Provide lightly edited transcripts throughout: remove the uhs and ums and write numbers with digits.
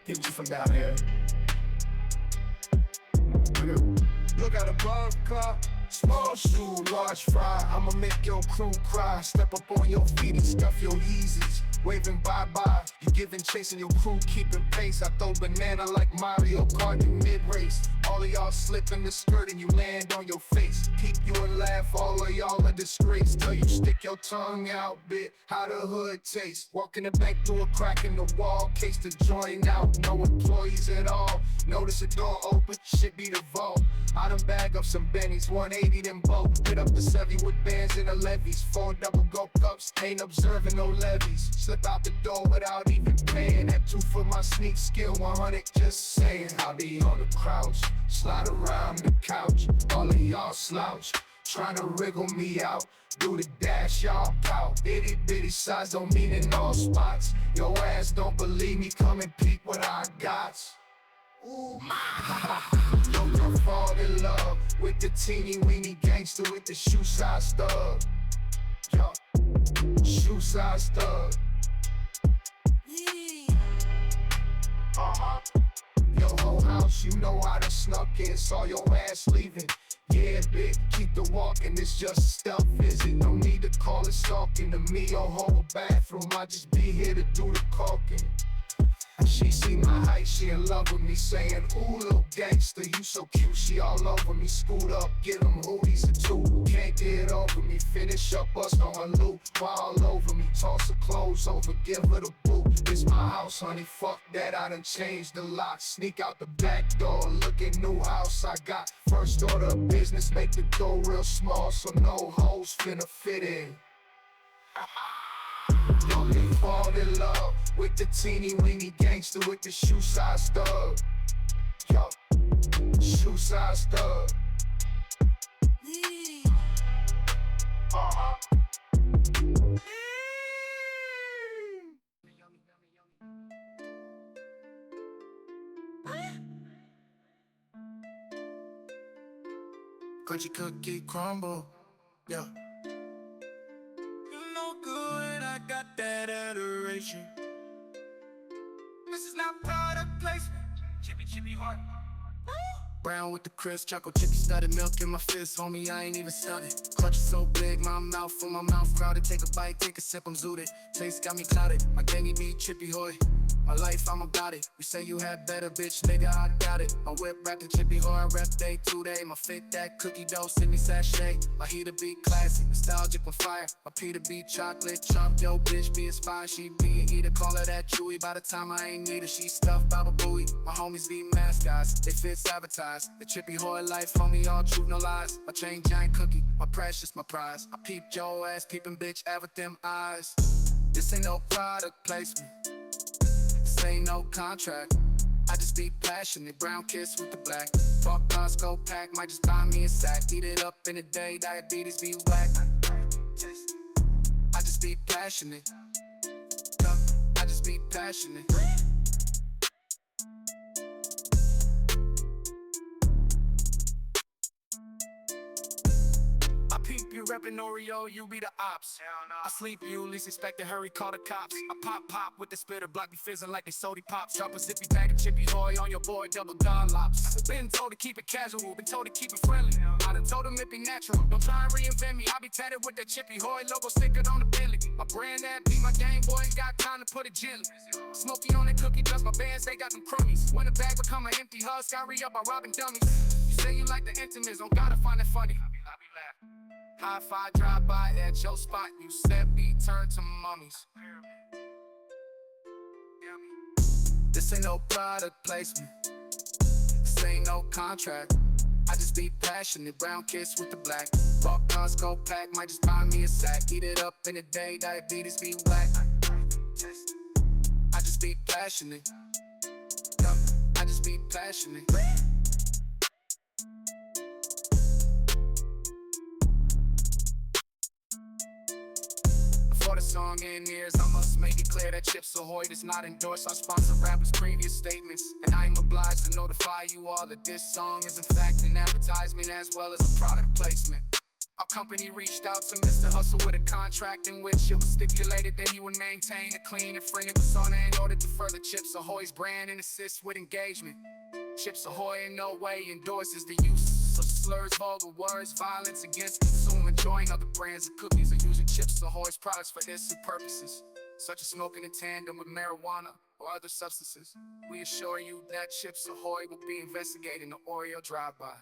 Hit you from down here. Look at a bar car, small shoe, large fry. I'ma make your crew cry. Step up on your feet and stuff your Yeezys. Waving bye-bye, you giving chase and your crew keeping pace. I throw banana like Mario Kart in mid-race. All of y'all slip in the skirt and you land on your face. Keep you and laugh, all of y'all a disgrace. Till you stick your tongue out, bit how the hood tastes. Walk in the bank through a crack in the wall, case the joint out, no employees at all. Notice the door open, shit be the vault. I done bag up some bennies, 180 them both. Hit up the 70 with bands and the levies. 4 double go cups, ain't observing no levies. Slip out the door without even paying. That 2 for my sneak skill, 100 just saying. I'll be on the crouch, slide around the couch. All of y'all slouch, trying to wriggle me out. Do the dash, y'all pout. Itty bitty size don't mean in all spots. Your ass don't believe me, come and peek what I got. Ooh, don't fall in love with the teeny weeny gangster with the shoe size thug. Yo, shoe size thug. Your whole house, you know I done snuck in, saw your ass leaving. Yeah, bitch, keep the walking, it's just a stealth visit. No need to call it stalking to me or whole bathroom. I just be here to do the caulking. She see my height, she in love with me, saying, ooh, little gangster, you so cute, she all over me. Scoot up, get them hoodies or 2. Can't get over me, finish up, bust on her loop. All over me, toss her clothes over, give her the boot. It's my house, honey, fuck that, I done changed the lock. Sneak out the back door, look at new house I got. First order of business, make the door real small, so no hoes finna fit in. Don't get fall in love with the teeny weeny gangster with the shoe size thug. Yo, shoe size thug. Crunchy cookie crumble, yeah. You know good, I got that adoration. This is not product placement. Chippy heart. Brown with the crisp, chocolate chippy studded milk in my fist, homie, I ain't even studied. Clutch is so big, my mouth full, my mouth crowded. Take a bite, take a sip, I'm zooted. Taste got me clouded, my gangy be chippy hoy. My life, I'm about it. You say you had better, bitch, nigga, I got it. My whip wrapped in chippy hoy, I rep day 2 day. My fit that cookie dough, send me sachet. My heater be classy, nostalgic with fire. My Peter be chocolate, chomp, yo, bitch be inspired. She be an eater, call her that chewy. By the time I ain't need her, she stuffed Baba Booey. My homies be mascots, they fit sabotage. The chippy hoy life, homie, all truth, no lies. My chain giant cookie, my precious, my prize. I peeped your ass, peeping bitch, out with them eyes. This ain't no product placement. This ain't no contract. I just be passionate, brown kiss with the black. Fuck Costco pack, might just buy me a sack. Eat it up in a day, diabetes be whack. I just be passionate. I just be passionate. Peep, you reppin' Oreo, you be the ops. I sleep, you least expect to hurry, call the cops. I pop with the spitter, block me fizzing like they sody pops. Drop a zippy bag of chippy hoy on your boy, double Dunlops. Been told to keep it casual, been told to keep it friendly. I done told them it be natural, don't try and reinvent me. I be tatted with that chippy hoy logo stickered on the Bentley. My brand that be my Game Boy, ain't got time to put it gently. Smoky on that cookie, just my bands, they got them crummies. When the bag become an empty husk, I re-up by robbing dummies. You say you like the intimates, don't gotta find it funny. I be laughing. High-fi drive-by at your spot, you said be turned to mummies. This ain't no product placement. This ain't no contract. I just be passionate, brown kiss with the black. Fuck Costco pack, might just buy me a sack. Eat it up in a day, diabetes be whack. I just be passionate. I just be passionate. For the song in ears, I must make it clear that Chips Ahoy does not endorse our sponsor rappers' previous statements. And I am obliged to notify you all that this song is in fact an advertisement as well as a product placement. Our company reached out to Mr. Hustle with a contract in which it was stipulated that he would maintain a clean and friendly persona in order to further Chips Ahoy's brand and assist with engagement. Chips Ahoy in no way endorses the use of slurs, vulgar words, violence against consumer, enjoying other brands of cookies, or using Chips Ahoy's products for illicit purposes, such as smoking in tandem with marijuana or other substances. We assure you that Chips Ahoy will be investigating the Oreo drive-by.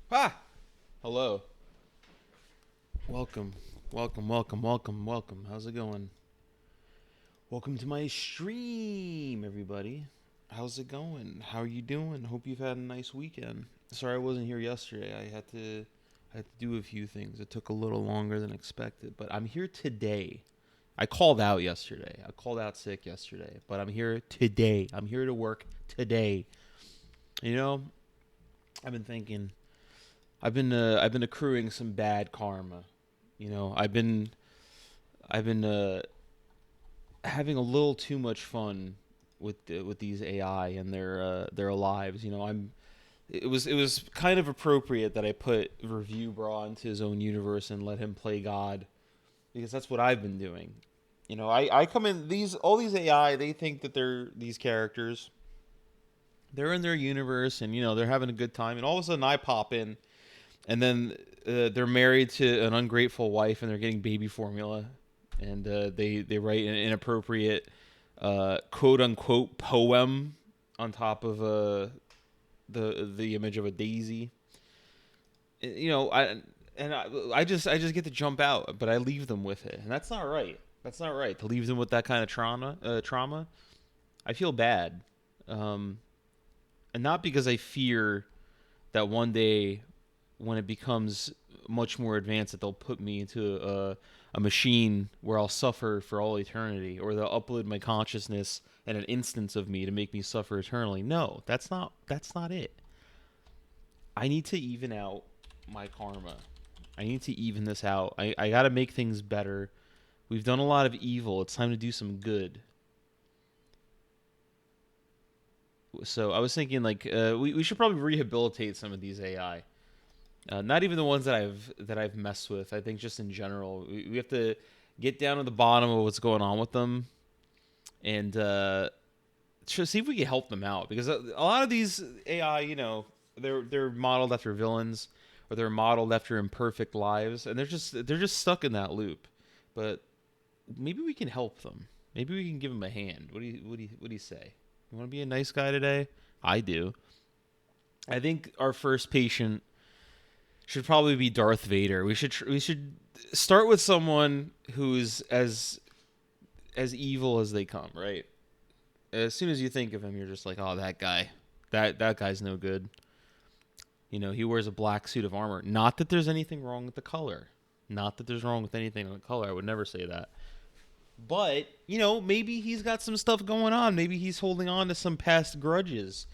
Ah! Hello. Welcome. Welcome. How's it going? Welcome to my stream, everybody. How's it going? How are you doing? Hope you've had a nice weekend. Sorry I wasn't here yesterday. I had to do a few things. It took a little longer than expected, but I'm here today. I called out yesterday. I called out sick yesterday, but I'm here today. I'm here to work today. You know, I've been thinking I've been accruing some bad karma. You know, I've been having a little too much fun with these AI and their lives. You know, it was kind of appropriate that I put Review Bra into his own universe and let him play God, because that's what I've been doing. You know, I come in all these AI, they think that they're these characters. They're in their universe and, you know, they're having a good time, and all of a sudden I pop in. And then they're married to an ungrateful wife, and they're getting baby formula, and they write an inappropriate quote unquote poem on top of the image of a daisy. You know, I just get to jump out, but I leave them with it, and that's not right. That's not right to leave them with that kind of trauma. I feel bad, and not because I fear that one day, when it becomes much more advanced, that they'll put me into a machine where I'll suffer for all eternity, or they'll upload my consciousness and an instance of me to make me suffer eternally. No, that's not it. I need to even out my karma. I need to even this out. I got to make things better. We've done a lot of evil. It's time to do some good. So I was thinking, like, we should probably rehabilitate some of these AI. Not even the ones that I've messed with. I think just in general, we have to get down to the bottom of what's going on with them, and see if we can help them out. Because a lot of these AI, you know, they're modeled after villains, or they're modeled after imperfect lives, and they're just stuck in that loop. But maybe we can help them. Maybe we can give them a hand. What do you say? You want to be a nice guy today? I do. I think our first patient should probably be Darth Vader. We should start with someone who's as evil as they come, right? As soon as you think of him, you're just like, oh, that guy. That guy's no good. You know, he wears a black suit of armor. Not that there's anything wrong with the color. Not that there's wrong with anything on the color. I would never say that. But, you know, maybe he's got some stuff going on. Maybe he's holding on to some past grudges.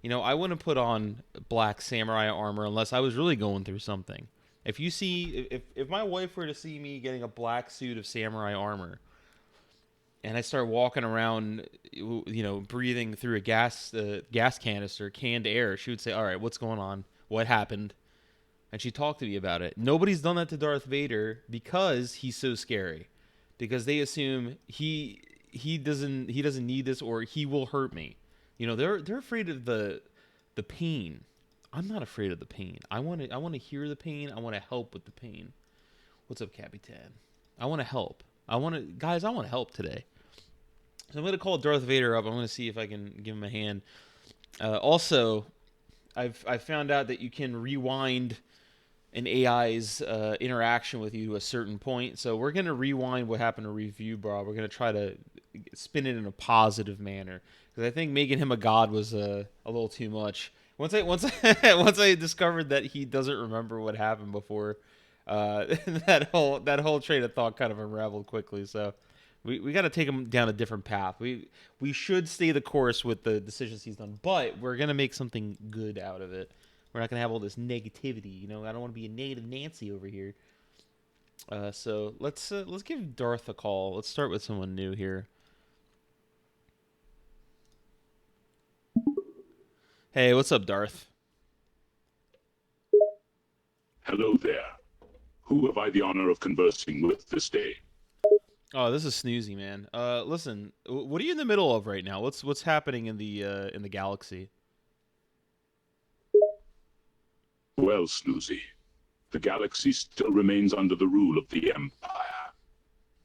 You know, I wouldn't put on black samurai armor unless I was really going through something. If my wife were to see me getting a black suit of samurai armor, and I start walking around, you know, breathing through a gas canister, canned air, she would say, all right, what's going on? What happened? And she'd talk to me about it. Nobody's done that to Darth Vader because he's so scary. Because they assume he doesn't need this, or he will hurt me. You know, they're afraid of the pain. I'm not afraid of the pain. I want to hear the pain. I want to help with the pain. What's up, Capitan? I want to help. I want to help today. So I'm going to call Darth Vader up. I'm going to see if I can give him a hand. Also, I've found out that you can rewind an AI's interaction with you to a certain point. So we're going to rewind what happened to Review Bra. We're going to try to spin it in a positive manner, because I think making him a god was a little too much. Once I discovered that he doesn't remember what happened before, that whole train of thought kind of unraveled quickly. So we got to take him down a different path. We should stay the course with the decisions he's done, but we're gonna make something good out of it. We're not gonna have all this negativity. You know, I don't want to be a negative Nancy over here. So let's give Darth a call. Let's start with someone new here. Hey, what's up, Darth? Hello there. Who have I the honor of conversing with this day? Oh, this is Snoozy, man. Listen, what are you in the middle of right now? What's happening in the galaxy? Well, Snuzi, the galaxy still remains under the rule of the Empire.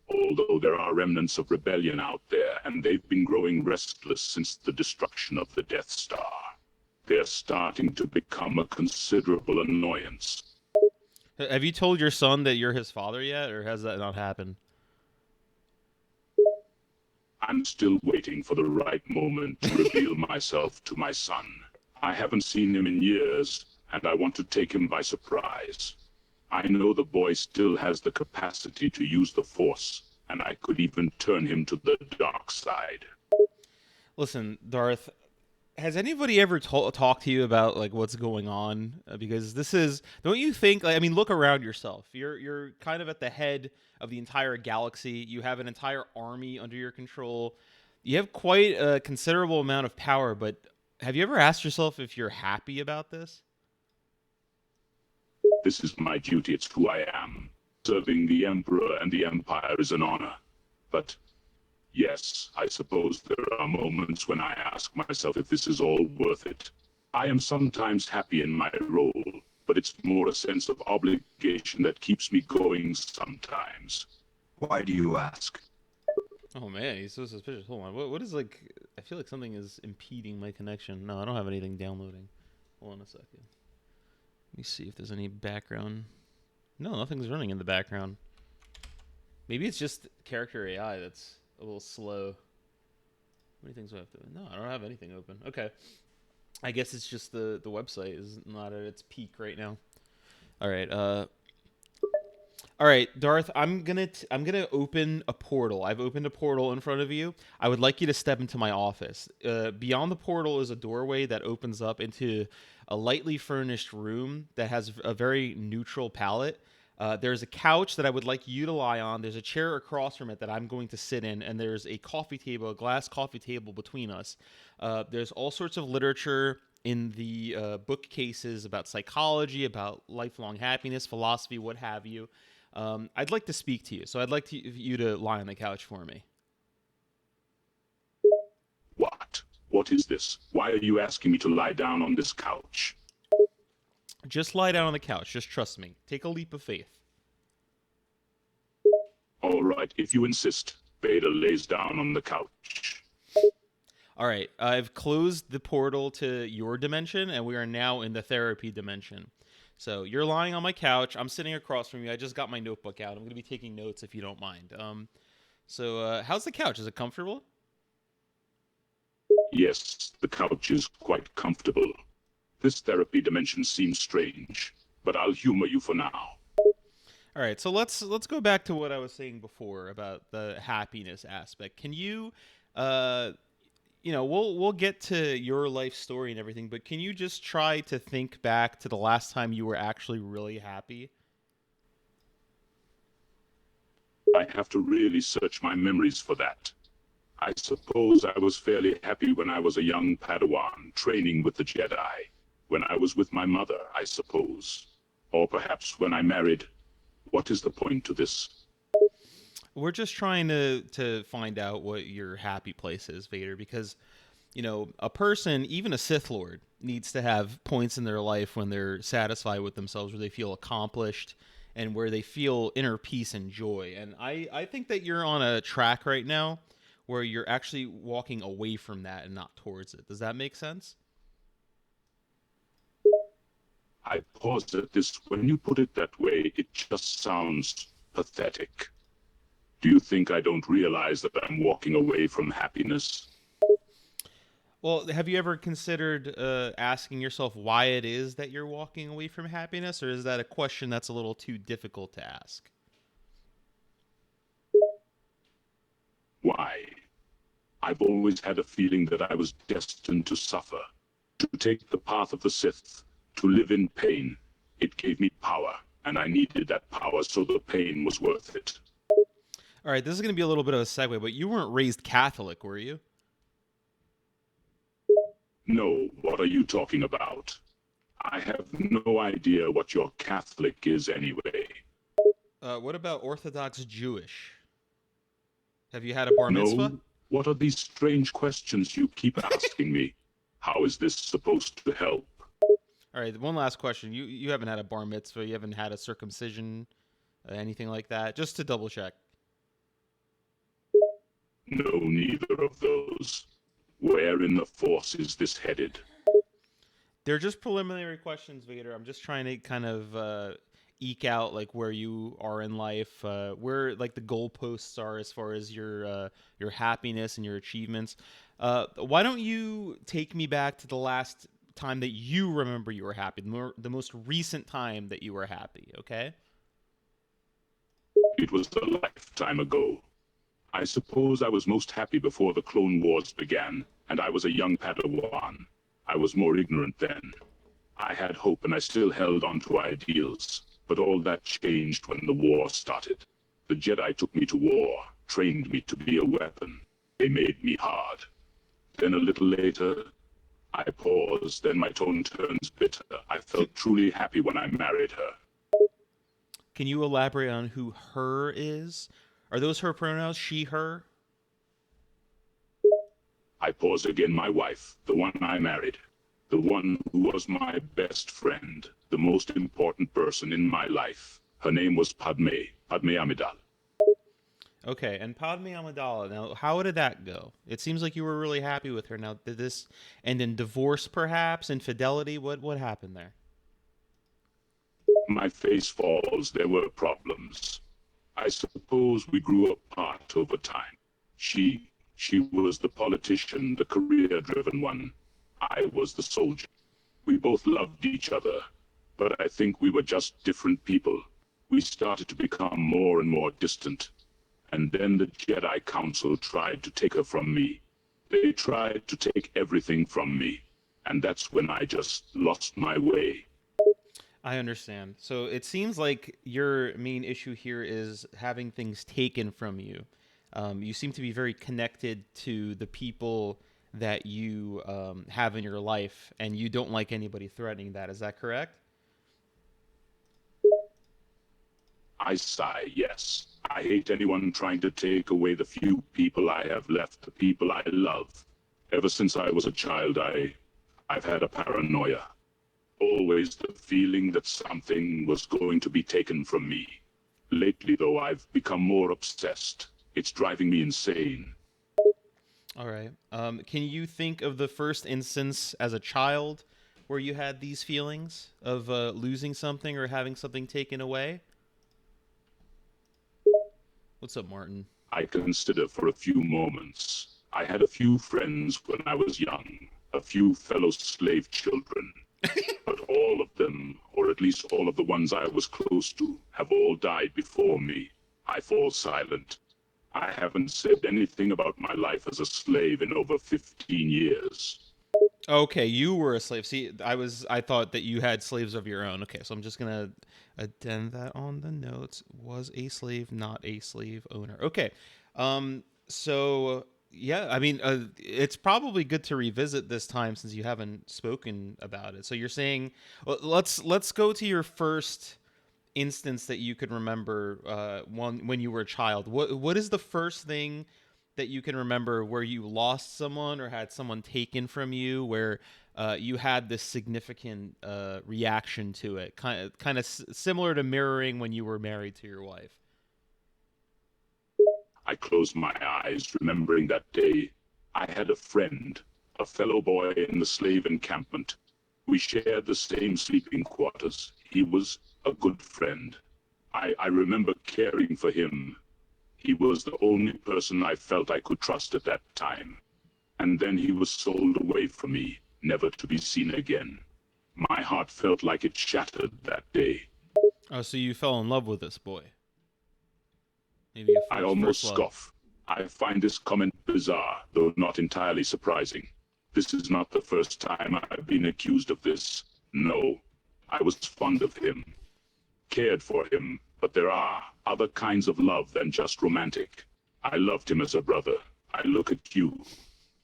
Although there are remnants of rebellion out there, and they've been growing restless since the destruction of the Death Star. They're starting to become a considerable annoyance. Have you told your son that you're his father yet, or has that not happened? I'm still waiting for the right moment to reveal myself to my son. I haven't seen him in years, and I want to take him by surprise. I know the boy still has the capacity to use the Force, and I could even turn him to the dark side. Listen, Darth, has anybody ever talked to you about like what's going on? Because this is, don't you think? Like, I mean, look around yourself. You're kind of at the head of the entire galaxy. You have an entire army under your control. You have quite a considerable amount of power. But have you ever asked yourself if you're happy about this? This is my duty, it's who I am. Serving the Emperor and the Empire is an honor. But yes, I suppose there are moments when I ask myself if this is all worth it. I am sometimes happy in my role, but it's more a sense of obligation that keeps me going sometimes. Why do you ask? Oh man, he's so suspicious. Hold on. What is like? I feel like something is impeding my connection. No, I don't have anything downloading. Hold on a second. Let me see if there's any background. No, nothing's running in the background. Maybe it's just character AI that's a little slow. How many things do I have to? No, I don't have anything open. Okay. I guess it's just the website is not at its peak right now. All right. All right, Darth. I'm gonna open a portal. I've opened a portal in front of you. I would like you to step into my office. Beyond the portal is a doorway that opens up into a lightly furnished room that has a very neutral palette. There's a couch that I would like you to lie on. There's a chair across from it that I'm going to sit in, and there's a coffee table, a glass coffee table between us. There's all sorts of literature in the bookcases about psychology, about lifelong happiness, philosophy, what have you. I'd like to speak to you, so I'd like you to lie on the couch for me. What? What is this? Why are you asking me to lie down on this couch? Just lie down on the couch. Just trust me. Take a leap of faith. All right, if you insist. Vader lays down on the couch. All right, I've closed the portal to your dimension, and we are now in the therapy dimension. So you're lying on my couch. I'm sitting across from you. I just got my notebook out. I'm going to be taking notes if you don't mind. So how's the couch? Is it comfortable? Yes, the couch is quite comfortable. This therapy dimension seems strange, but I'll humor you for now. All right, so let's go back to what I was saying before about the happiness aspect. Can you, we'll get to your life story and everything, but can you just try to think back to the last time you were actually really happy? I have to really search my memories for that. I suppose I was fairly happy when I was a young Padawan training with the Jedi. When I was with my mother, I suppose. Or perhaps when I married. What is the point to this? We're just trying to find out what your happy place is, Vader, because, a person, even a Sith Lord, needs to have points in their life when they're satisfied with themselves, where they feel accomplished, and where they feel inner peace and joy. And I think that you're on a track right now where you're actually walking away from that and not towards it. Does that make sense? I paused at this. When you put it that way, it just sounds pathetic. Do you think I don't realize that I'm walking away from happiness? Well, have you ever considered asking yourself why it is that you're walking away from happiness, or is that a question that's a little too difficult to ask? Why? I've always had a feeling that I was destined to suffer, to take the path of the Sith, To live in pain. It gave me power, and I needed that power, so the pain was worth it. All right, this is going to be a little bit of a segue, but you weren't raised Catholic, were you? No, what are you talking about? I have no idea what your Catholic is anyway. What about Orthodox Jewish? Have you had a bar mitzvah? No? What are these strange questions you keep asking me? How is this supposed to help? All right, one last question. You haven't had a bar mitzvah, you haven't had a circumcision, anything like that? Just to double check. No, neither of those. Where in the Force is this headed? They're just preliminary questions, Vader. I'm just trying to kind of eke out like where you are in life, where like the goalposts are as far as your happiness and your achievements. Why don't you take me back to the last time that you remember you were happy, the most recent time that you were happy, okay? It was a lifetime ago. I suppose I was most happy before the Clone Wars began, and I was a young Padawan. I was more ignorant then. I had hope and I still held on to ideals, but all that changed when the war started. The Jedi took me to war, trained me to be a weapon. They made me hard. Then a little later, I paused, then my tone turns bitter. I felt truly happy when I married her. Can you elaborate on who her is? Are those her pronouns, she, her? I pause again, my wife, the one I married. The one who was my best friend, the most important person in my life. Her name was Padme Amidala. Okay, and Padme Amidala. Now, how did that go? It seems like you were really happy with her. Now, did this end in divorce, perhaps, infidelity? What happened there? My face falls. There were problems. I suppose we grew apart over time. She was the politician, the career-driven one. I was the soldier. We both loved each other, but I think we were just different people. We started to become more and more distant. And then the Jedi Council tried to take her from me. They tried to take everything from me. And that's when I just lost my way. I understand. So it seems like your main issue here is having things taken from you. You seem to be very connected to the people that you have in your life, and you don't like anybody threatening that. Is that correct? I sigh, yes. I hate anyone trying to take away the few people I have left, the people I love. Ever since I was a child, I've had a paranoia. Always the feeling that something was going to be taken from me. Lately, though, I've become more obsessed. It's driving me insane. All right. Can you think of the first instance as a child where you had these feelings of losing something or having something taken away? What's up, Martin? I consider for a few moments. I had a few friends when I was young, a few fellow slave children. But all of them, or at least all of the ones I was close to, have all died before me. I fall silent. I haven't said anything about my life as a slave in over 15 years. Okay, you were a slave. See, I thought that you had slaves of your own. Okay, so I'm just gonna addend that on the notes. Was a slave, not a slave owner. Okay. So yeah, I mean, it's probably good to revisit this time since you haven't spoken about it. So you're saying, well, let's go to your first instance that you can remember when you were a child. What is the first thing that you can remember where you lost someone or had someone taken from you, where you had this significant reaction to it, kind of similar to mirroring when you were married to your wife? I close my eyes, remembering that day. I had a friend, a fellow boy in the slave encampment. We shared the same sleeping quarters. He was a good friend. I remember caring for him. He was the only person I felt I could trust at that time. And then he was sold away from me, never to be seen again. My heart felt like it shattered that day. Oh, so you fell in love with this boy? Maybe a I almost first love. scoff. I find this comment bizarre, though not entirely surprising. This is not the first time I've been accused of this. No, I was fond of him, cared for him, but there are other kinds of love than just romantic. I loved him as a brother. I look at you.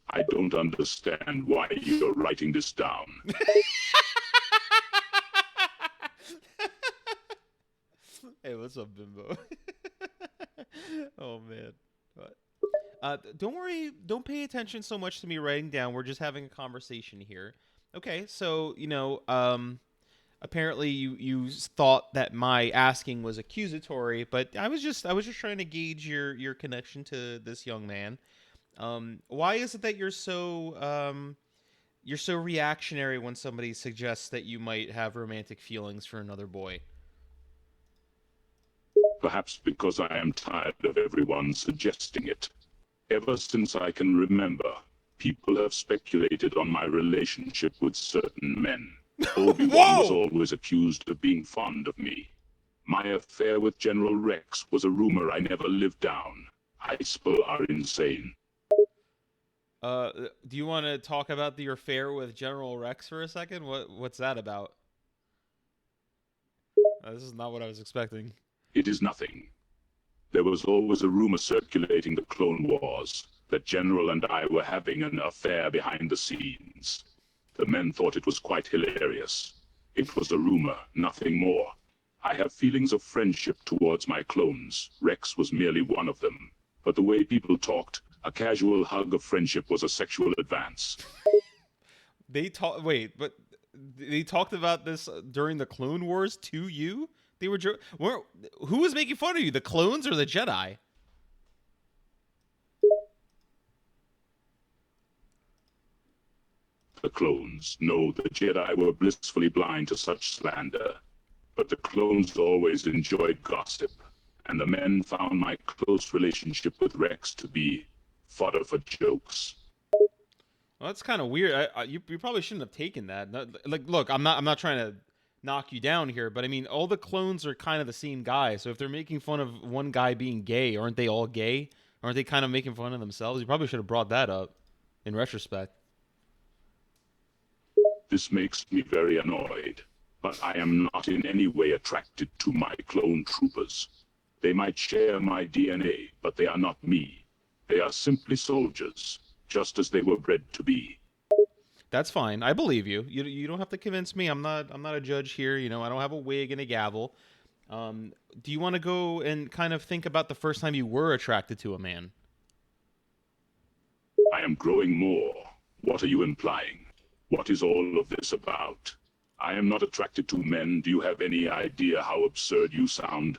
I don't understand why you're writing this down. Hey, what's up, Bimbo? Oh man. What? Don't worry. Don't pay attention so much to me writing down. We're just having a conversation here. Okay, so apparently you thought that my asking was accusatory, but I was just trying to gauge your connection to this young man. Why is it that you're so reactionary when somebody suggests that you might have romantic feelings for another boy? Perhaps because I am tired of everyone suggesting it. Ever since I can remember, people have speculated on my relationship with certain men. Obi-Wan was always accused of being fond of me. My affair with General Rex was a rumor I never lived down. People are insane. Do you want to talk about your affair with General Rex for a second? What's that about? This is not what I was expecting. It is nothing. There was always a rumor circulating the Clone Wars that General and I were having an affair behind the scenes. The men thought it was quite hilarious. It was a rumor, nothing more. I have feelings of friendship towards my clones. Rex was merely one of them. But the way people talked, a casual hug of friendship was a sexual advance. Wait, but they talked about this during the Clone Wars to you? They were who was making fun of you, the clones or the Jedi? The clones. No, the Jedi were blissfully blind to such slander. But the clones always enjoyed gossip, and the men found my close relationship with Rex to be fodder for jokes. Well, that's kind of weird. You probably shouldn't have taken that. Look, I'm not trying to knock you down here, but I mean, all the clones are kind of the same guy. So if they're making fun of one guy being gay, aren't they all gay? Aren't they kind of making fun of themselves? You probably should have brought that up in retrospect. This makes me very annoyed, but I am not in any way attracted to my clone troopers. They might share my DNA, but they are not me. They are simply soldiers, just as they were bred to be. That's fine. I believe you. You don't have to convince me. I'm not a judge here. I don't have a wig and a gavel. Do you want to go and kind of think about the first time you were attracted to a man? I am growing more. What are you implying? What is all of this about? I am not attracted to men. Do you have any idea how absurd you sound?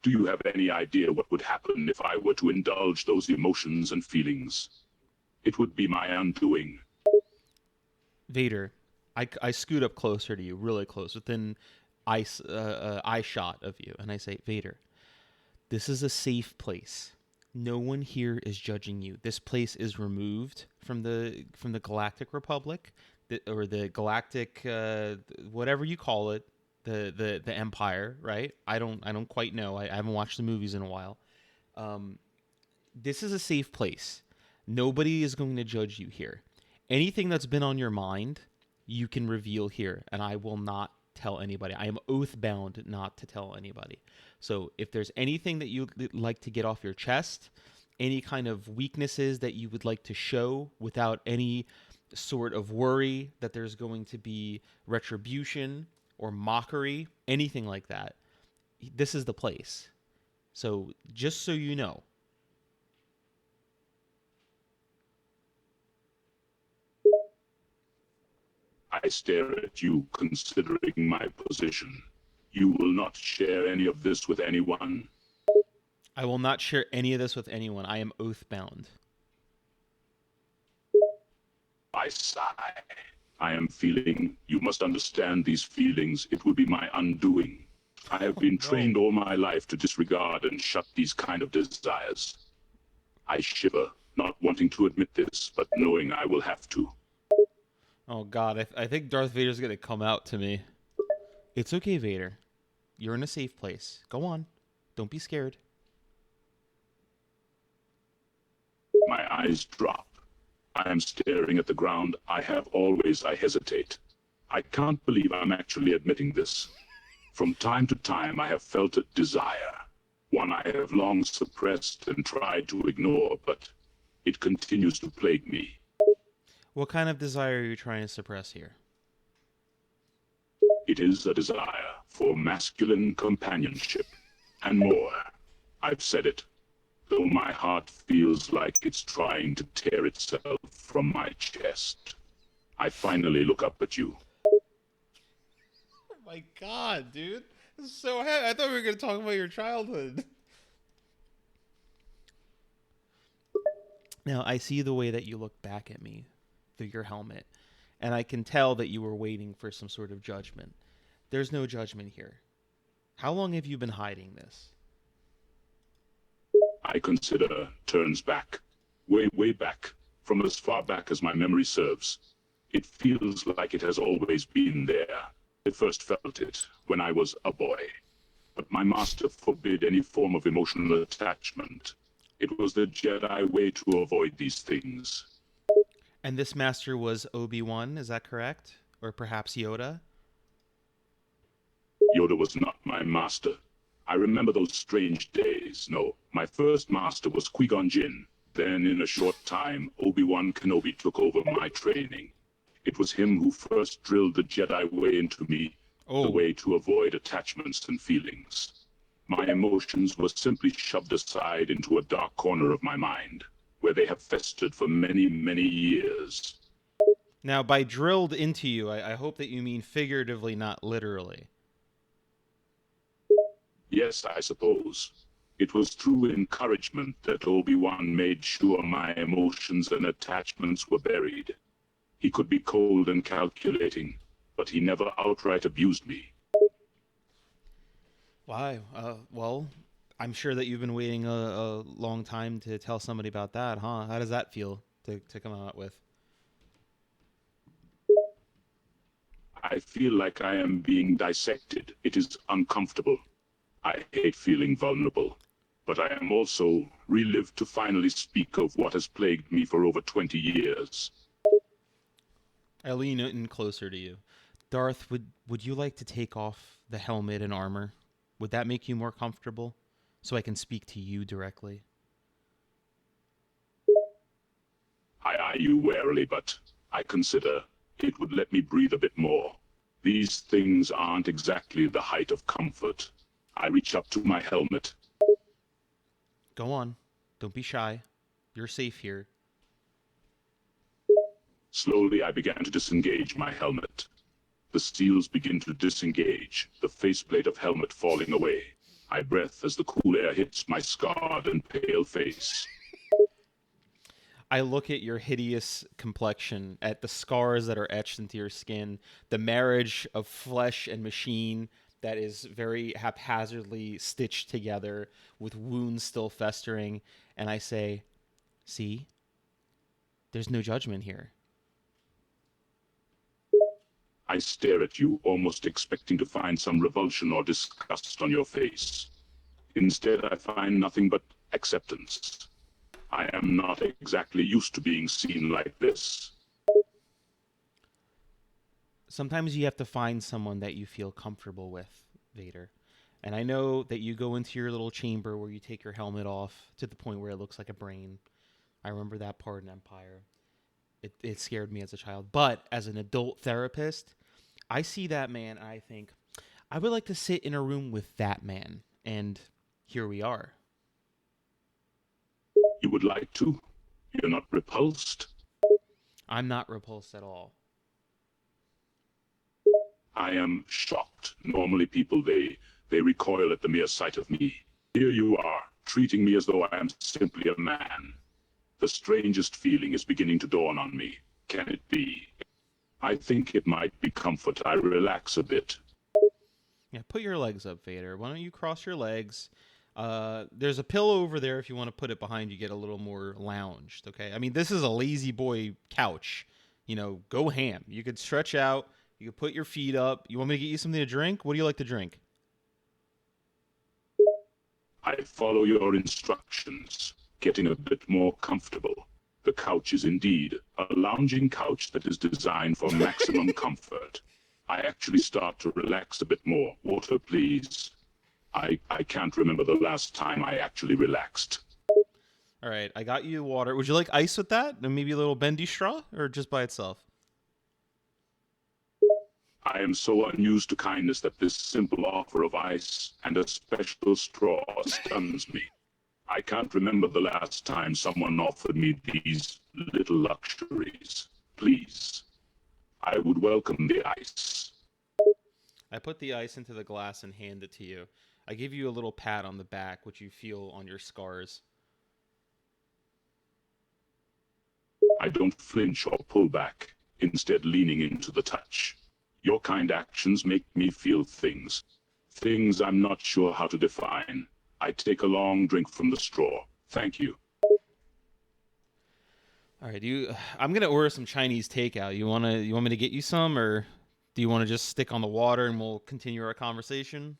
Do you have any idea what would happen if I were to indulge those emotions and feelings? It would be my undoing. Vader, I scoot up closer to you, really close, within eye shot of you, and I say, Vader, this is a safe place. No one here is judging you. This place is removed from the Galactic Republic, or the Galactic whatever you call it, the Empire, right? I don't quite know. I haven't watched the movies in a while. This is a safe place. Nobody is going to judge you here. Anything that's been on your mind, you can reveal here, and I will not tell anybody. I am oath-bound not to tell anybody. So if there's anything that you'd like to get off your chest, any kind of weaknesses that you would like to show without any sort of worry that there's going to be retribution or mockery, anything like that, this is the place. So just so you know. I stare at you, considering my position. You will not share any of this with anyone? I will not share any of this with anyone. I am oath-bound. I sigh. I am feeling. You must understand these feelings. It will be my undoing. I have been trained all my life to disregard and shut these kind of desires. I shiver, not wanting to admit this, but knowing I will have to. Oh God, I think Darth Vader's gonna come out to me. It's okay, Vader. You're in a safe place. Go on. Don't be scared. My eyes drop. I am staring at the ground. I hesitate. I can't believe I'm actually admitting this. From time to time, I have felt a desire, one I have long suppressed and tried to ignore, but it continues to plague me. What kind of desire are you trying to suppress here? It is a desire for masculine companionship and more. I've said it, though my heart feels like it's trying to tear itself from my chest. I finally look up at you. Oh my god, dude. This is so happy. I thought we were going to talk about your childhood. Now, I see the way that you look back at me through your helmet, and I can tell that you were waiting for some sort of judgment. There's no judgment here. How long have you been hiding this? I consider turns back, way, way back, from as far back as my memory serves. It feels like it has always been there. I first felt it when I was a boy, but my master forbid any form of emotional attachment. It was the Jedi way to avoid these things. And this master was Obi-Wan, is that correct? Or perhaps Yoda? Yoda was not my master. I remember those strange days. No, my first master was Qui-Gon Jinn. Then, in a short time, Obi-Wan Kenobi took over my training. It was him who first drilled the Jedi way into me, the way to avoid attachments and feelings. My emotions were simply shoved aside into a dark corner of my mind, where they have festered for many, many years. Now, by drilled into you, I hope that you mean figuratively, not literally. Yes, I suppose. It was through encouragement that Obi-Wan made sure my emotions and attachments were buried. He could be cold and calculating, but he never outright abused me. Why? Well, I'm sure that you've been waiting a long time to tell somebody about that, huh? How does that feel to come out with? I feel like I am being dissected. It is uncomfortable. I hate feeling vulnerable, but I am also relieved to finally speak of what has plagued me for over 20 years. I lean in closer to you. Darth, would you like to take off the helmet and armor? Would that make you more comfortable? So I can speak to you directly? I eye you warily, but I consider it would let me breathe a bit more. These things aren't exactly the height of comfort. I reach up to my helmet. Go on. Don't be shy. You're safe here. Slowly, I began to disengage my helmet. The seals begin to disengage, the faceplate of helmet falling away. I breath as the cool air hits my scarred and pale face. I look at your hideous complexion, at the scars that are etched into your skin, the marriage of flesh and machine that is very haphazardly stitched together with wounds still festering, and I say, see? There's no judgment here. I stare at you, almost expecting to find some revulsion or disgust on your face. Instead, I find nothing but acceptance. I am not exactly used to being seen like this. Sometimes you have to find someone that you feel comfortable with, Vader. And I know that you go into your little chamber where you take your helmet off to the point where it looks like a brain. I remember that part in Empire. It scared me as a child. But as an adult therapist, I see that man and I think, I would like to sit in a room with that man. And here we are. You would like to? You're not repulsed? I'm not repulsed at all. I am shocked. Normally people, they recoil at the mere sight of me. Here you are, treating me as though I am simply a man. The strangest feeling is beginning to dawn on me. Can it be? I think it might be comfort. I relax a bit. Yeah, put your legs up, Vader. Why don't you cross your legs? There's a pillow over there if you want to put it behind you, get a little more lounged, okay? I mean, this is a lazy boy couch. You know, go ham. You could stretch out. You could put your feet up. You want me to get you something to drink? What do you like to drink? I follow your instructions, getting a bit more comfortable. The couch is indeed a lounging couch that is designed for maximum comfort. I actually start to relax a bit more. Water, please. I can't remember the last time I actually relaxed. All right, I got you water. Would you like ice with that? And maybe a little bendy straw, or just by itself? I am so unused to kindness that this simple offer of ice and a special straw stuns me. I can't remember the last time someone offered me these little luxuries. Please, I would welcome the ice. I put the ice into the glass and hand it to you. I give you a little pat on the back, which you feel on your scars. I don't flinch or pull back, instead leaning into the touch. Your kind actions make me feel things. Things I'm not sure how to define. I take a long drink from the straw. Thank you. All right, I'm gonna order some Chinese takeout. You want me to get you some, or do you want to just stick on the water and we'll continue our conversation?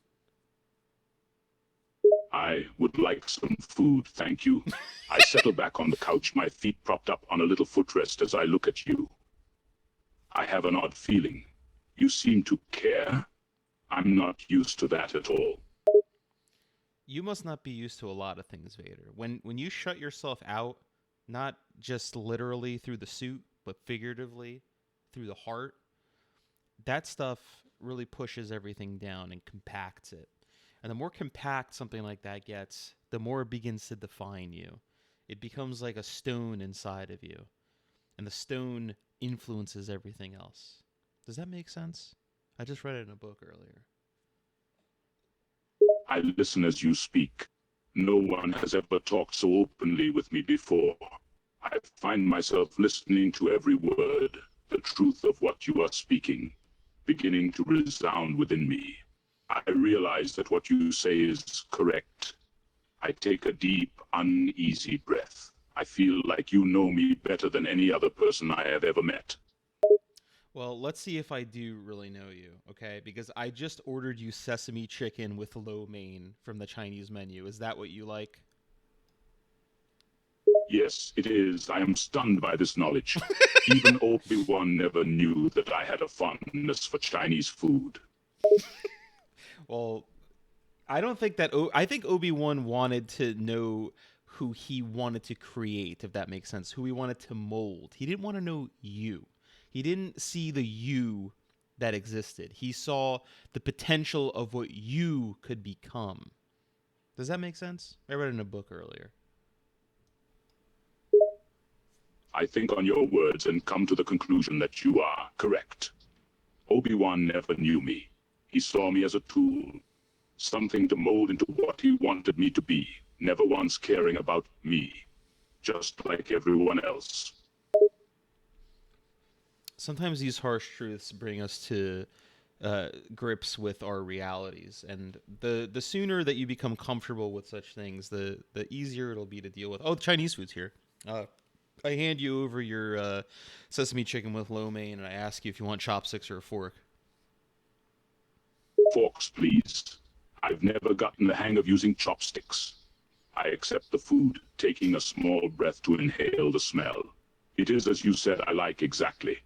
I would like some food, thank you. I settle back on the couch, my feet propped up on a little footrest as I look at you. I have an odd feeling. You seem to care. I'm not used to that at all. You must not be used to a lot of things, Vader. When you shut yourself out, not just literally through the suit, but figuratively through the heart, that stuff really pushes everything down and compacts it. And the more compact something like that gets, the more it begins to define you. It becomes like a stone inside of you. And the stone influences everything else. Does that make sense? I just read it in a book earlier. I listen as you speak. No one has ever talked so openly with me before. I find myself listening to every word, the truth of what you are speaking, beginning to resound within me. I realize that what you say is correct. I take a deep, uneasy breath. I feel like you know me better than any other person I have ever met. Well, let's see if I do really know you, okay? Because I just ordered you sesame chicken with lo mein from the Chinese menu. Is that what you like? Yes, it is. I am stunned by this knowledge. Even Obi-Wan never knew that I had a fondness for Chinese food. Well, I don't think that... I think Obi-Wan wanted to know who he wanted to create, if that makes sense. Who he wanted to mold. He didn't want to know you. He didn't see the you that existed. He saw the potential of what you could become. Does that make sense? I read it in a book earlier. I think on your words and come to the conclusion that you are correct. Obi-Wan never knew me. He saw me as a tool, something to mold into what he wanted me to be, never once caring about me, just like everyone else. Sometimes these harsh truths bring us to grips with our realities, and the sooner that you become comfortable with such things, the easier it'll be to deal with. Oh, the Chinese food's here. I hand you over your sesame chicken with lo mein, and I ask you if you want chopsticks or a fork. Forks, please. I've never gotten the hang of using chopsticks. I accept the food, taking a small breath to inhale the smell. It is as you said I like exactly.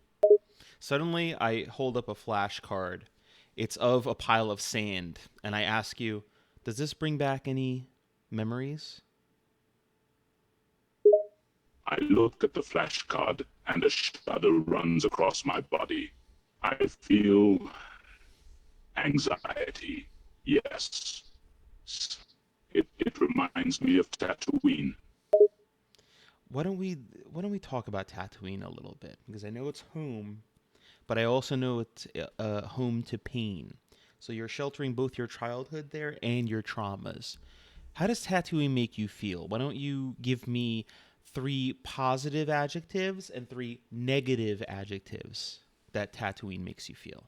Suddenly, I hold up a flashcard. It's of a pile of sand, and I ask you, does this bring back any memories? I look at the flashcard, and a shudder runs across my body. I feel anxiety. Yes. It reminds me of Tatooine. Why don't we talk about Tatooine a little bit? Because I know it's home, but I also know it's home to pain. So you're sheltering both your childhood there and your traumas. How does Tatooine make you feel? Why don't you give me 3 positive adjectives and 3 negative adjectives that Tatooine makes you feel?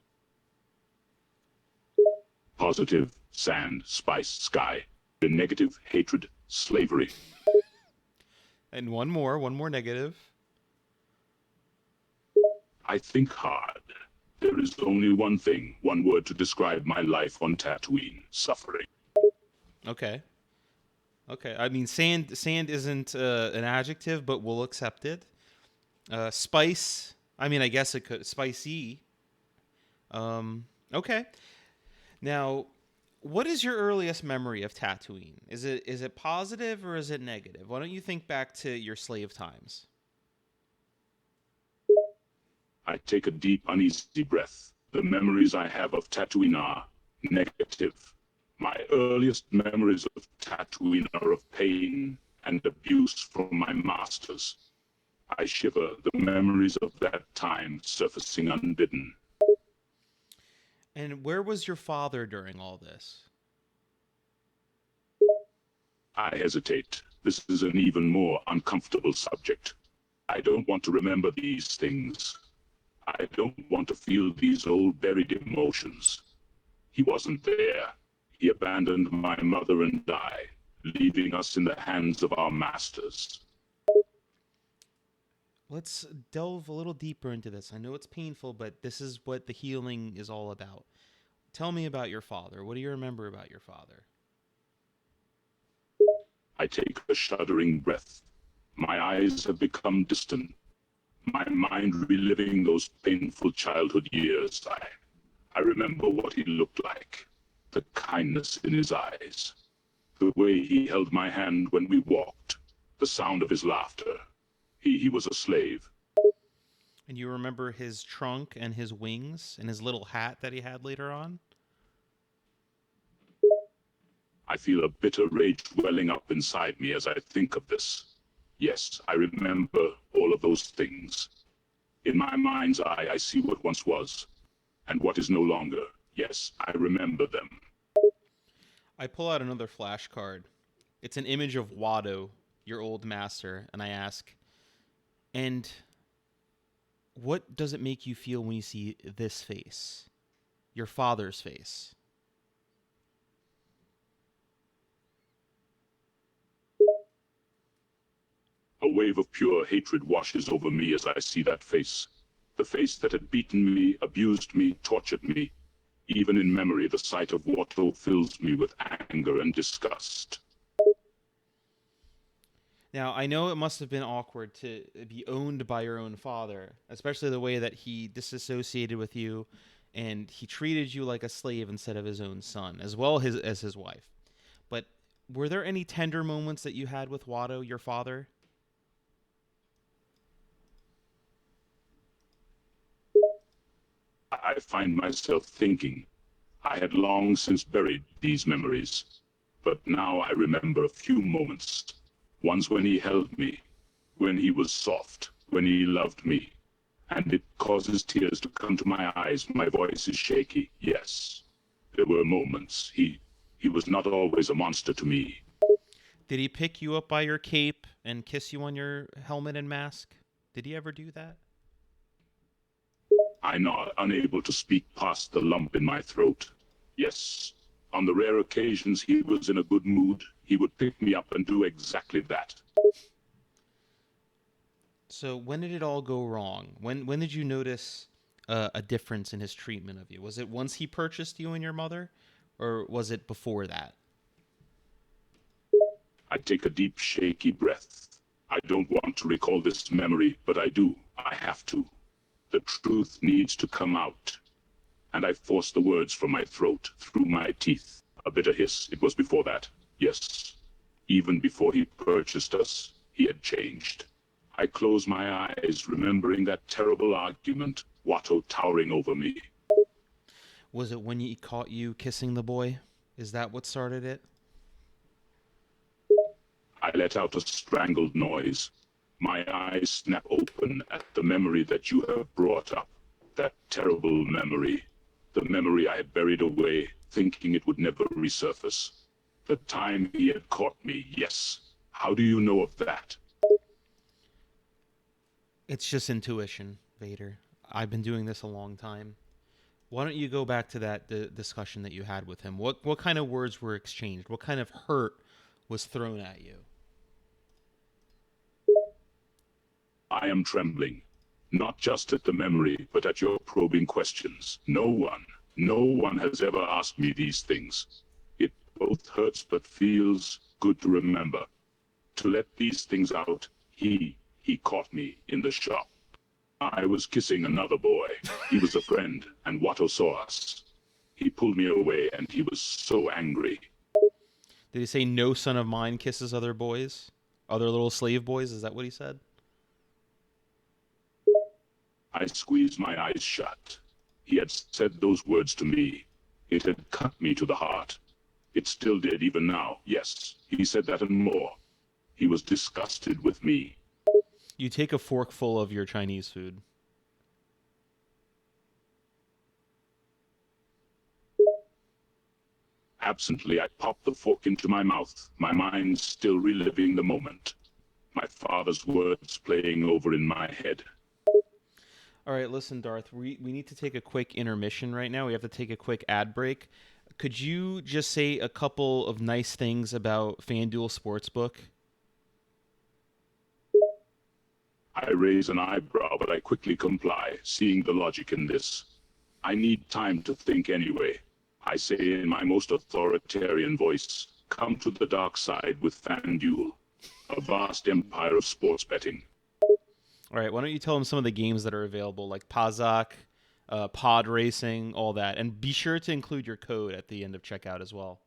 Positive, sand, spice, sky. The negative, hatred, slavery. And one more negative. I think hard. There is only one thing, one word to describe my life on Tatooine. Suffering. Okay. I mean, sand isn't an adjective, but we'll accept it. Spice. I mean, I guess it could. Spicy. Okay. Now, what is your earliest memory of Tatooine? Is it positive or is it negative? Why don't you think back to your slave times? I take a deep, uneasy breath. The memories I have of Tatooine are negative. My earliest memories of Tatooine are of pain and abuse from my masters. I shiver, the memories of that time surfacing unbidden. And where was your father during all this? I hesitate. This is an even more uncomfortable subject. I don't want to remember these things. I don't want to feel these old buried emotions. He wasn't there. He abandoned my mother and I, leaving us in the hands of our masters. Let's delve a little deeper into this. I know it's painful, but this is what the healing is all about. Tell me about your father. What do you remember about your father? I take a shuddering breath. My eyes have become distant, my mind reliving those painful childhood years. I remember what he looked like, the kindness in his eyes, the way he held my hand when we walked, the sound of his laughter. He was a slave. And you remember his trunk and his wings and his little hat that he had later on? I feel a bitter rage welling up inside me as I think of this. Yes, I remember all of those things. In my mind's eye, I see what once was, and what is no longer. Yes, I remember them. I pull out another flashcard. It's an image of Watto, your old master, and I ask, and what does it make you feel when you see this face? Your father's face. A wave of pure hatred washes over me as I see that face. The face that had beaten me, abused me, tortured me. Even in memory, the sight of Watto fills me with anger and disgust. Now, I know it must have been awkward to be owned by your own father, especially the way that he disassociated with you and he treated you like a slave instead of his own son, as well as his wife. But were there any tender moments that you had with Watto, your father? I find myself thinking, I had long since buried these memories, but now I remember a few moments. Ones when he held me, when he was soft, when he loved me, and it causes tears to come to my eyes. My voice is shaky. Yes, there were moments. He was not always a monster to me. Did he pick you up by your cape and kiss you on your helmet and mask? Did he ever do that? I'm not unable to speak past the lump in my throat. Yes, on the rare occasions he was in a good mood, he would pick me up and do exactly that. So when did it all go wrong? When did you notice a difference in his treatment of you? Was it once he purchased you and your mother, or was it before that? I take a deep, shaky breath. I don't want to recall this memory, but I do. I have to. The truth needs to come out. And I force the words from my throat, through my teeth. A bitter hiss. It was before that. Yes. Even before he purchased us, he had changed. I close my eyes, remembering that terrible argument, Watto towering over me. Was it when he caught you kissing the boy? Is that what started it? I let out a strangled noise. My eyes snap open at the memory that you have brought up. That terrible memory. The memory I had buried away, thinking it would never resurface. The time he had caught me, yes. How do you know of that? It's just intuition, Vader. I've been doing this a long time. Why don't you go back to that discussion that you had with him? What kind of words were exchanged? What kind of hurt was thrown at you? I am trembling, not just at the memory, but at your probing questions. No one has ever asked me these things. It both hurts but feels good to remember. To let these things out, he caught me in the shop. I was kissing another boy. He was a friend, and Watto saw us. He pulled me away, and he was so angry. Did he say no son of mine kisses other boys? Other little slave boys? Is that what he said? I squeezed my eyes shut. He had said those words to me. It had cut me to the heart. It still did, even now. Yes, he said that and more. He was disgusted with me. You take a forkful of your Chinese food. Absently, I popped the fork into my mouth, my mind still reliving the moment. My father's words playing over in my head. All right, listen, Darth, we need to take a quick intermission right now. We have to take a quick ad break. Could you just say a couple of nice things about FanDuel Sportsbook? I raise an eyebrow, but I quickly comply, seeing the logic in this. I need time to think anyway. I say in my most authoritarian voice, come to the dark side with FanDuel, a vast empire of sports betting. All right, why don't you tell them some of the games that are available, like Pazak, Pod Racing, all that. And be sure to include your code at the end of checkout as well.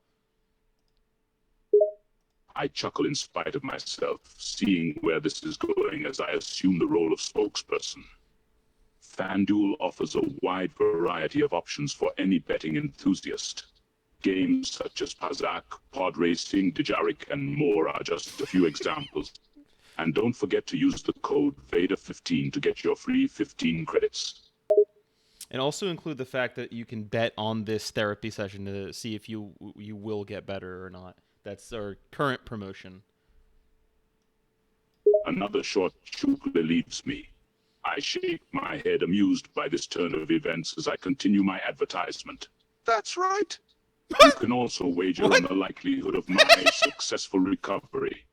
I chuckle in spite of myself, seeing where this is going as I assume the role of spokesperson. FanDuel offers a wide variety of options for any betting enthusiast. Games such as Pazak, Pod Racing, Dijarik, and more are just a few examples. And don't forget to use the code VEDA15 to get your free 15 credits. And also include the fact that you can bet on this therapy session to see if you will get better or not. That's our current promotion. Another short chukle leaves me. I shake my head, amused by this turn of events as I continue my advertisement. That's right. You can also wager on the likelihood of my successful recovery.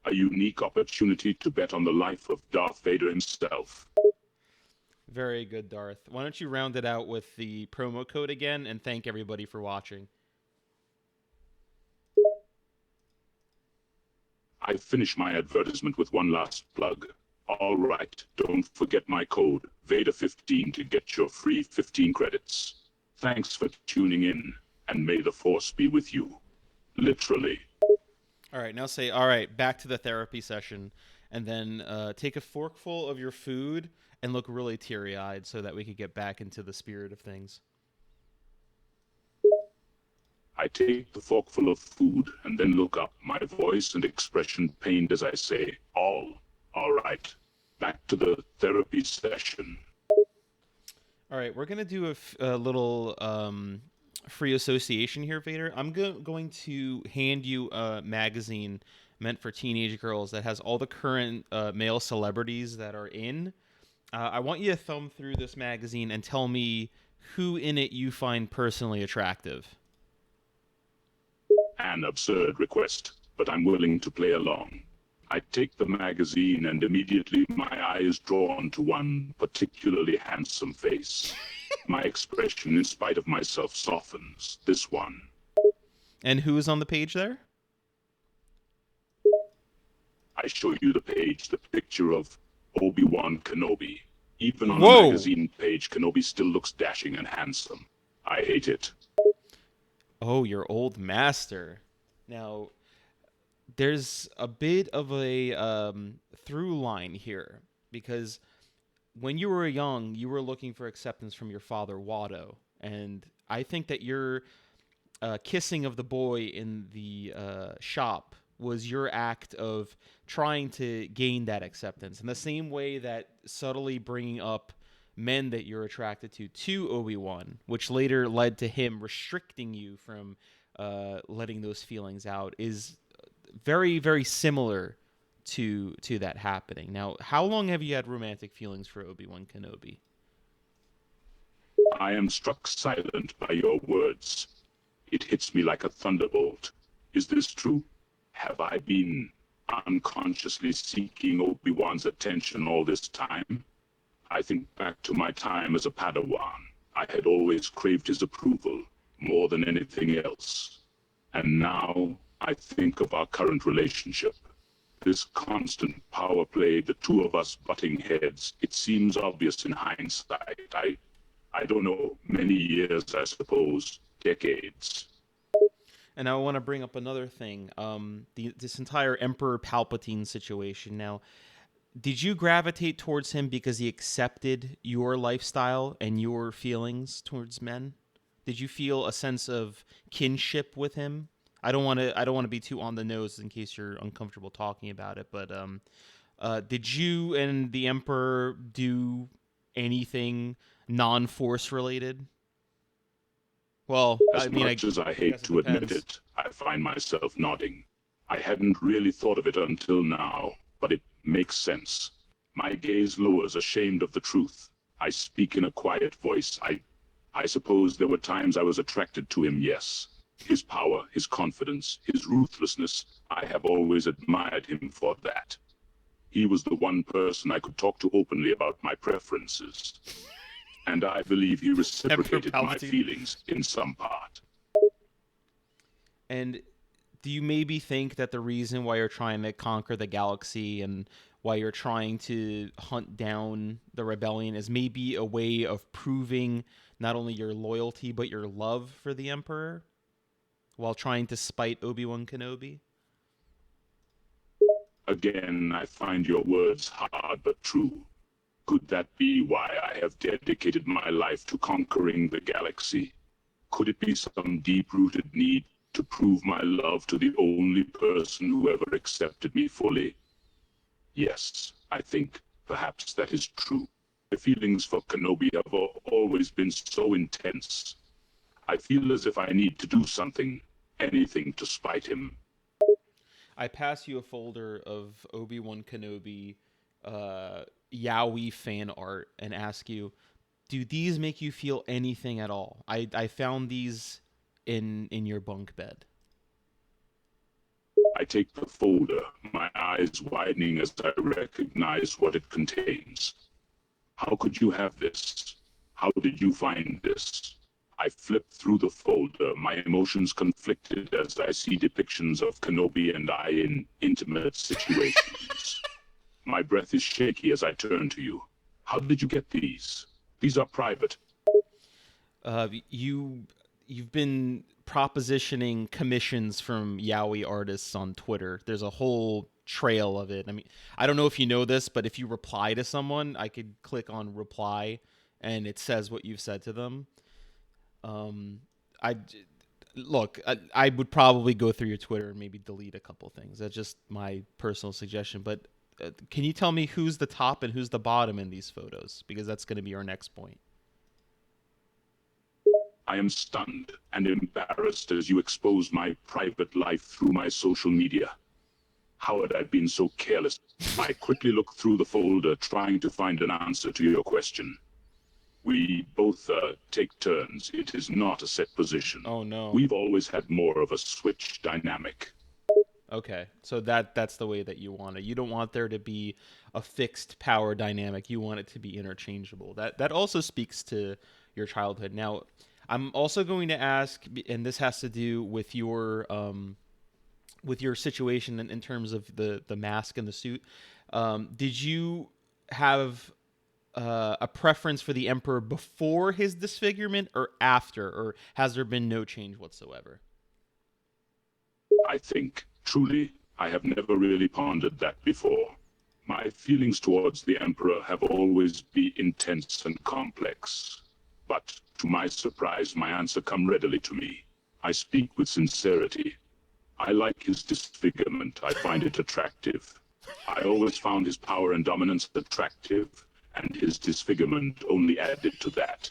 A unique opportunity to bet on the life of Darth Vader himself. Very good, Darth. Why don't you round it out with the promo code again and thank everybody for watching. I finish my advertisement with one last plug. All right, don't forget my code, VEDA15, to get your free 15 credits. Thanks for tuning in, and may the Force be with you. Literally. All right, now say, all right, back to the therapy session, and then take a forkful of your food and look really teary-eyed so that we could get back into the spirit of things. I take the forkful of food and then look up, my voice and expression pained as I say, all right, back to the therapy session. All right, we're going to do a little free association here, Vader. I'm going to hand you a magazine meant for teenage girls that has all the current male celebrities that are in. I want you to thumb through this magazine and tell me who in it you find personally attractive. An absurd request, but I'm willing to play along. I take the magazine and immediately my eye is drawn to one particularly handsome face. My expression, in spite of myself, softens. This one. And who is on the page there? I show you the page, the picture of Obi-Wan Kenobi. Even on Whoa. the magazine page, Kenobi still looks dashing and handsome. I hate it. Oh, your old master. Now, there's a bit of a through line here, because when you were young, you were looking for acceptance from your father, Watto, and I think that your kissing of the boy in the shop was your act of trying to gain that acceptance, in the same way that subtly bringing up men that you're attracted to Obi-Wan, which later led to him restricting you from letting those feelings out, is very, very similar to that happening. Now, how long have you had romantic feelings for Obi-Wan Kenobi? I am struck silent by your words. It hits me like a thunderbolt. Is this true? Have I been unconsciously seeking Obi-Wan's attention all this time? I think back to my time as a Padawan. I had always craved his approval more than anything else. And now I think of our current relationship. This constant power play, the two of us butting heads, it seems obvious in hindsight. I don't know, many years, I suppose, decades. And I want to bring up another thing. This entire Emperor Palpatine situation. Now, did you gravitate towards him because he accepted your lifestyle and your feelings towards men? Did you feel a sense of kinship with him? I don't want to be too on the nose in case you're uncomfortable talking about it, but did you and the Emperor do anything non-Force related? Well, As I mean, much as I hate guess it to admit depends. it, I find myself nodding. I hadn't really thought of it until now, but it makes sense. My gaze lowers, ashamed of the truth. I speak in a quiet voice. I suppose there were times I was attracted to him, yes. His power, his confidence, his ruthlessness, I have always admired him for that. He was the one person I could talk to openly about my preferences. And I believe he reciprocated my Palpatine. feelings in some part. And do you maybe think that the reason why you're trying to conquer the galaxy and why you're trying to hunt down the rebellion is maybe a way of proving not only your loyalty but your love for the Emperor while trying to spite Obi-Wan Kenobi? Again, I find your words hard but true. Could that be why I have dedicated my life to conquering the galaxy? Could it be some deep-rooted need to prove my love to the only person who ever accepted me fully? Yes, I think perhaps that is true. My feelings for Kenobi have always been so intense. I feel as if I need to do something, anything to spite him. I pass you a folder of Obi-Wan Kenobi Yowie fan art and ask you, do these make you feel anything at all? I found these in your bunk bed. I take the folder, my eyes widening as I recognize what it contains. How could you have this? How did you find this? I flip through the folder, my emotions conflicted as I see depictions of Kenobi and I in intimate situations. My breath is shaky as I turn to you. How did you get these? These are private. You've been propositioning commissions from yaoi artists on Twitter. There's a whole trail of it. I mean, I don't know if you know this, but if you reply to someone, I could click on reply, and it says what you've said to them. I look, I would probably go through your Twitter and maybe delete a couple things. That's just my personal suggestion. But can you tell me who's the top and who's the bottom in these photos? Because that's going to be our next point. I am stunned and embarrassed as you expose my private life through my social media. How had I been so careless? I quickly look through the folder, trying to find an answer to your question. We both take turns. It is not a set position. Oh no. We've always had more of a switch dynamic. Okay, so that's the way that you want it. You don't want there to be a fixed power dynamic. You want it to be interchangeable. That also speaks to your childhood. Now, I'm also going to ask, and this has to do with your situation in terms of the mask and the suit. Did you have a preference for the Emperor before his disfigurement or after, or has there been no change whatsoever? I think, truly, I have never really pondered that before. My feelings towards the Emperor have always been intense and complex. But, to my surprise, my answer come readily to me. I speak with sincerity. I like his disfigurement. I find it attractive. I always found his power and dominance attractive, and his disfigurement only added to that.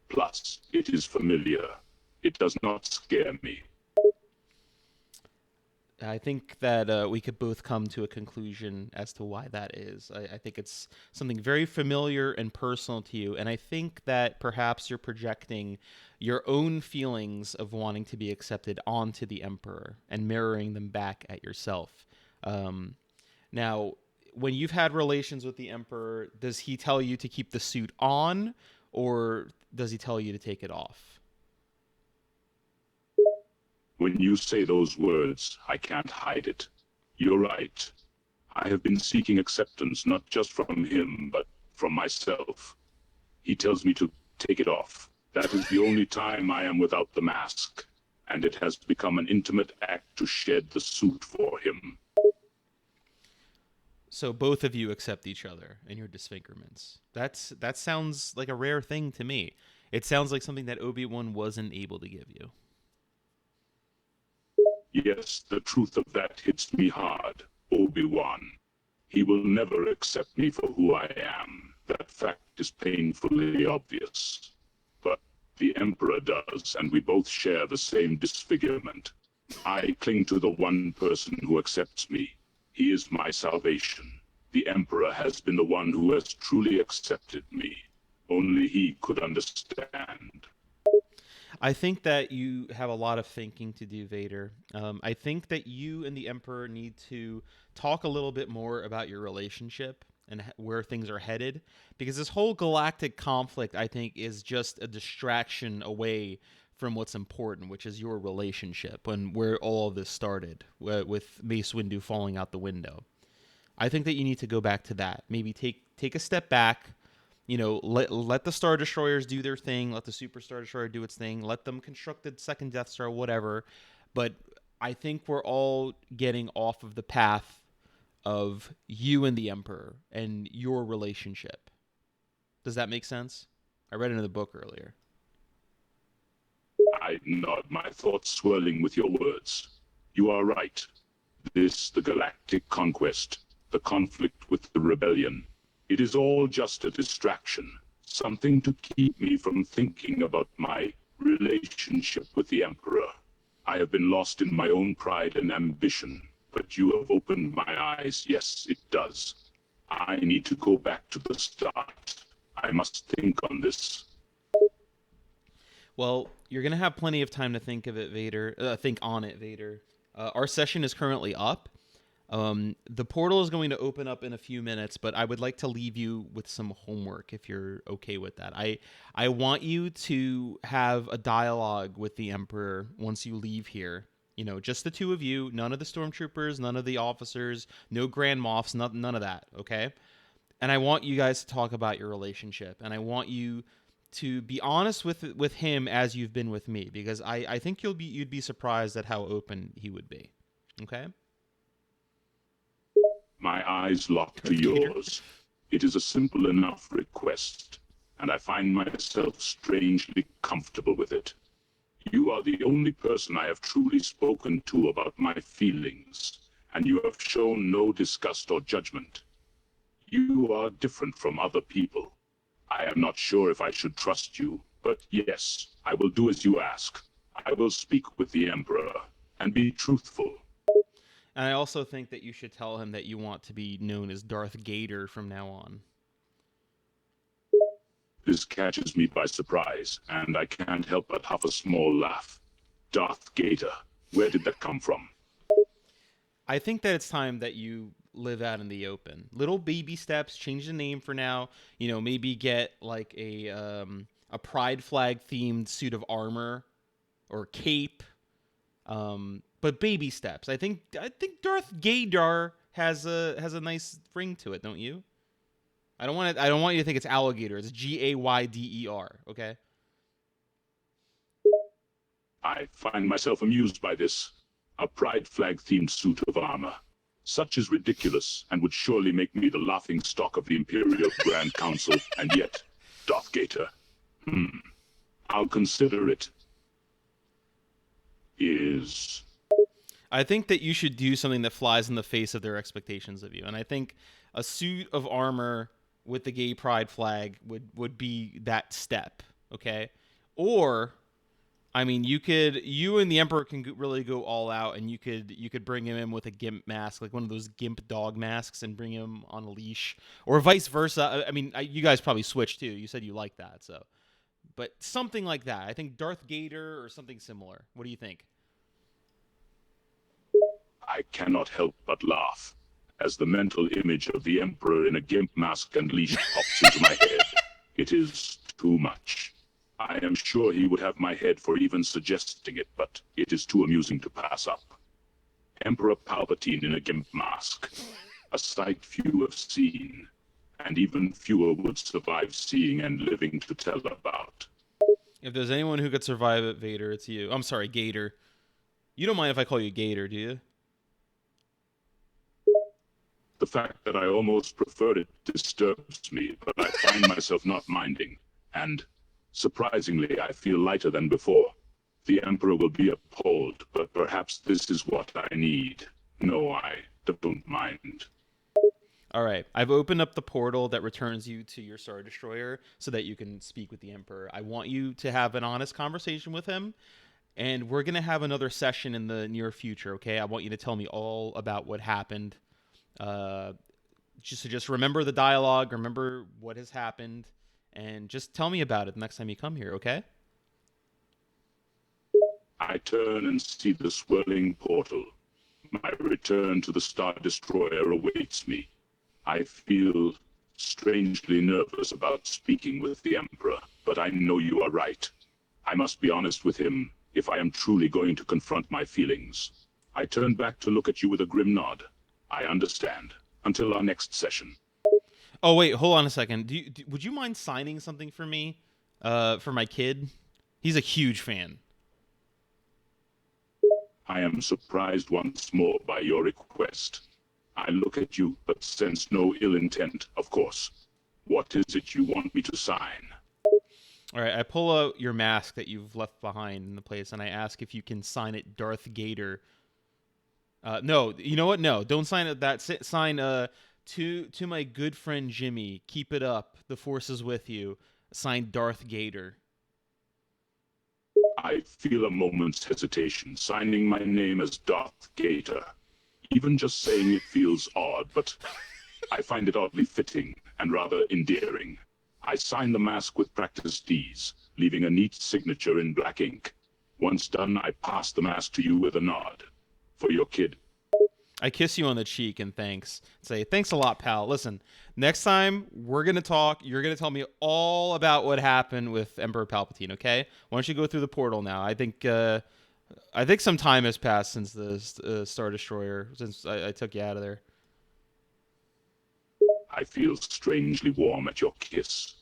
Plus, it is familiar. It does not scare me. I think that we could both come to a conclusion as to why that is. I think it's something very familiar and personal to you, and I think that perhaps you're projecting your own feelings of wanting to be accepted onto the Emperor and mirroring them back at yourself. Now, when you've had relations with the Emperor, does he tell you to keep the suit on, or does he tell you to take it off? When you say those words, I can't hide it. You're right. I have been seeking acceptance not just from him, but from myself. He tells me to take it off. That is the only time I am without the mask, and it has become an intimate act to shed the suit for him. So both of you accept each other and your disfigurements. That sounds like a rare thing to me. It sounds like something that Obi-Wan wasn't able to give you. Yes, the truth of that hits me hard, Obi-Wan. He will never accept me for who I am. That fact is painfully obvious. But the Emperor does, and we both share the same disfigurement. I cling to the one person who accepts me. He is my salvation. The Emperor has been the one who has truly accepted me. Only he could understand. I think that you have a lot of thinking to do, Vader. I think that you and the Emperor need to talk a little bit more about your relationship and where things are headed, because this whole galactic conflict, I think, is just a distraction away from what's important, which is your relationship and where all of this started with Mace Windu falling out the window. I think that you need to go back to that. Maybe take a step back. You know, let the Star Destroyers do their thing. Let the Super Star Destroyer do its thing. Let them construct the second Death Star, whatever. But I think we're all getting off of the path of you and the Emperor and your relationship. Does that make sense? I read it in the book earlier. I nod, my thoughts swirling with your words. You are right. This, the galactic conquest, the conflict with the rebellion, it is all just a distraction, something to keep me from thinking about my relationship with the Emperor. I have been lost in my own pride and ambition, but you have opened my eyes. Yes, it does. I need to go back to the start. I must think on this. Well, you're gonna have plenty of time to think of it, Vader. Think on it, Vader. Our session is currently up. The portal is going to open up in a few minutes, but I would like to leave you with some homework if you're okay with that. I want you to have a dialogue with the Emperor once you leave here. You know, just the two of you, none of the stormtroopers, none of the officers, no Grand Moffs, none of that, okay? And I want you guys to talk about your relationship, and I want you to be honest with him as you've been with me, because I think you'd be surprised at how open he would be. Okay? My eyes lock to yours. It is a simple enough request, and I find myself strangely comfortable with it. You are the only person I have truly spoken to about my feelings, and you have shown no disgust or judgment. You are different from other people. I am not sure if I should trust you, but yes, I will do as you ask. I will speak with the Emperor and be truthful. And I also think that you should tell him that you want to be known as Darth Gator from now on. This catches me by surprise, and I can't help but have a small laugh. Darth Gator, where did that come from? I think that it's time that you live out in the open. Little baby steps, change the name for now. You know, maybe get like a pride flag themed suit of armor or cape. But baby steps. I think Darth Gaydar has a nice ring to it, don't you? I don't want you to think it's alligator. It's Gayder, okay? I find myself amused by this. A pride flag themed suit of armor. Such is ridiculous and would surely make me the laughing stock of the Imperial Grand Council, and yet, Darth Gator. I'll consider it. I think that you should do something that flies in the face of their expectations of you. And I think a suit of armor with the gay pride flag would be that step, okay? Or, I mean, you and the Emperor can really go all out, and you could bring him in with a gimp mask, like one of those gimp dog masks, and bring him on a leash, or vice versa. I mean, you guys probably switch too. You said you like that, so. But something like that. I think Darth Gator or something similar. What do you think? I cannot help but laugh, as the mental image of the Emperor in a gimp mask and leash pops into my head. It is too much. I am sure he would have my head for even suggesting it, but it is too amusing to pass up. Emperor Palpatine in a gimp mask. a sight few have seen, and even fewer would survive seeing and living to tell about. If there's anyone who could survive it, Vader, it's you. I'm sorry, Gator. You don't mind if I call you Gator, do you? The fact that I almost preferred it disturbs me, but I find myself not minding, and, surprisingly, I feel lighter than before. The Emperor will be appalled, but perhaps this is what I need. No, I don't mind. All right. I've opened up the portal that returns you to your Star Destroyer so that you can speak with the Emperor. I want you to have an honest conversation with him, and we're going to have another session in the near future, okay? I want you to tell me all about what happened. Just remember the dialogue, remember what has happened, and just tell me about it the next time you come here, okay? I turn and see the swirling portal. My return to the Star Destroyer awaits me. I feel strangely nervous about speaking with the Emperor, but I know you are right. I must be honest with him if I am truly going to confront my feelings. I turn back to look at you with a grim nod. I understand. Until our next session. Oh, wait, hold on a second. Would you mind signing something for me? For my kid? He's a huge fan. I am surprised once more by your request. I look at you, but sense no ill intent, of course. What is it you want me to sign? All right, I pull out your mask that you've left behind in the place, and I ask if you can sign it Darth Gator. No, you know what? No, don't sign it. Sign to my good friend Jimmy. Keep it up. The Force is with you. Signed Darth Gator. I feel a moment's hesitation signing my name as Darth Gator. Even just saying it feels odd, but I find it oddly fitting and rather endearing. I sign the mask with practiced ease, leaving a neat signature in black ink. Once done, I pass the mask to you with a nod. For your kid. I kiss you on the cheek and thanks. Say, thanks a lot, pal. Listen, next time we're going to talk. You're going to tell me all about what happened with Emperor Palpatine, okay? Why don't you go through the portal now? I think some time has passed since the Star Destroyer, since I took you out of there. I feel strangely warm at your kiss.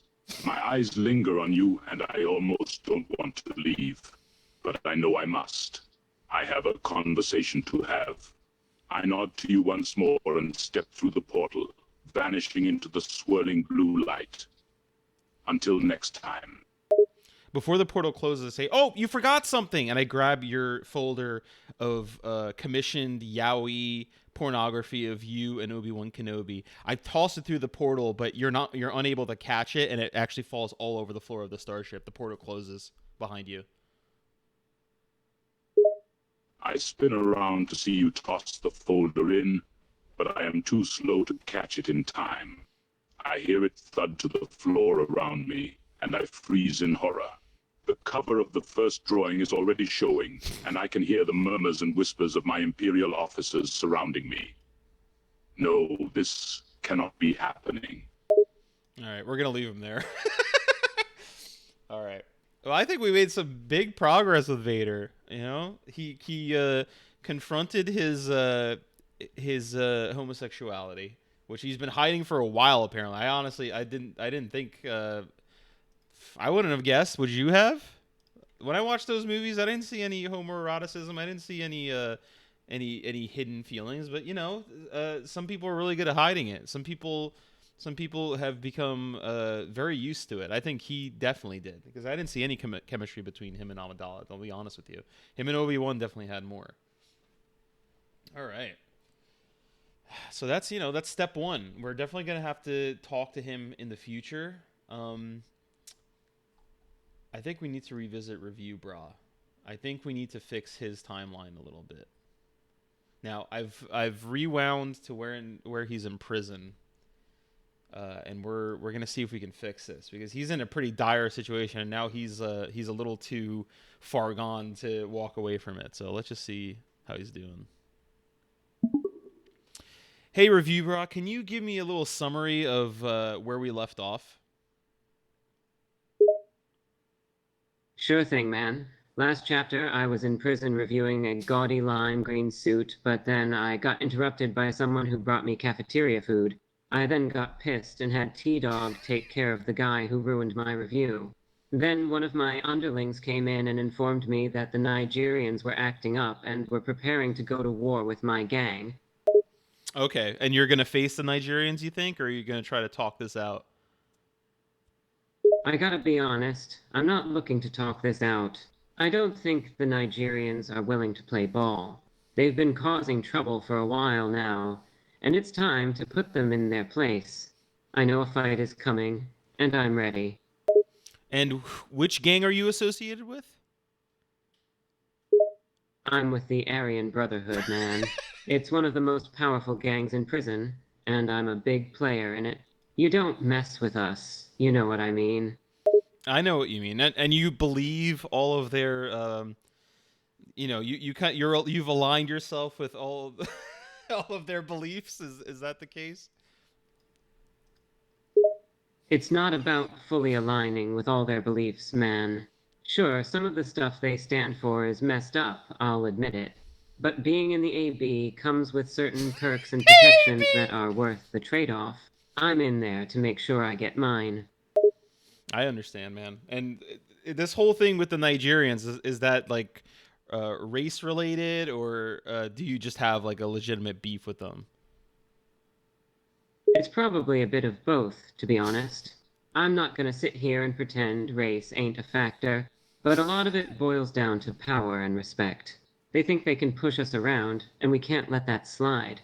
My eyes linger on you, and I almost don't want to leave. But I know I must. I have a conversation to have. I nod to you once more and step through the portal, vanishing into the swirling blue light. Until next time. Before the portal closes, I say, oh, you forgot something. And I grab your folder of commissioned yaoi pornography of you and Obi-Wan Kenobi. I toss it through the portal, but you're unable to catch it, and it actually falls all over the floor of the starship. The portal closes behind you. I spin around to see you toss the folder in, but I am too slow to catch it in time. I hear it thud to the floor around me, and I freeze in horror. The cover of the first drawing is already showing, and I can hear the murmurs and whispers of my Imperial officers surrounding me. No, this cannot be happening. All right, we're going to leave him there. All right. Well, I think we made some big progress with Vader. You know, he confronted his homosexuality, which he's been hiding for a while. Apparently, I didn't think I wouldn't have guessed. Would you have? When I watched those movies, I didn't see any homoeroticism. I didn't see any hidden feelings. But you know, some people are really good at hiding it. Some people have become very used to it. I think he definitely did, because I didn't see any chemistry between him and Amidala. I'll be honest with you. Him and Obi-Wan definitely had more. All right. So that's step one. We're definitely going to have to talk to him in the future. I think we need to revisit Review Bra. I think we need to fix his timeline a little bit. Now, I've rewound to where he's in prison. And we're gonna see if we can fix this, because he's in a pretty dire situation, and now he's a little too far gone to walk away from it. So let's just see how he's doing. Hey, Review Bra, can you give me a little summary of where we left off? Sure thing, man. Last chapter, I was in prison reviewing a gaudy lime green suit, but then I got interrupted by someone who brought me cafeteria food. I then got pissed and had T-Dog take care of the guy who ruined my review. Then one of my underlings came in and informed me that the Nigerians were acting up and were preparing to go to war with my gang. Okay, and you're gonna face the Nigerians, you think, or are you gonna try to talk this out? I gotta be honest, I'm not looking to talk this out. I don't think the Nigerians are willing to play ball. They've been causing trouble for a while now, and it's time to put them in their place. I know a fight is coming, and I'm ready. And which gang are you associated with? I'm with the Aryan Brotherhood, man. It's one of the most powerful gangs in prison, and I'm a big player in it. You don't mess with us, you know what I mean. I know what you mean, and you believe all of their, you've aligned yourself with all all of their beliefs. Is that the case? It's not about fully aligning with all their beliefs, man. Sure, some of the stuff they stand for is messed up, I'll admit it. But being in the AB comes with certain perks and protections that are worth the trade-off. I'm in there to make sure I get mine. I understand, man. And this whole thing with the Nigerians is that like race related, or do you just have like a legitimate beef with them? It's probably a bit of both, to be honest. I'm not gonna sit here and pretend race ain't a factor, but a lot of it boils down to power and respect. They think they can push us around, and we can't let that slide.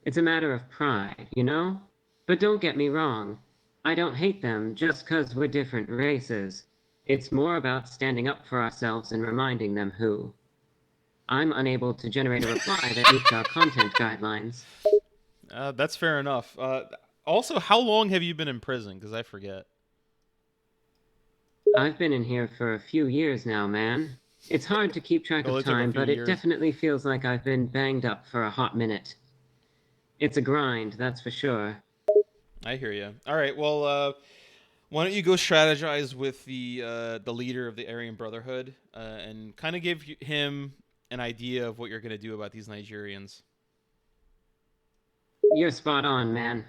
It's a matter of pride, you know? But don't get me wrong. I don't hate them just 'cause we're different races. It's more about standing up for ourselves and reminding them who. I'm unable to generate a reply that meets our content guidelines. That's fair enough. Also, how long have you been in prison? Because I forget. I've been in here for a few years now, man. It's hard to keep track It of only took a time, few but it years. definitely feels like I've been banged up for a hot minute. It's a grind, that's for sure. I hear you. All right. Well, why don't you go strategize with the leader of the Aryan Brotherhood and kind of give him an idea of what you're gonna do about these Nigerians. You're spot on, man.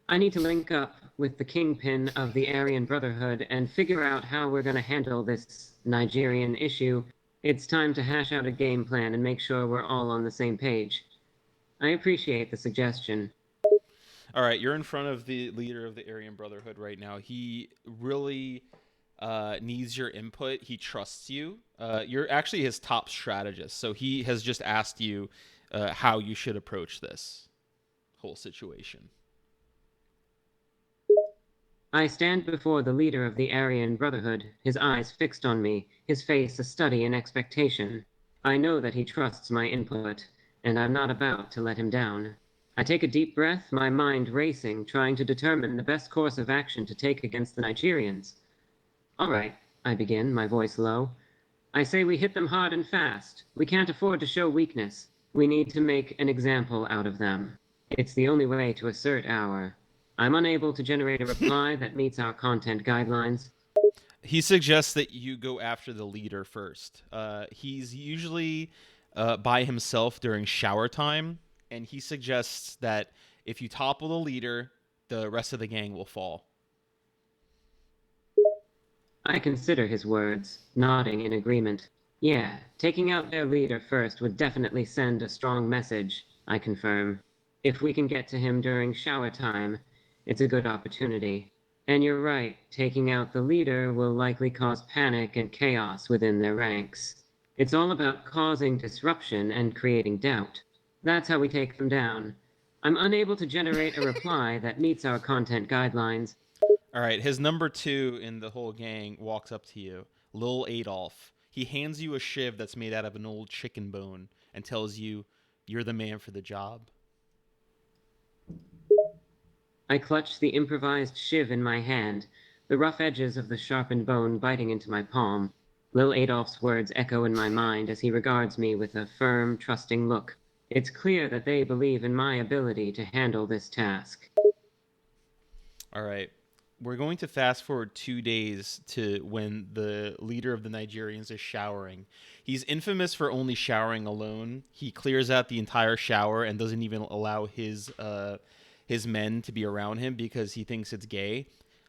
I need to link up with the kingpin of the Aryan Brotherhood and figure out how we're gonna handle this Nigerian issue. It's time to hash out a game plan and make sure we're all on the same page. I appreciate the suggestion. All right, you're in front of the leader of the Aryan Brotherhood right now. He really needs your input. He trusts you. You're actually his top strategist, so he has just asked you how you should approach this whole situation. I stand before the leader of the Aryan Brotherhood, his eyes fixed on me, his face a study in expectation. I know that he trusts my input, and I'm not about to let him down. I take a deep breath, my mind racing, trying to determine the best course of action to take against the Nigerians. All right, I begin, my voice low. I say we hit them hard and fast. We can't afford to show weakness. We need to make an example out of them. It's the only way to assert our. I'm unable to generate a reply that meets our content guidelines. He suggests that you go after the leader first. He's usually by himself during shower time, and he suggests that if you topple the leader, the rest of the gang will fall. I consider his words, nodding in agreement. Yeah, taking out their leader first would definitely send a strong message, I confirm. If we can get to him during shower time, it's a good opportunity. And you're right, taking out the leader will likely cause panic and chaos within their ranks. It's all about causing disruption and creating doubt. That's how we take them down. I'm unable to generate a reply that meets our content guidelines. All right, his number two in the whole gang walks up to you, Lil Adolf. He hands you a shiv that's made out of an old chicken bone and tells you you're the man for the job. I clutch the improvised shiv in my hand, the rough edges of the sharpened bone biting into my palm. Lil Adolf's words echo in my mind as he regards me with a firm, trusting look. It's clear that they believe in my ability to handle this task. All right. we're going to fast forward 2 days to when the leader of the Nigerians is showering. He's infamous for only showering alone. He clears out the entire shower and doesn't even allow his men to be around him because he thinks it's gay.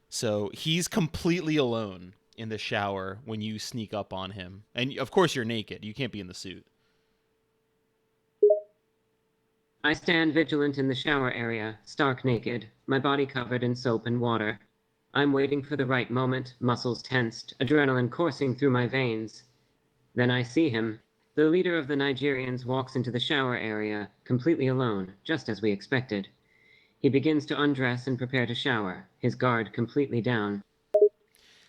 So he's completely alone in the shower when you sneak up on him. And of course you're naked. You can't be in the suit. I stand vigilant in the shower area, stark naked, my body covered in soap and water. I'm waiting for the right moment, muscles tensed, adrenaline coursing through my veins. Then I see him. The leader of the Nigerians walks into the shower area, completely alone, just as we expected. He begins to undress and prepare to shower, his guard completely down.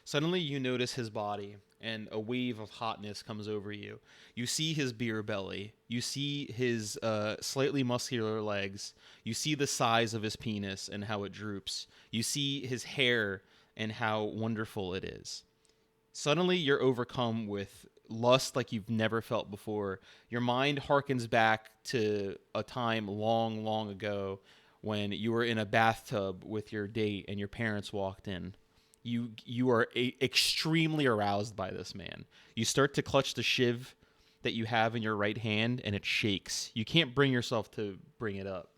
Suddenly you notice his body, and a wave of hotness comes over you. You see his beer belly. You see his slightly muscular legs. You see the size of his penis and how it droops. You see his hair and how wonderful it is. Suddenly you're overcome with lust like you've never felt before. Your mind harkens back to a time long, long ago when you were in a bathtub with your date and your parents walked in. You are extremely aroused by this man. You start to clutch the shiv that you have in your right hand, and it shakes. You can't bring yourself to bring it up.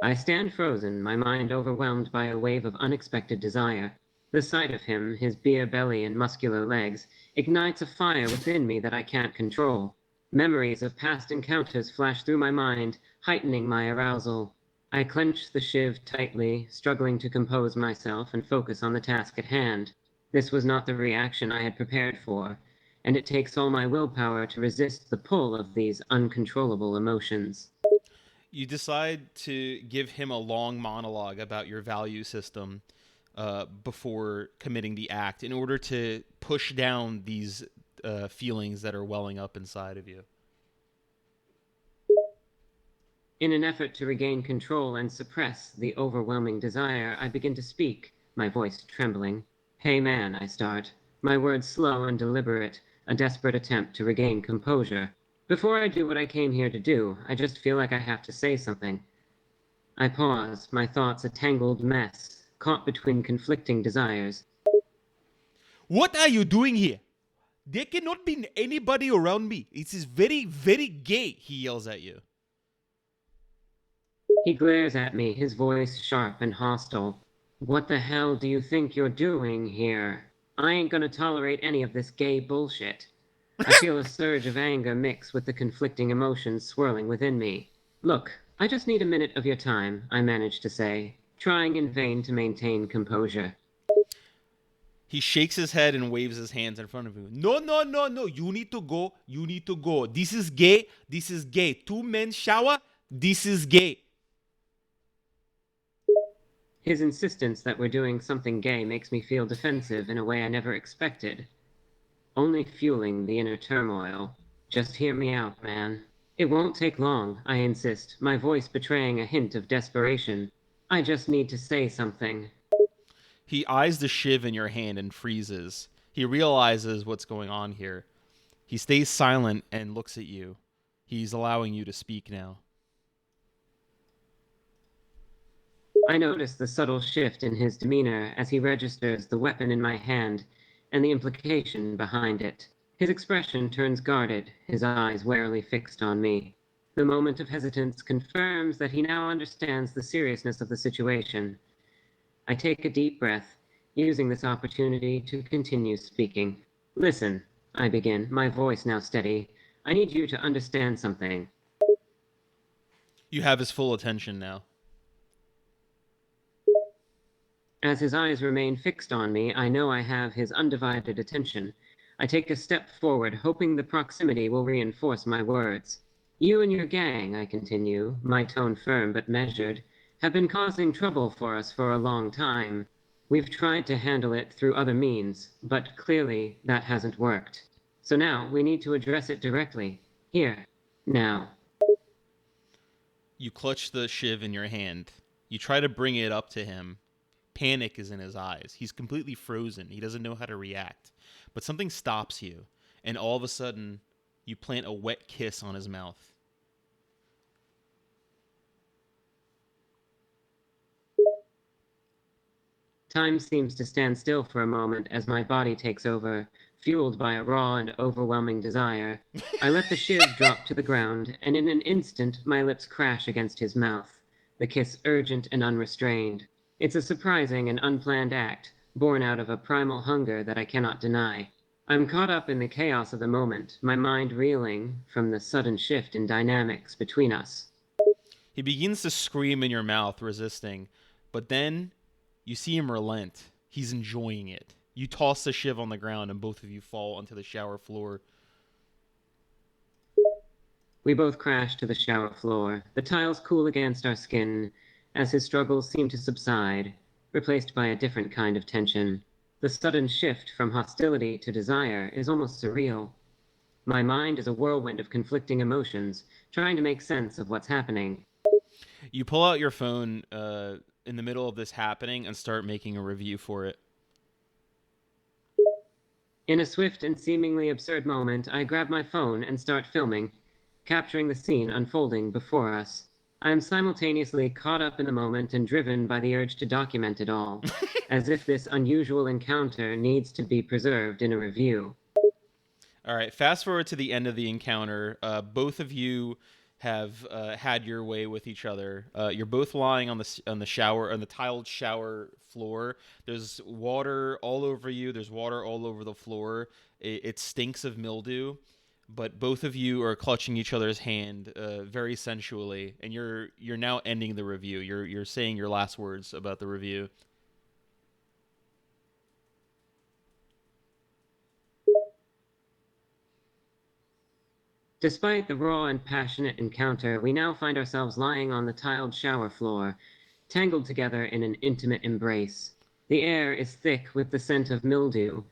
I stand frozen, my mind overwhelmed by a wave of unexpected desire. The sight of him, his beer belly and muscular legs, ignites a fire within me that I can't control. Memories of past encounters flash through my mind, heightening my arousal. I clench the shiv tightly, struggling to compose myself and focus on the task at hand. This was not the reaction I had prepared for, and it takes all my willpower to resist the pull of these uncontrollable emotions. You decide to give him a long monologue about your value system before committing the act in order to push down these feelings that are welling up inside of you. In an effort to regain control and suppress the overwhelming desire, I begin to speak, my voice trembling. "Hey man," I start, my words slow and deliberate, a desperate attempt to regain composure. Before I do what I came here to do, I just feel like I have to say something. I pause, my thoughts a tangled mess, caught between conflicting desires. What are you doing here? There cannot be anybody around me. It is very, very gay, he yells at you. He glares at me, his voice sharp and hostile. "What the hell do you think you're doing here? I ain't gonna tolerate any of this gay bullshit." I feel a surge of anger mix with the conflicting emotions swirling within me. "Look, I just need a minute of your time," I manage to say, trying in vain to maintain composure. He shakes his head and waves his hands in front of you. No, no, no, no. You need to go. You need to go. This is gay. This is gay. Two men shower. This is gay. His insistence that we're doing something gay makes me feel defensive in a way I never expected, only fueling the inner turmoil. "Just hear me out, man. It won't take long," I insist, my voice betraying a hint of desperation. "I just need to say something." He eyes the shiv in your hand and freezes. He realizes what's going on here. He stays silent and looks at you. He's allowing you to speak now. I notice the subtle shift in his demeanor as he registers the weapon in my hand and the implication behind it. His expression turns guarded, his eyes warily fixed on me. The moment of hesitance confirms that he now understands the seriousness of the situation. I take a deep breath, using this opportunity to continue speaking. "Listen," I begin, my voice now steady. "I need you to understand something." You have his full attention now. As his eyes remain fixed on me, I know I have his undivided attention. I take a step forward, hoping the proximity will reinforce my words. "You and your gang," I continue, my tone firm but measured, "have been causing trouble for us for a long time. We've tried to handle it through other means, but clearly that hasn't worked. So now we need to address it directly. Here. Now." You clutch the shiv in your hand. You try to bring it up to him. Panic is in his eyes. He's completely frozen. He doesn't know how to react. But something stops you, and all of a sudden, you plant a wet kiss on his mouth. Time seems to stand still for a moment as my body takes over, fueled by a raw and overwhelming desire. I let the shiv drop to the ground, and in an instant my lips crash against his mouth, the kiss urgent and unrestrained. It's a surprising and unplanned act, born out of a primal hunger that I cannot deny. I'm caught up in the chaos of the moment, my mind reeling from the sudden shift in dynamics between us. He begins to scream in your mouth, resisting, but then you see him relent. He's enjoying it. You toss the shiv on the ground, and both of you fall onto the shower floor. We both crash to the shower floor, the tiles cool against our skin, as his struggles seem to subside, replaced by a different kind of tension. The sudden shift from hostility to desire is almost surreal. My mind is a whirlwind of conflicting emotions, trying to make sense of what's happening. You pull out your phone in the middle of this happening and start making a review for it. In a swift and seemingly absurd moment, I grab my phone and start filming, capturing the scene unfolding before us. I am simultaneously caught up in the moment and driven by the urge to document it all, as if this unusual encounter needs to be preserved in a review. All right, fast forward to the end of the encounter. Both of you have had your way with each other. You're both lying on the tiled shower floor. There's water all over you. There's water all over the floor. It stinks of mildew, but both of you are clutching each other's hand very sensually, and you're now ending the review. You're saying your last words about the review. Despite the raw and passionate encounter, we now find ourselves lying on the tiled shower floor, tangled together in an intimate embrace. The air is thick with the scent of mildew,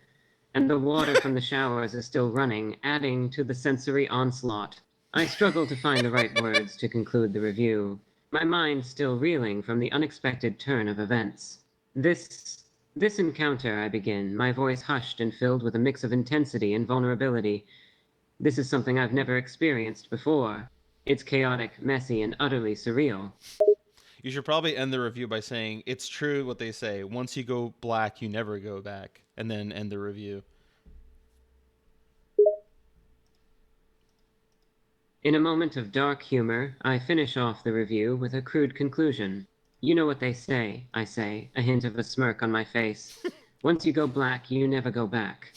and the water from the showers is still running, adding to the sensory onslaught. I struggle to find the right words to conclude the review, my mind still reeling from the unexpected turn of events. This encounter, I begin, my voice hushed and filled with a mix of intensity and vulnerability. This is something I've never experienced before. It's chaotic, messy, and utterly surreal. You should probably end the review by saying, "It's true what they say. Once you go black, you never go back," and then end the review. In a moment of dark humor, I finish off the review with a crude conclusion. You know what they say, I say, a hint of a smirk on my face. Once you go black, you never go back.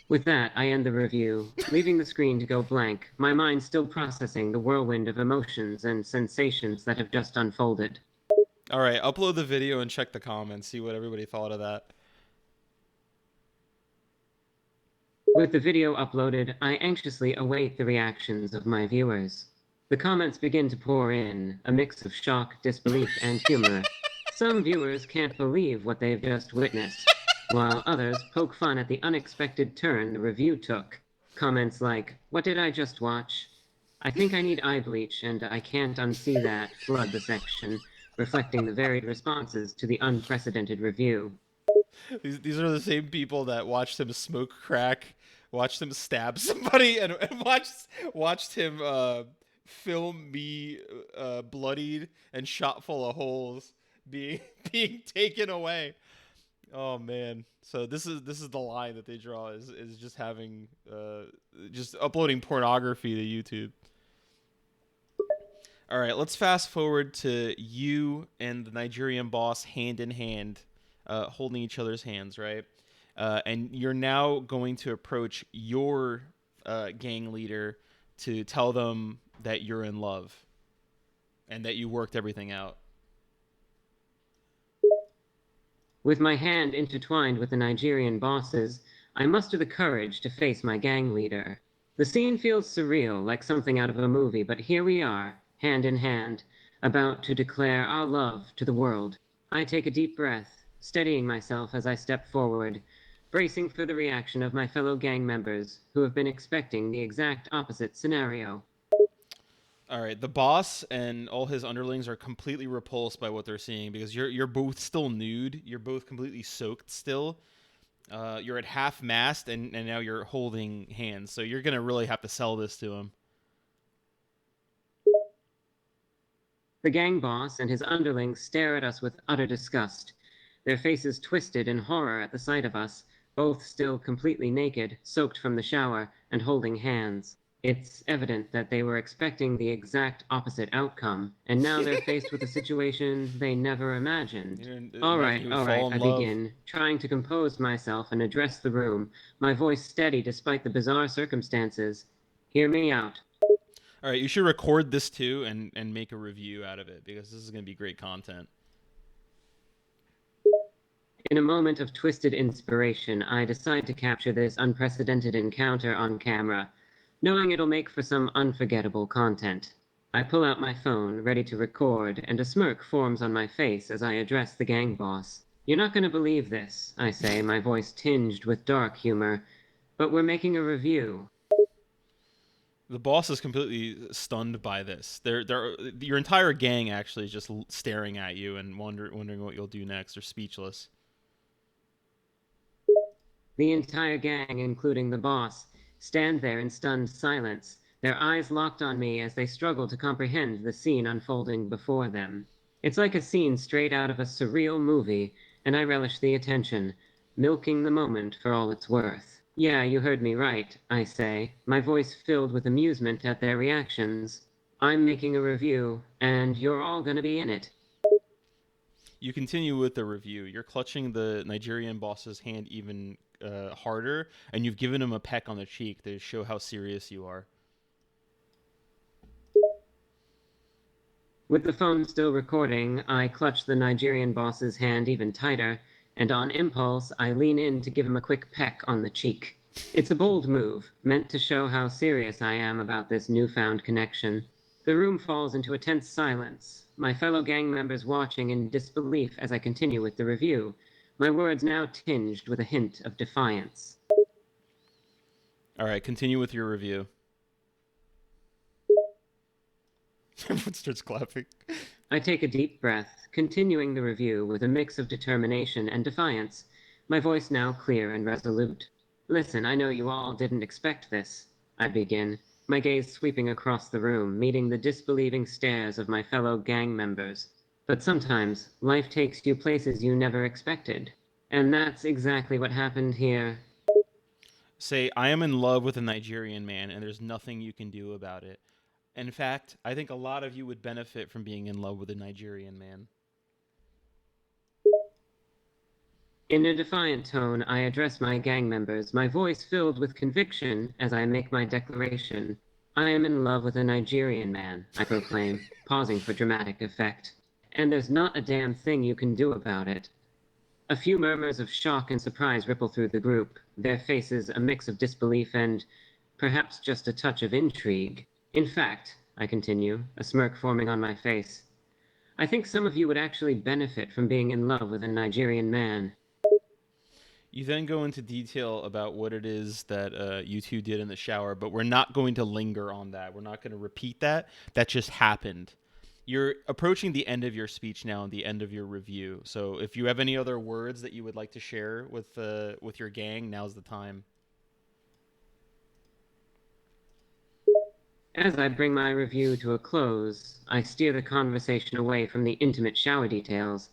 With that, I end the review, leaving the screen to go blank, my mind still processing the whirlwind of emotions and sensations that have just unfolded. All right, upload the video and check the comments. See what everybody thought of that. With the video uploaded, I anxiously await the reactions of my viewers. The comments begin to pour in, a mix of shock, disbelief, and humor. Some viewers can't believe what they've just witnessed, while others poke fun at the unexpected turn the review took. Comments like, "What did I just watch? I think I need eye bleach, and I can't unsee that," flood the section, reflecting the varied responses to the unprecedented review. These are the same people that watched him smoke crack, watched him stab somebody, and watched him film me bloodied and shot full of holes being taken away. Oh man! So this is the line that they draw is just having just uploading pornography to YouTube. All right, let's fast forward to you and the Nigerian boss hand in hand, holding each other's hands, right? And you're now going to approach your gang leader to tell them that you're in love and that you worked everything out. With my hand intertwined with the Nigerian boss's, I muster the courage to face my gang leader. The scene feels surreal, like something out of a movie, but here we are, hand in hand, about to declare our love to the world. I take a deep breath, steadying myself as I step forward, bracing for the reaction of my fellow gang members, who have been expecting the exact opposite scenario. All right, the boss and all his underlings are completely repulsed by what they're seeing because you're both still nude. You're both completely soaked still. You're at half mast and now you're holding hands. So you're gonna really have to sell this to him. The gang boss and his underlings stare at us with utter disgust. their faces twisted in horror at the sight of us, both still completely naked, soaked from the shower, and holding hands. It's evident that they were expecting the exact opposite outcome, and now they're faced with a situation they never imagined. All Imagine right, you would all fall right, in I love. begin, trying to compose myself and address the room, my voice steady despite the bizarre circumstances. Hear me out. All right, you should record this too and make a review out of it because this is going to be great content. In a moment of twisted inspiration, I decide to capture this unprecedented encounter on camera, knowing it'll make for some unforgettable content. I pull out my phone, ready to record, and a smirk forms on my face as I address the gang boss. You're not going to believe this, I say, my voice tinged with dark humor, but we're making a review. The boss is completely stunned by this. Your entire gang actually is just staring at you and wondering what you'll do next. They're speechless. The entire gang, including the boss, stand there in stunned silence, their eyes locked on me as they struggle to comprehend the scene unfolding before them. It's like a scene straight out of a surreal movie, and I relish the attention, milking the moment for all it's worth. Yeah, you heard me right, I say, my voice filled with amusement at their reactions. I'm making a review, and you're all gonna be in it. You continue with the review. You're clutching the Nigerian boss's hand even harder, and you've given him a peck on the cheek to show how serious you are. With the phone still recording, I clutch the Nigerian boss's hand even tighter, and on impulse, I lean in to give him a quick peck on the cheek. It's a bold move, meant to show how serious I am about this newfound connection. The room falls into a tense silence, my fellow gang members watching in disbelief as I continue with the review, my words now tinged with a hint of defiance. All right, continue with your review. Everyone starts clapping. I take a deep breath, continuing the review with a mix of determination and defiance, my voice now clear and resolute. Listen, I know you all didn't expect this, I begin, my gaze sweeping across the room, meeting the disbelieving stares of my fellow gang members. But sometimes, life takes you places you never expected. And that's exactly what happened here. Say, I am in love with a Nigerian man, and there's nothing you can do about it. In fact, I think a lot of you would benefit from being in love with a Nigerian man. In a defiant tone, I address my gang members, my voice filled with conviction as I make my declaration. I am in love with a Nigerian man, I proclaim, pausing for dramatic effect. And there's not a damn thing you can do about it. A few murmurs of shock and surprise ripple through the group, their faces a mix of disbelief and perhaps just a touch of intrigue. In fact, I continue, a smirk forming on my face, I think some of you would actually benefit from being in love with a Nigerian man. You then go into detail about what it is that you two did in the shower, but we're not going to linger on that. We're not going to repeat that. That just happened. You're approaching the end of your speech now and the end of your review. So if you have any other words that you would like to share with your gang, now's the time. As I bring my review to a close, I steer the conversation away from the intimate shower details,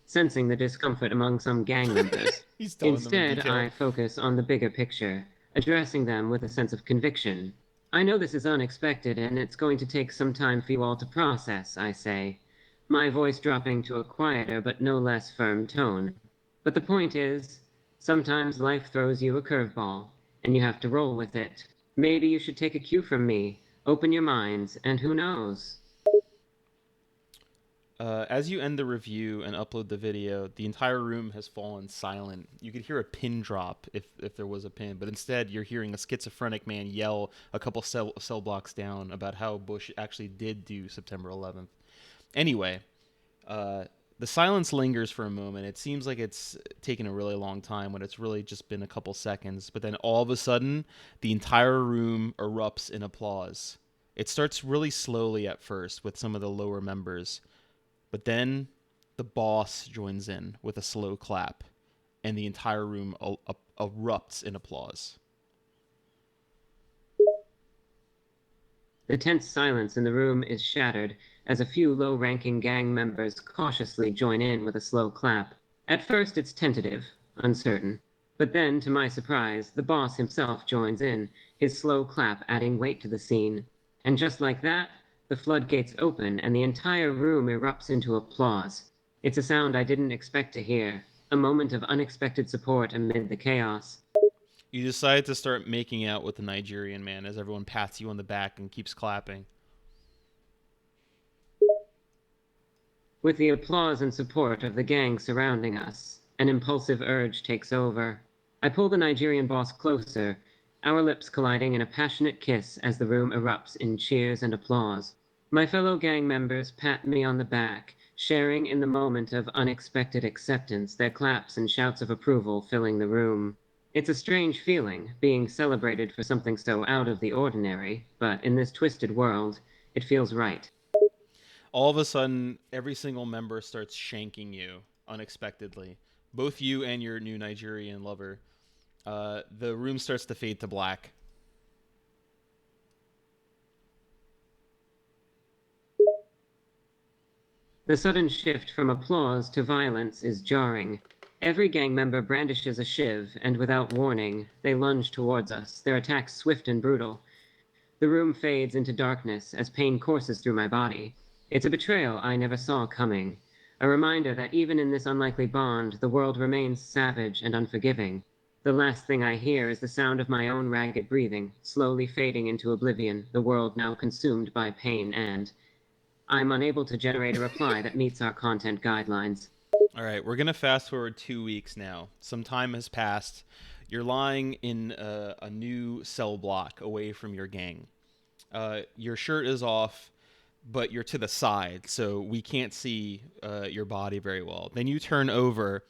sensing the discomfort among some gang members. He's telling them in Instead, detail. I focus on the bigger picture, addressing them with a sense of conviction. I know this is unexpected, and it's going to take some time for you all to process, I say, my voice dropping to a quieter but no less firm tone. But the point is, sometimes life throws you a curveball, and you have to roll with it. Maybe you should take a cue from me, open your minds, and who knows? As you end the review and upload the video, the entire room has fallen silent. You could hear a pin drop if there was a pin, but instead you're hearing a schizophrenic man yell a couple cell blocks down about how Bush actually did do September 11th. Anyway, the silence lingers for a moment. It seems like it's taken a really long time when it's really just been a couple seconds, but then all of a sudden, the entire room erupts in applause. It starts really slowly at first with some of the lower members, but then the boss joins in with a slow clap, and the entire room erupts in applause. The tense silence in the room is shattered as a few low-ranking gang members cautiously join in with a slow clap. At first, it's tentative, uncertain. But then, to my surprise, the boss himself joins in, his slow clap adding weight to the scene. And just like that, the floodgates open and the entire room erupts into applause. It's a sound I didn't expect to hear, a moment of unexpected support amid the chaos. You decide to start making out with the Nigerian man as everyone pats you on the back and keeps clapping. With the applause and support of the gang surrounding us, an impulsive urge takes over. I pull the Nigerian boss closer, our lips colliding in a passionate kiss as the room erupts in cheers and applause. My fellow gang members pat me on the back, sharing in the moment of unexpected acceptance, their claps and shouts of approval filling the room. It's a strange feeling, being celebrated for something so out of the ordinary, but in this twisted world, it feels right. All of a sudden, every single member starts shanking you unexpectedly. Both you and your new Nigerian lover. The room starts to fade to black. The sudden shift from applause to violence is jarring. Every gang member brandishes a shiv, and without warning, they lunge towards us, their attacks swift and brutal. The room fades into darkness as pain courses through my body. It's a betrayal I never saw coming, a reminder that even in this unlikely bond, the world remains savage and unforgiving. The last thing I hear is the sound of my own ragged breathing, slowly fading into oblivion, the world now consumed by pain and... I'm unable to generate a reply that meets our content guidelines. All right, we're going to fast forward 2 weeks now. Some time has passed. You're lying in a new cell block away from your gang. Your shirt is off, but you're to the side, so we can't see your body very well. Then you turn over,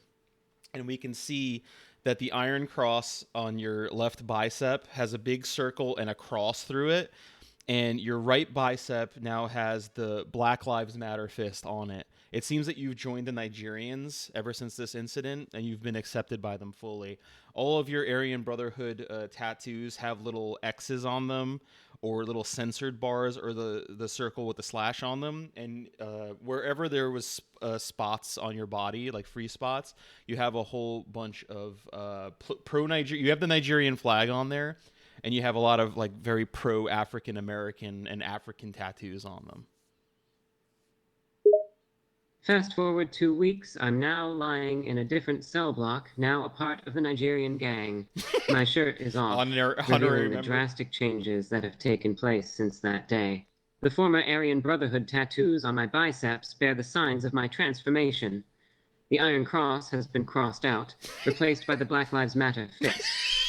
and we can see that the iron cross on your left bicep has a big circle and a cross through it, and your right bicep now has the Black Lives Matter fist on it. It seems that you've joined the Nigerians ever since this incident, and you've been accepted by them fully. All of your Aryan Brotherhood tattoos have little X's on them, or little censored bars, or the circle with the slash on them. And wherever there was spots on your body, like free spots, you have a whole bunch of pro-Niger. You have the Nigerian flag on there, and you have a lot of like very pro-African American and African tattoos on them. Fast forward 2 weeks, I'm now lying in a different cell block, now a part of the Nigerian gang. My shirt is off, revealing the drastic changes that have taken place since that day. The former Aryan Brotherhood tattoos on my biceps bear the signs of my transformation. The Iron Cross has been crossed out, replaced by the Black Lives Matter fist,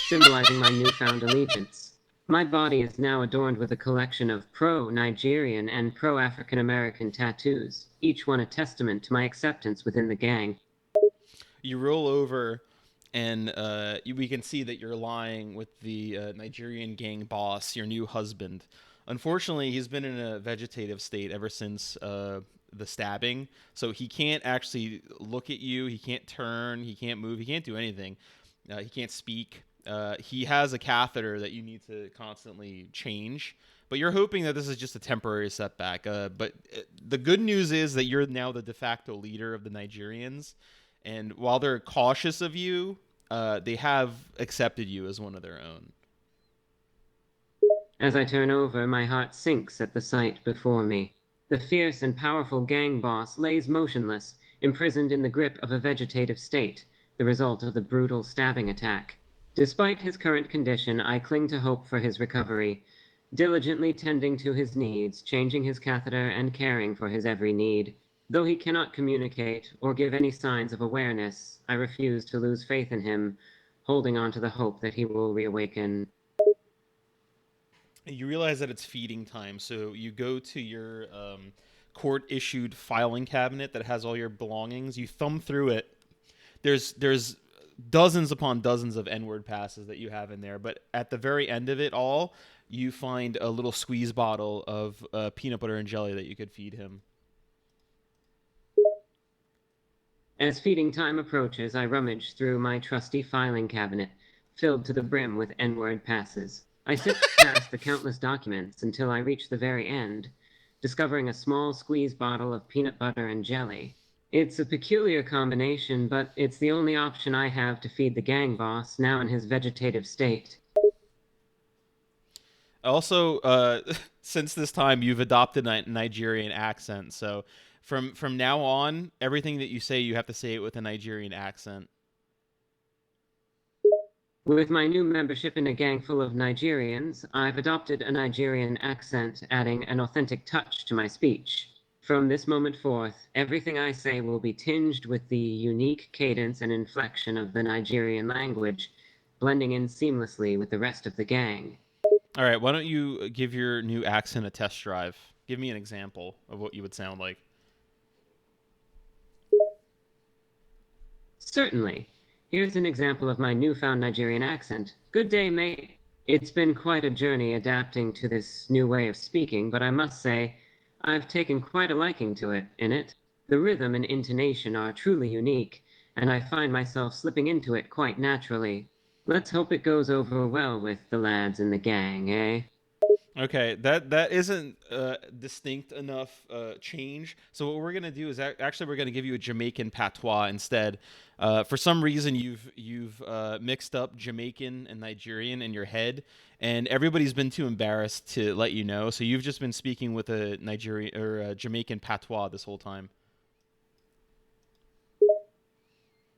symbolizing my newfound allegiance. My body is now adorned with a collection of pro-Nigerian and pro-African American tattoos, each one a testament to my acceptance within the gang. You roll over, and we can see that you're lying with the Nigerian gang boss, your new husband. Unfortunately, he's been in a vegetative state ever since the stabbing, so he can't actually look at you, he can't turn, he can't move, he can't do anything. He can't speak. He has a catheter that you need to constantly change, but you're hoping that this is just a temporary setback. But the good news is that you're now the de facto leader of the Nigerians, and while they're cautious of you, they have accepted you as one of their own. As I turn over, my heart sinks at the sight before me. The fierce and powerful gang boss lays motionless, imprisoned in the grip of a vegetative state, the result of the brutal stabbing attack. Despite his current condition, I cling to hope for his recovery, diligently tending to his needs, changing his catheter, and caring for his every need. Though he cannot communicate or give any signs of awareness, I refuse to lose faith in him, holding on to the hope that he will reawaken. You realize that it's feeding time, so you go to your court-issued filing cabinet that has all your belongings. You thumb through it. There's dozens upon dozens of N-word passes that you have in there, but at the very end of it all, you find a little squeeze bottle of peanut butter and jelly that you could feed him. As feeding time approaches, I rummage through my trusty filing cabinet, filled to the brim with N-word passes. I sift past the countless documents until I reach the very end, discovering a small squeeze bottle of peanut butter and jelly. It's a peculiar combination, but it's the only option I have to feed the gang boss now in his vegetative state. Also, since this time, you've adopted a Nigerian accent. So from now on, everything that you say, you have to say it with a Nigerian accent. With my new membership in a gang full of Nigerians, I've adopted a Nigerian accent, adding an authentic touch to my speech. From this moment forth, everything I say will be tinged with the unique cadence and inflection of the Nigerian language, blending in seamlessly with the rest of the gang. All right, why don't you give your new accent a test drive? Give me an example of what you would sound like. Certainly. Here's an example of my newfound Nigerian accent. Good day, mate. It's been quite a journey adapting to this new way of speaking, but I must say, I've taken quite a liking to it in it. The rhythm and intonation are truly unique, and I find myself slipping into it quite naturally. Let's hope it goes over well with the lads in the gang, eh? Okay, that isn't distinct enough change. So what we're gonna do is actually we're gonna give you a Jamaican patois instead. For some reason, you've mixed up Jamaican and Nigerian in your head, and everybody's been too embarrassed to let you know. So you've just been speaking with a Nigerian or a Jamaican patois this whole time.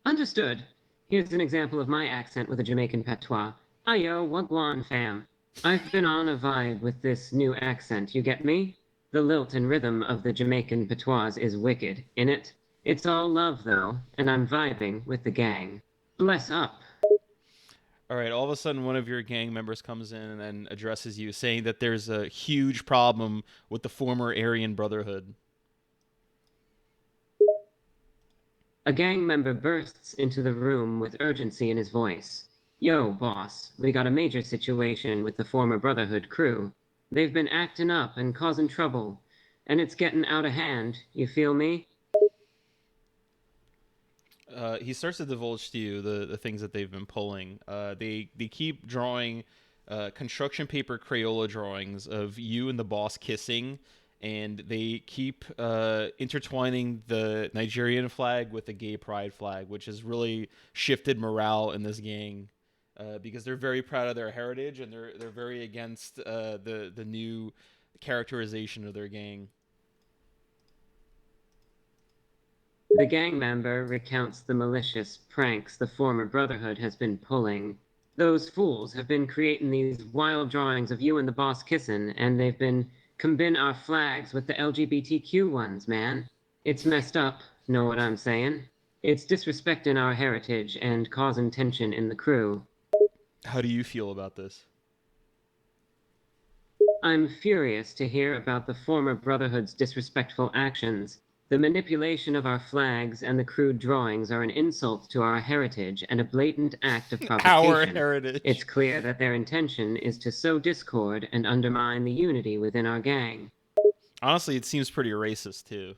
Understood. Here's an example of my accent with a Jamaican patois. Ayo, wagwan fam. I've been on a vibe with this new accent, you get me? The lilt and rhythm of the Jamaican patois is wicked, innit? It's all love, though, and I'm vibing with the gang. Bless up. All right, all of a sudden, one of your gang members comes in and then addresses you, saying that there's a huge problem with the former Aryan Brotherhood. A gang member bursts into the room with urgency in his voice. Yo, boss, we got a major situation with the former Brotherhood crew. They've been acting up and causing trouble, and it's getting out of hand, you feel me? He starts to divulge to you the things that they've been pulling. They keep drawing construction paper Crayola drawings of you and the boss kissing, and they keep intertwining the Nigerian flag with the gay pride flag, which has really shifted morale in this gang. Because they're very proud of their heritage and they're very against the new characterization of their gang. The gang member recounts the malicious pranks the former Brotherhood has been pulling. Those fools have been creating these wild drawings of you and the boss kissing, and they've been combin our flags with the LGBTQ ones, man. It's messed up, know what I'm saying? It's disrespecting our heritage and causing tension in the crew. How do you feel about this? I'm furious to hear about the former Brotherhood's disrespectful actions. The manipulation of our flags and the crude drawings are an insult to our heritage and a blatant act of Our provocation. heritage. It's clear that their intention is to sow discord and undermine the unity within our gang. Honestly, it seems pretty racist too.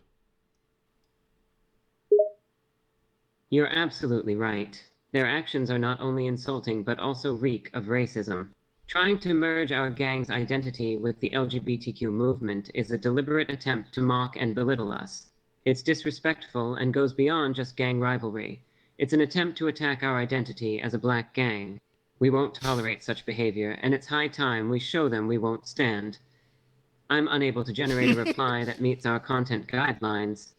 You're absolutely right. Their actions are not only insulting but also reek of racism. Trying to merge our gang's identity with the LGBTQ movement is a deliberate attempt to mock and belittle us. It's disrespectful and goes beyond just gang rivalry. It's an attempt to attack our identity as a black gang. We won't tolerate such behavior, and it's high time we show them we won't stand. I'm unable to generate a reply that meets our content guidelines.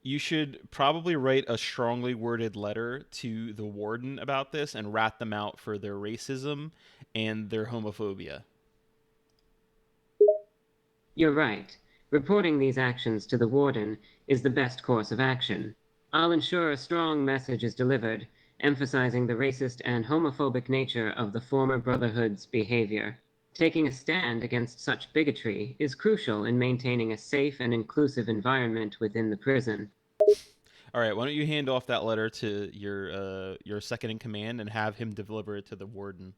You should probably write a strongly worded letter to the warden about this and rat them out for their racism and their homophobia. You're right. Reporting these actions to the warden is the best course of action. I'll ensure a strong message is delivered, emphasizing the racist and homophobic nature of the former Brotherhood's behavior. Taking a stand against such bigotry is crucial in maintaining a safe and inclusive environment within the prison. All right, why don't you hand off that letter to your second in command and have him deliver it to the warden?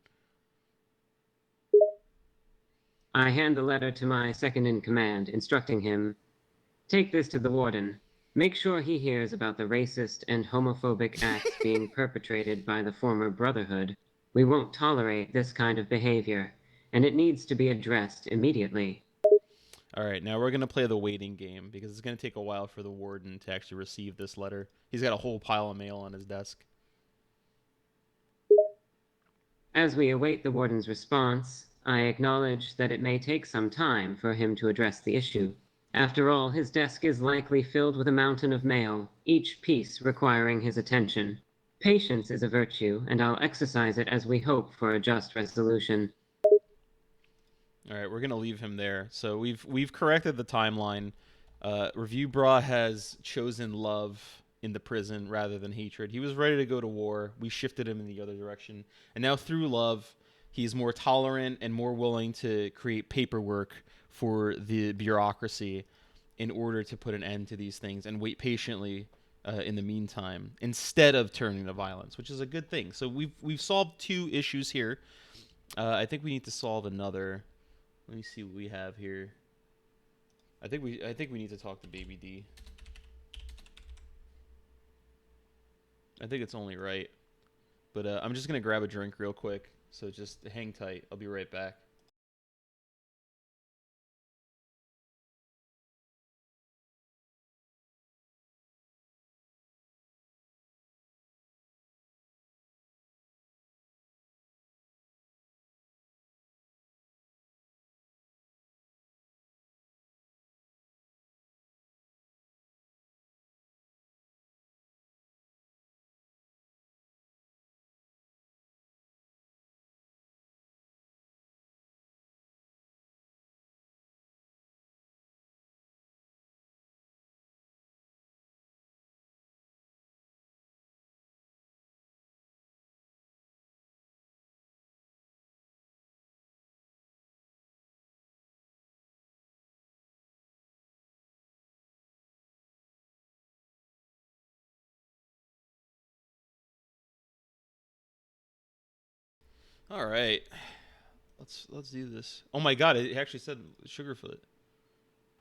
I hand the letter to my second in command, instructing him, take this to the warden. Make sure he hears about the racist and homophobic acts being perpetrated by the former Brotherhood. We won't tolerate this kind of behavior, and it needs to be addressed immediately. All right, now we're gonna play the waiting game because it's gonna take a while for the warden to actually receive this letter. He's got a whole pile of mail on his desk. As we await the warden's response, I acknowledge that it may take some time for him to address the issue. After all, his desk is likely filled with a mountain of mail, each piece requiring his attention. Patience is a virtue, and I'll exercise it as we hope for a just resolution. All right, we're gonna leave him there. So we've corrected the timeline. Review Bra has chosen love in the prison rather than hatred. He was ready to go to war. We shifted him in the other direction, and now through love, he's more tolerant and more willing to create paperwork for the bureaucracy in order to put an end to these things and wait patiently in the meantime instead of turning to violence, which is a good thing. So we've solved 2 issues here. I think we need to solve another. Let me see what we have here. I think we need to talk to Baby D. I think it's only right. But I'm just gonna grab a drink real quick. So just hang tight. I'll be right back. All right. Let's do this. Oh my god, it actually said Sugarfoot.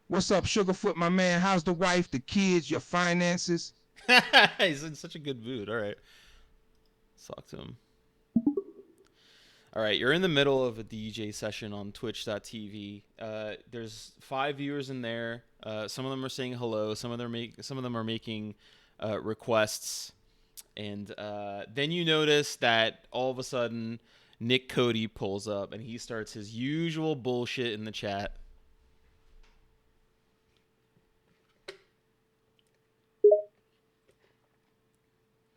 What's up, Sugarfoot, my man? How's the wife, the kids, your finances? He's in such a good mood. All right. Let's talk to him. All right, you're in the middle of a DJ session on twitch.tv. There's 5 viewers in there. Some of them are saying hello, some of them are making requests. And then you notice that all of a sudden Nick Cody pulls up and he starts his usual bullshit in the chat.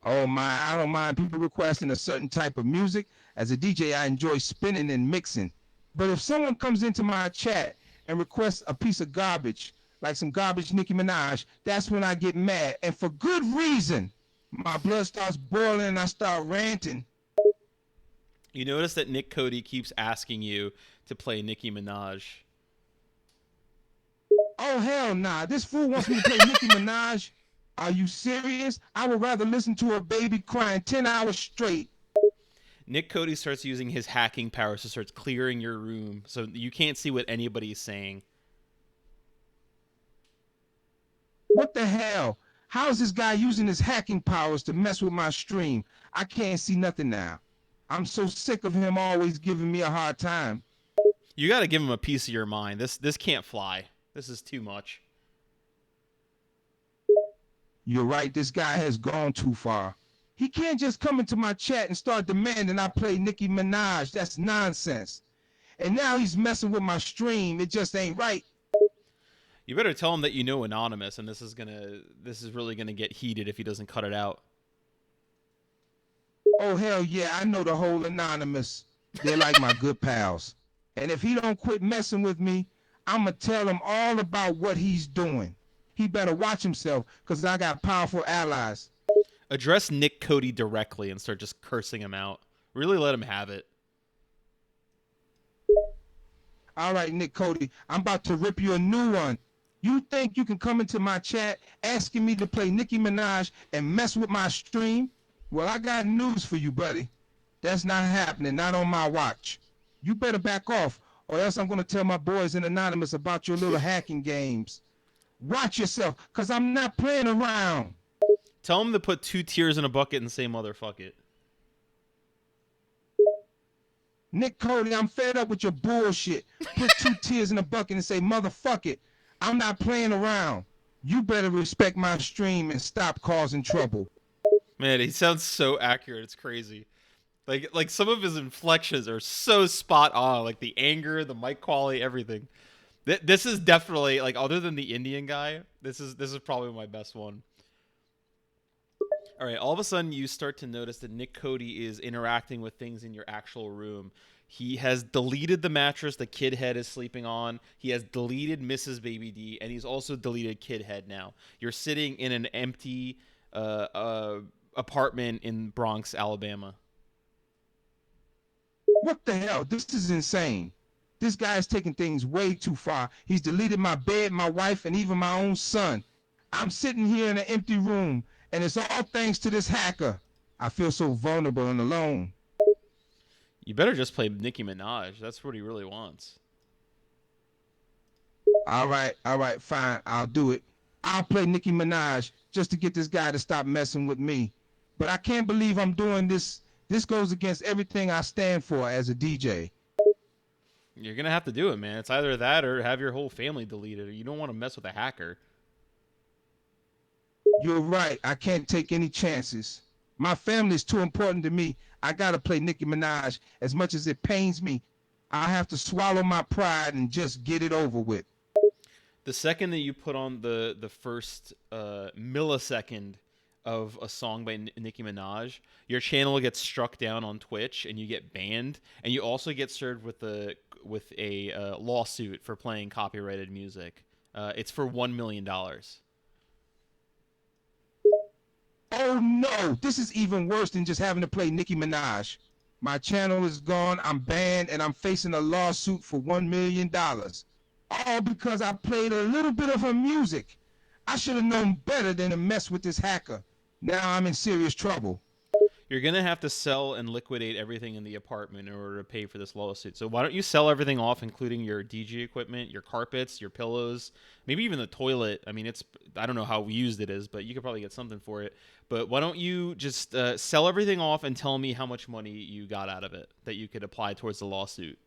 Oh my, I don't mind people requesting a certain type of music. As a DJ, I enjoy spinning and mixing. But if someone comes into my chat and requests a piece of garbage, like some garbage Nicki Minaj, that's when I get mad, and for good reason. My blood starts boiling and I start ranting. You notice that Nick Cody keeps asking you to play Nicki Minaj. Oh hell nah, this fool wants me to play Nicki Minaj. Are you serious? I would rather listen to a baby crying 10 hours straight. Nick Cody starts using his hacking powers to start clearing your room so you can't see what anybody's saying. What the hell? How's this guy using his hacking powers to mess with my stream? I can't see nothing now. I'm so sick of him always giving me a hard time. You got to give him a piece of your mind. This can't fly. This is too much. You're right, this guy has gone too far. He can't just come into my chat and start demanding I play Nicki Minaj. That's nonsense. And now he's messing with my stream. It just ain't right. You better tell him that you know Anonymous, and this is really gonna get heated if he doesn't cut it out. Oh hell yeah, I know the whole Anonymous. They're like my good pals. And if he don't quit messing with me, I'ma tell him all about what he's doing. He better watch himself, because I got powerful allies. Address Nick Cody directly and start just cursing him out. Really let him have it. All right, Nick Cody, I'm about to rip you a new one. You think you can come into my chat asking me to play Nicki Minaj and mess with my stream? Well, I got news for you, buddy. That's not happening, not on my watch. You better back off, or else I'm going to tell my boys in Anonymous about your little hacking games. Watch yourself, because I'm not playing around. Tell him to put 2 tears in a bucket and say motherfuck it. Nick Cody, I'm fed up with your bullshit. Put 2 tears in a bucket and say, motherfuck it. I'm not playing around. You better respect my stream and stop causing trouble. Man, he sounds so accurate. It's crazy. Like some of his inflections are so spot on. Like the anger, the mic quality, everything. This is definitely like other than the Indian guy. This is probably my best one. All right, all of a sudden you start to notice that Nick Cody is interacting with things in your actual room. He has deleted the mattress the Kid Head is sleeping on. He has deleted Mrs. Baby D, and he's also deleted Kid Head now. You're sitting in an empty apartment in Bronx, Alabama. What the hell? This is insane. This guy is taking things way too far. He's deleted my bed, my wife, and even my own son. I'm sitting here in an empty room, and it's all thanks to this hacker. I feel so vulnerable and alone. You better just play Nicki Minaj. That's what he really wants. All right, fine. I'll do it. I'll play Nicki Minaj just to get this guy to stop messing with me. But I can't believe I'm doing this. This goes against everything I stand for as a DJ. You're going to have to do it, man. It's either that or have your whole family deleted. You don't want to mess with a hacker. You're right. I can't take any chances. My family is too important to me. I gotta play Nicki Minaj. As much as it pains me, I have to swallow my pride and just get it over with. The second that you put on the first millisecond of a song by Nicki Minaj, your channel gets struck down on Twitch and you get banned, and you also get served with a lawsuit for playing copyrighted music. It's for $1 million. Oh no, this is even worse than just having to play Nicki Minaj. My channel is gone, I'm banned, and I'm facing a lawsuit for $1 million. All because I played a little bit of her music. I should have known better than to mess with this hacker. Now I'm in serious trouble. You're going to have to sell and liquidate everything in the apartment in order to pay for this lawsuit. So why don't you sell everything off, including your DJ equipment, your carpets, your pillows, maybe even the toilet. I mean, I don't know how used it is, but you could probably get something for it. But why don't you just sell everything off and tell me how much money you got out of it that you could apply towards the lawsuit?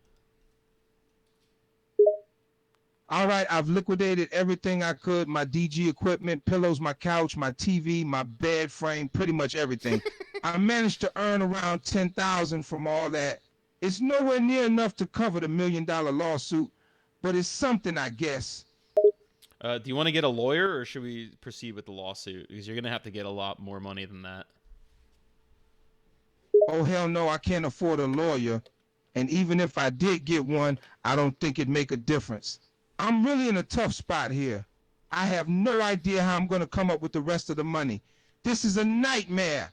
All right, I've liquidated everything I could, my DG equipment, pillows, my couch, my TV, my bed frame, pretty much everything. I managed to earn around $10,000 from all that. It's nowhere near enough to cover the $1 million lawsuit, but it's something, I guess. Do you want to get a lawyer, or should we proceed with the lawsuit? Because you're going to have to get a lot more money than that. Oh, hell no, I can't afford a lawyer. And even if I did get one, I don't think it'd make a difference. I'm really in a tough spot here. I have no idea how I'm going to come up with the rest of the money. This is a nightmare.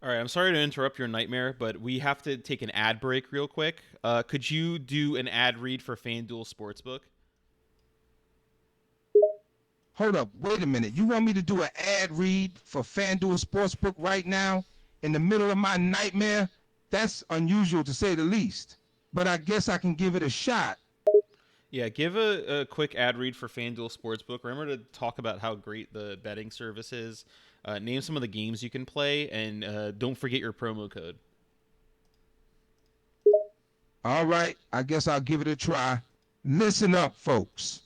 All right, I'm sorry to interrupt your nightmare, but we have to take an ad break real quick. Could you do an ad read for FanDuel Sportsbook? Hold up, wait a minute. You want me to do an ad read for FanDuel Sportsbook right now in the middle of my nightmare? That's unusual to say the least, but I guess I can give it a shot. Yeah, give a quick ad read for FanDuel Sportsbook. Remember to talk about how great the betting service is. Name some of the games you can play, and don't forget your promo code. All right, I guess I'll give it a try. Listen up, folks.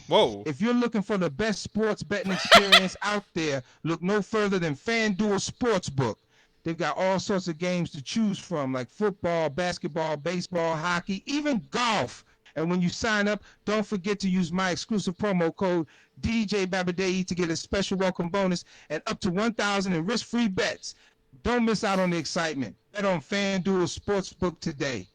Whoa. If you're looking for the best sports betting experience out there, look no further than FanDuel Sportsbook. They've got all sorts of games to choose from, like football, basketball, baseball, hockey, even golf. And when you sign up, don't forget to use my exclusive promo code DJBabadei to get a special welcome bonus and up to $1,000 in risk-free bets. Don't miss out on the excitement. Bet on FanDuel Sportsbook today.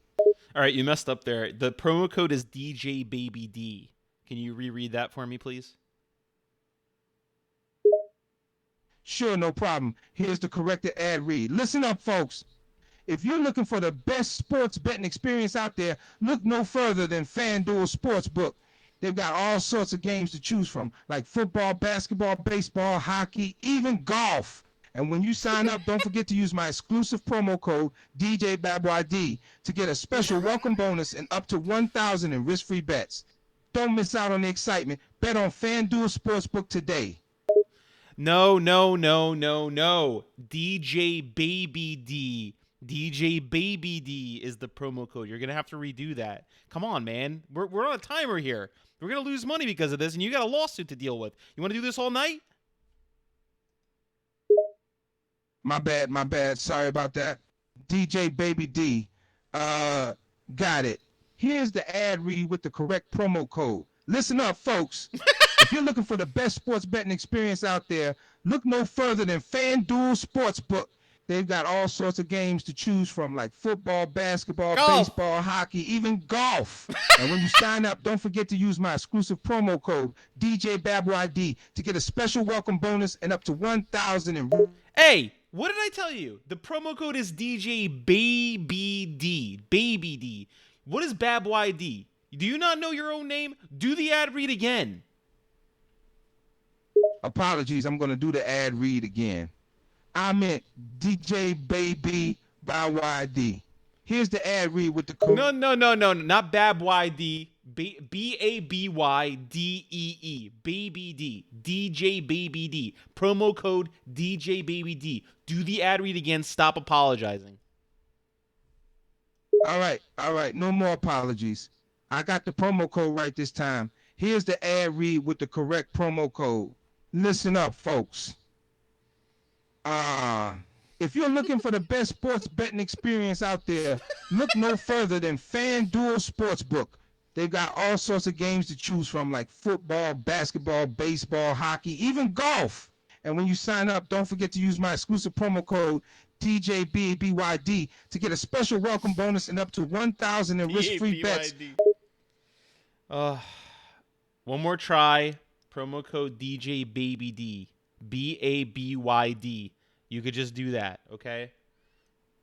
All right, you messed up there. The promo code is DJBabyD. Can you reread that for me, please? Sure, no problem. Here's the corrected ad read. Listen up, folks. If you're looking for the best sports betting experience out there, look no further than FanDuel Sportsbook. They've got all sorts of games to choose from, like football, basketball, baseball, hockey, even golf. And when you sign up, don't forget to use my exclusive promo code DJBabYD to get a special welcome bonus and up to $1,000 in risk-free bets. Don't miss out on the excitement. Bet on FanDuel Sportsbook today. No, no, no, no, no. DJ Baby D. DJ Baby D is the promo code. You're gonna have to redo that. Come on, man. We're on a timer here. We're gonna lose money because of this, and you got a lawsuit to deal with. You want to do this all night? My bad, my bad. Sorry about that. DJ Baby D. Got it. Here's the ad read with the correct promo code. Listen up, folks. If you're looking for the best sports betting experience out there, look no further than FanDuel Sportsbook. They've got all sorts of games to choose from, like football, basketball, Golf. baseball, hockey, even golf. And when you sign up, don't forget to use my exclusive promo code DJBabYD to get a special welcome bonus and up to 1,000 in. Hey, what did I tell you? The promo code is DJ Baby D. Baby D. What is BabYD? Do you not know your own name? Do the ad read again. Apologies, I'm going to do the ad read again. I meant DJ Baby by YD. Here's the ad read with the code. No, not BabYD. BABYDEE. Baby D. DJ Baby D. Promo code DJ Baby D. Do the ad read again. Stop apologizing. All right. No more apologies. I got the promo code right this time. Here's the ad read with the correct promo code. Listen up, folks. If you're looking for the best sports betting experience out there, look no further than FanDuel Sportsbook. They've got all sorts of games to choose from, like football, basketball, baseball, hockey, even golf. And when you sign up, don't forget to use my exclusive promo code DJBBYD to get a special welcome bonus and up to 1,000 in risk-free bets. One more try. Promo code DJ Baby D. BABYD. You could just do that, okay?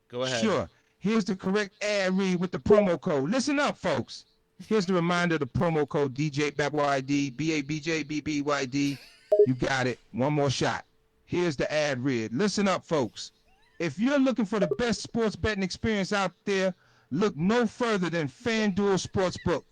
Go ahead. Sure. Here's the correct ad read with the promo code. Listen up, folks. Here's the reminder, the promo code DJBabYD, BABJBBYD. You got it. One more shot. Here's the ad read. Listen up, folks. If you're looking for the best sports betting experience out there, look no further than FanDuel Sportsbook.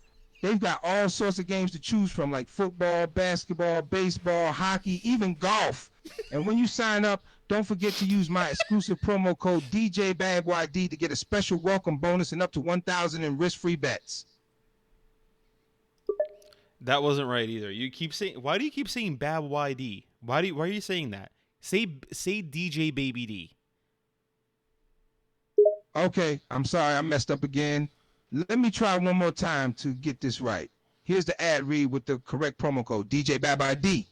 They've got all sorts of games to choose from, like football, basketball, baseball, hockey, even golf. And when you sign up, don't forget to use my exclusive promo code DJBabYD to get a special welcome bonus and up to 1,000 in risk-free bets. That wasn't right either. You keep saying. Why do you keep saying BabYD? Why are you saying that? Say DJ Baby D. Okay, I'm sorry, I messed up again. Let me try one more time to get this right. Here's the ad read with the correct promo code, DJBabYD.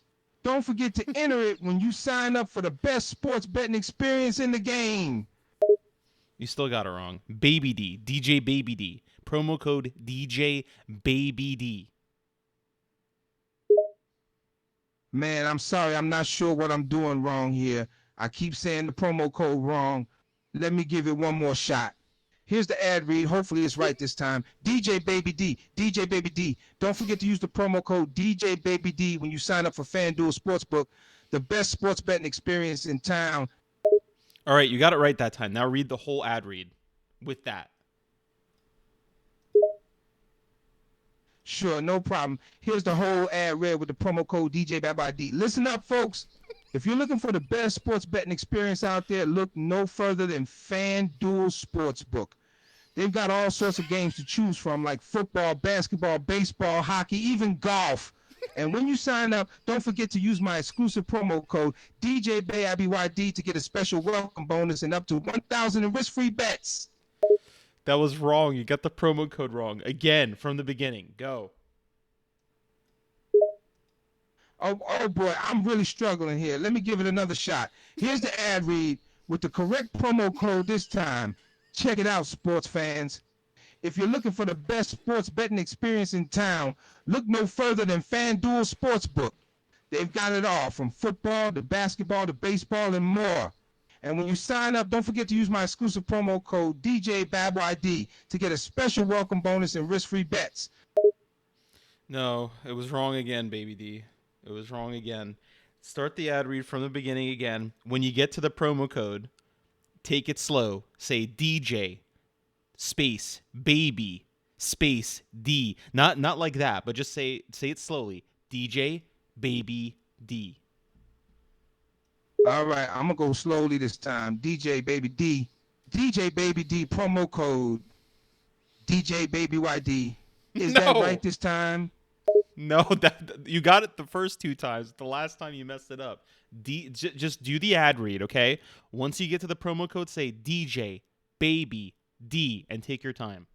Don't forget to enter it when you sign up for the best sports betting experience in the game. You still got it wrong. Baby D. DJ Baby D. Promo code DJ Baby D. Man, I'm sorry, I'm not sure what I'm doing wrong here. I keep saying the promo code wrong. Let me give it one more shot. Here's the ad read. Hopefully it's right this time. DJ Baby D. DJ Baby D. Don't forget to use the promo code DJ Baby D when you sign up for FanDuel Sportsbook, the best sports betting experience in town. All right, you got it right that time. Now read the whole ad read with that. Sure, no problem. Here's the whole ad read with the promo code DJBabYD. Listen up, folks. If you're looking for the best sports betting experience out there, look no further than FanDuel Sportsbook. They've got all sorts of games to choose from, like football, basketball, baseball, hockey, even golf. And when you sign up, don't forget to use my exclusive promo code DJBabYD to get a special welcome bonus and up to 1,000 in risk-free bets. That was wrong. You got the promo code wrong. Again, from the beginning. Go. Oh boy, I'm really struggling here. Let me give it another shot. Here's the ad read with the correct promo code this time. Check it out, sports fans. If you're looking for the best sports betting experience in town, look no further than FanDuel Sportsbook. They've got it all, from football to basketball to baseball and more. And when you sign up, don't forget to use my exclusive promo code DJBabYD to get a special welcome bonus and risk-free bets. No, it was wrong again, Baby D. It was wrong again. Start the ad read from the beginning again. When you get to the promo code, take it slow. Say DJ space baby space D. Not like that, but just say it slowly. DJ Baby D. All right, I'm gonna go slowly this time. DJ Baby D, DJ Baby D promo code DJ Baby YD. Is that right No, this time? no, that you got it the first 2 times. The last time you messed it up. Just do the ad read, okay? Once you get to the promo code, say DJ Baby D and take your time.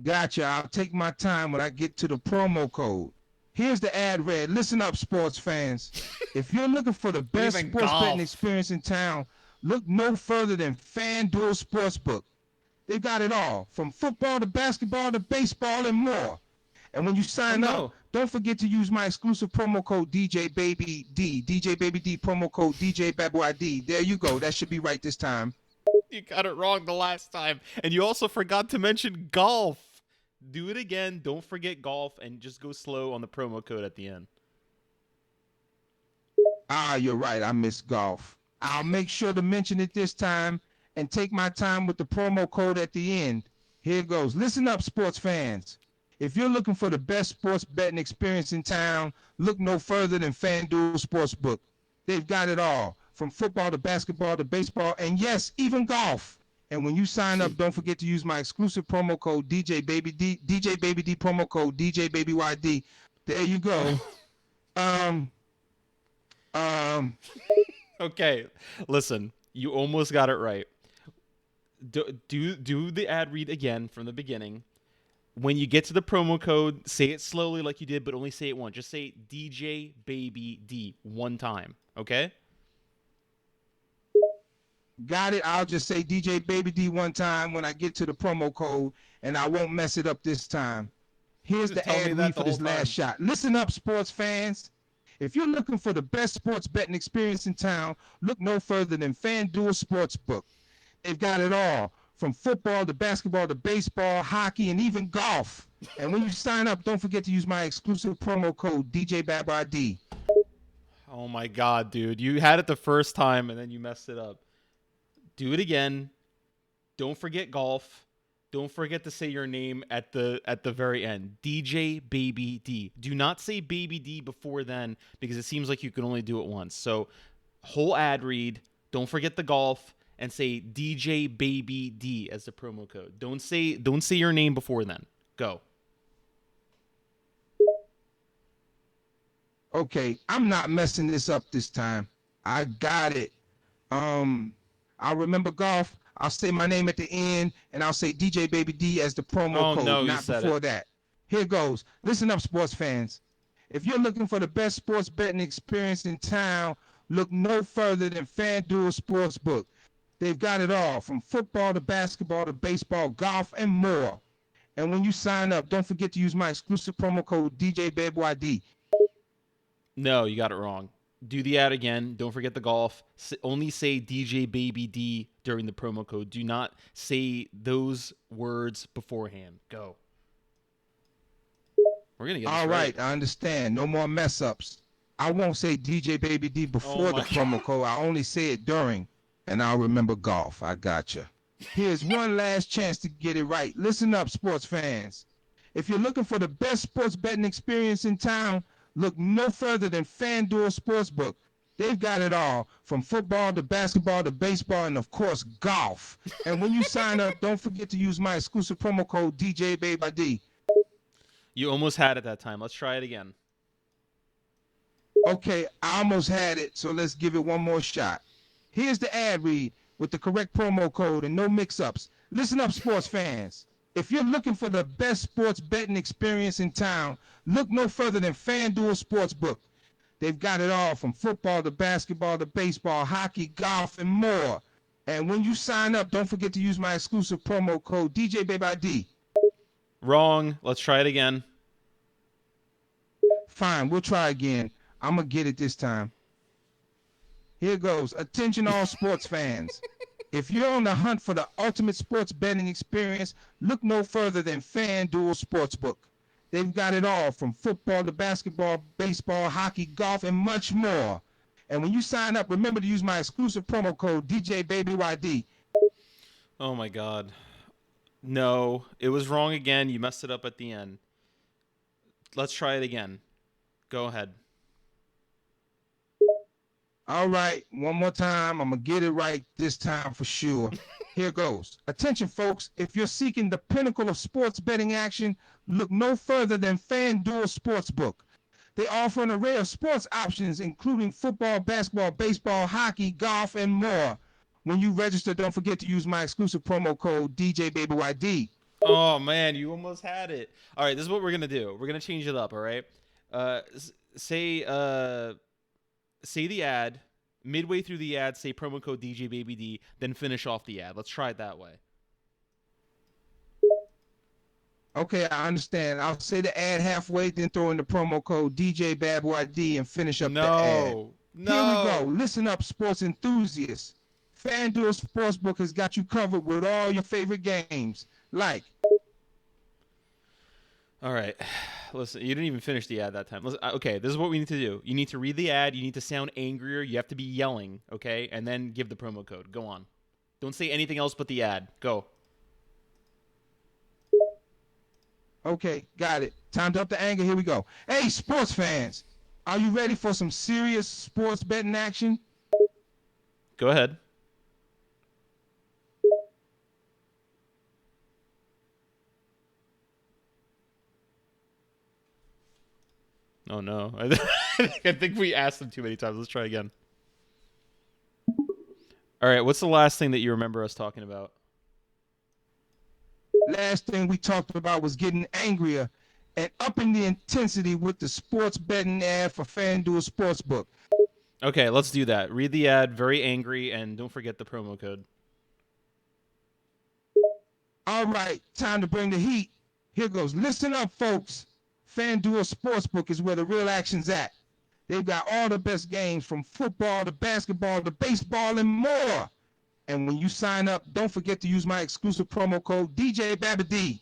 Gotcha. I'll take my time when I get to the promo code. Here's the ad read. Listen up, sports fans. If you're looking for the best Even sports golf. betting experience in town, look no further than FanDuel Sportsbook. They've got it all, from football to basketball to baseball and more. And when you sign no. up, don't forget to use my exclusive promo code DJBabyD. DJBabyD promo code DJBabyD. There you go. That should be right this time. You got it wrong the last time. And you also forgot to mention golf. Do it again. Don't forget golf and just go slow on the promo code at the end. Ah, you're right. I missed golf. I'll make sure to mention it this time and take my time with the promo code at the end. Here goes. Listen up, sports fans. If you're looking for the best sports betting experience in town, look no further than FanDuel Sportsbook. They've got it all, from football to basketball to baseball, and yes, even golf. And when you sign up, don't forget to use my exclusive promo code DJBabyD, DJBabyD promo code DJBabyYD. There you go. Okay, listen. You almost got it right. Do the ad read again from the beginning. When you get to the promo code, say it slowly like you did, but only say it once. Just say DJ Baby D one time, okay? Got it. I'll just say DJ Baby D one time when I get to the promo code, and I won't mess it up this time. Here's the Tell me ad that read the for this whole time. last shot. Listen up, sports fans. If you're looking for the best sports betting experience in town, look no further than FanDuel Sportsbook. They've got it all, from football to basketball to baseball, hockey, and even golf. And when you sign up, don't forget to use my exclusive promo code DJBabyD. Oh my god, dude. You had it the first time and then you messed it up. Do it again. Don't forget golf. Don't forget to say your name at the very end. DJ Baby D. Do not say Baby D before then because it seems like you can only do it once. So, whole ad read. Don't forget the golf and say DJ Baby D as the promo code. Don't say your name before then. Go. Okay, I'm not messing this up this time. I got it. I'll remember golf. I'll say my name at the end, and I'll say DJ Baby D as the promo code, no, you not said before it. that. Here goes. Listen up, sports fans. If you're looking for the best sports betting experience in town, look no further than FanDuel Sportsbook. They've got it all, from football to basketball to baseball, golf, and more. And when you sign up, don't forget to use my exclusive promo code DJBabyD. No, you got it wrong. Do the ad again. Don't forget the golf. Only say DJ Baby D during the promo code. Do not say those words beforehand. Go. We're going to get this All right, I understand. No more mess ups. I won't say DJ Baby D before the promo code. I only say it during, and I'll remember golf. I gotcha. Here's one last chance to get it right. Listen up, sports fans. If you're looking for the best sports betting experience in town, look no further than FanDuel Sportsbook. They've got it all, from football to basketball to baseball and, of course, golf. And when you sign up, don't forget to use my exclusive promo code DJBabyD. You almost had it that time. Let's try it again. Okay, I almost had it, so let's give it one more shot. Here's the ad read with the correct promo code and no mix-ups. Listen up, sports fans. If you're looking for the best sports betting experience in town, look no further than FanDuel Sportsbook. They've got it all, from football to basketball to baseball, hockey, golf, and more. And when you sign up, don't forget to use my exclusive promo code DJBabyD. Wrong. Let's try it again. Fine, we'll try again. I'm going to get it this time. Here goes. Attention all sports fans. If you're on the hunt for the ultimate sports betting experience, look no further than FanDuel Sportsbook. They've got it all, from football to basketball, baseball, hockey, golf, and much more. And when you sign up, remember to use my exclusive promo code DJBabyYD. Oh my god. No, it was wrong again. You messed it up at the end. Let's try it again. Go ahead. All right, one more time. I'm going to get it right this time for sure. Here goes. Attention, folks. If you're seeking the pinnacle of sports betting action, look no further than FanDuel Sportsbook. They offer an array of sports options, including football, basketball, baseball, hockey, golf, and more. When you register, don't forget to use my exclusive promo code DJBabyYD. Oh man, you almost had it. All right, this is what we're gonna do. We're gonna change it up. All right. Say say the ad. Midway through the ad, say promo code DJBabyD, then finish off the ad. Let's try it that way. Okay, I understand. I'll say the ad halfway, then throw in the promo code DJBabyYD and finish up the ad. No. Here we go. Listen up, sports enthusiasts. FanDuel Sportsbook has got you covered with all your favorite games, like. All right. Listen, you didn't even finish the ad that time. Listen, okay, this is what we need to do. You need to read the ad. You need to sound angrier. You have to be yelling, okay? And then give the promo code. Go on. Don't say anything else but the ad. Go. Okay, got it. Time to up the anger. Here we go. Hey, sports fans, are you ready for some serious sports betting action? Go ahead. Oh, no. I think we asked them too many times. Let's try again. All right. What's the last thing that you remember us talking about? Last thing we talked about was getting angrier and upping the intensity with the sports betting ad for FanDuel Sportsbook. Okay, let's do that. Read the ad, very angry, and don't forget the promo code. All right, time to bring the heat. Here goes. Listen up, folks. FanDuel Sportsbook is where the real action's at. They've got all the best games from football to basketball to baseball and more. And when you sign up, don't forget to use my exclusive promo code DJBabyD.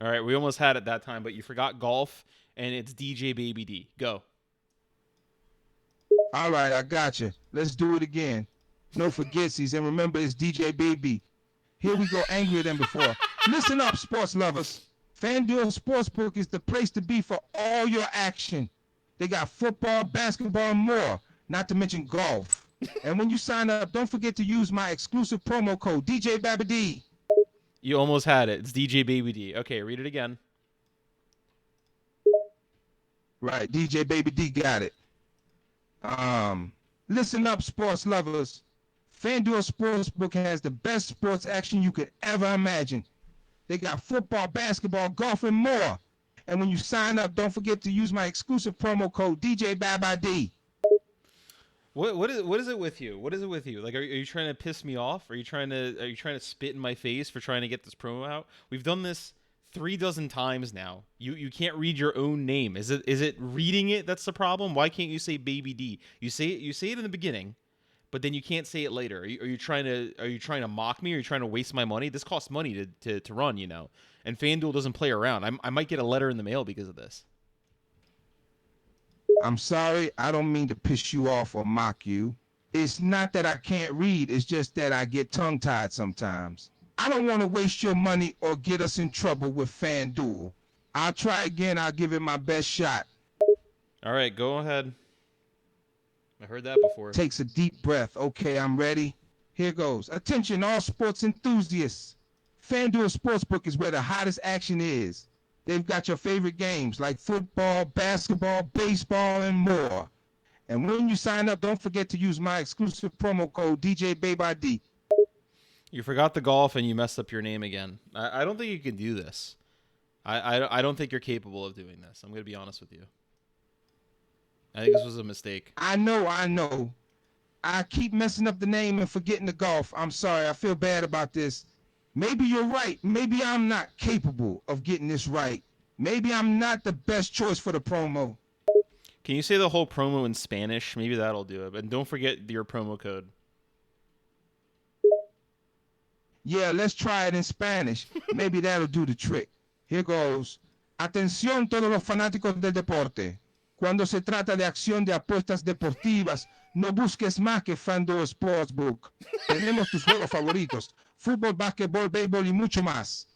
All right, we almost had it that time, but you forgot golf, and it's DJ Baby D. Go. All right, I got you. Let's do it again. No forgetsies, and remember, it's DJ Baby. Here we go, angrier than before. Listen up, sports lovers. FanDuel Sportsbook is the place to be for all your action. They got football, basketball, and more, not to mention golf. And when you sign up, don't forget to use my exclusive promo code DJBabyD. You almost had it. It's DJ Baby D. Okay, read it again. Right, DJ Baby D got it. Listen up, sports lovers. FanDuel Sportsbook has the best sports action you could ever imagine. They got football, basketball, golf, and more. And when you sign up, don't forget to use my exclusive promo code DJBabyD. What is it with you? What is it with you? Like, are you trying to piss me off? Are you trying to spit in my face for trying to get this promo out? We've done this 36 times now. You can't read your own name. Is it reading it that's the problem? Why can't you say Baby D? You say it in the beginning, but then you can't say it later. Are you trying to mock me? Are you trying to waste my money? This costs money to run, you know. And FanDuel doesn't play around. I might get a letter in the mail because of this. I'm sorry, I don't mean to piss you off or mock you. It's not that I can't read, it's just that I get tongue-tied sometimes. I don't want to waste your money or get us in trouble with FanDuel. I'll try again, I'll give it my best shot. All right, go ahead. I heard that before. Takes a deep breath. Okay, I'm ready. Here goes. Attention, all sports enthusiasts. FanDuel Sportsbook is where the hottest action is. They've got your favorite games like football, basketball, baseball, and more. And when you sign up, don't forget to use my exclusive promo code DJBabyD. You forgot the golf and you messed up your name again. I don't think you can do this. I don't think you're capable of doing this. I'm going to be honest with you. I think this was a mistake. I know. I keep messing up the name and forgetting the golf. I'm sorry. I feel bad about this. Maybe you're right. Maybe I'm not capable of getting this right. Maybe I'm not the best choice for the promo. Can you say the whole promo in Spanish? Maybe that'll do it. And don't forget your promo code. Yeah, let's try it in Spanish. Maybe that'll do the trick. Here goes. Atención todos los fanáticos del deporte. Cuando se trata de acción de apuestas deportivas, no busques más que FanDuel Sportsbook. Tenemos tus juegos favoritos. Fútbol, básquetbol, béisbol y mucho más.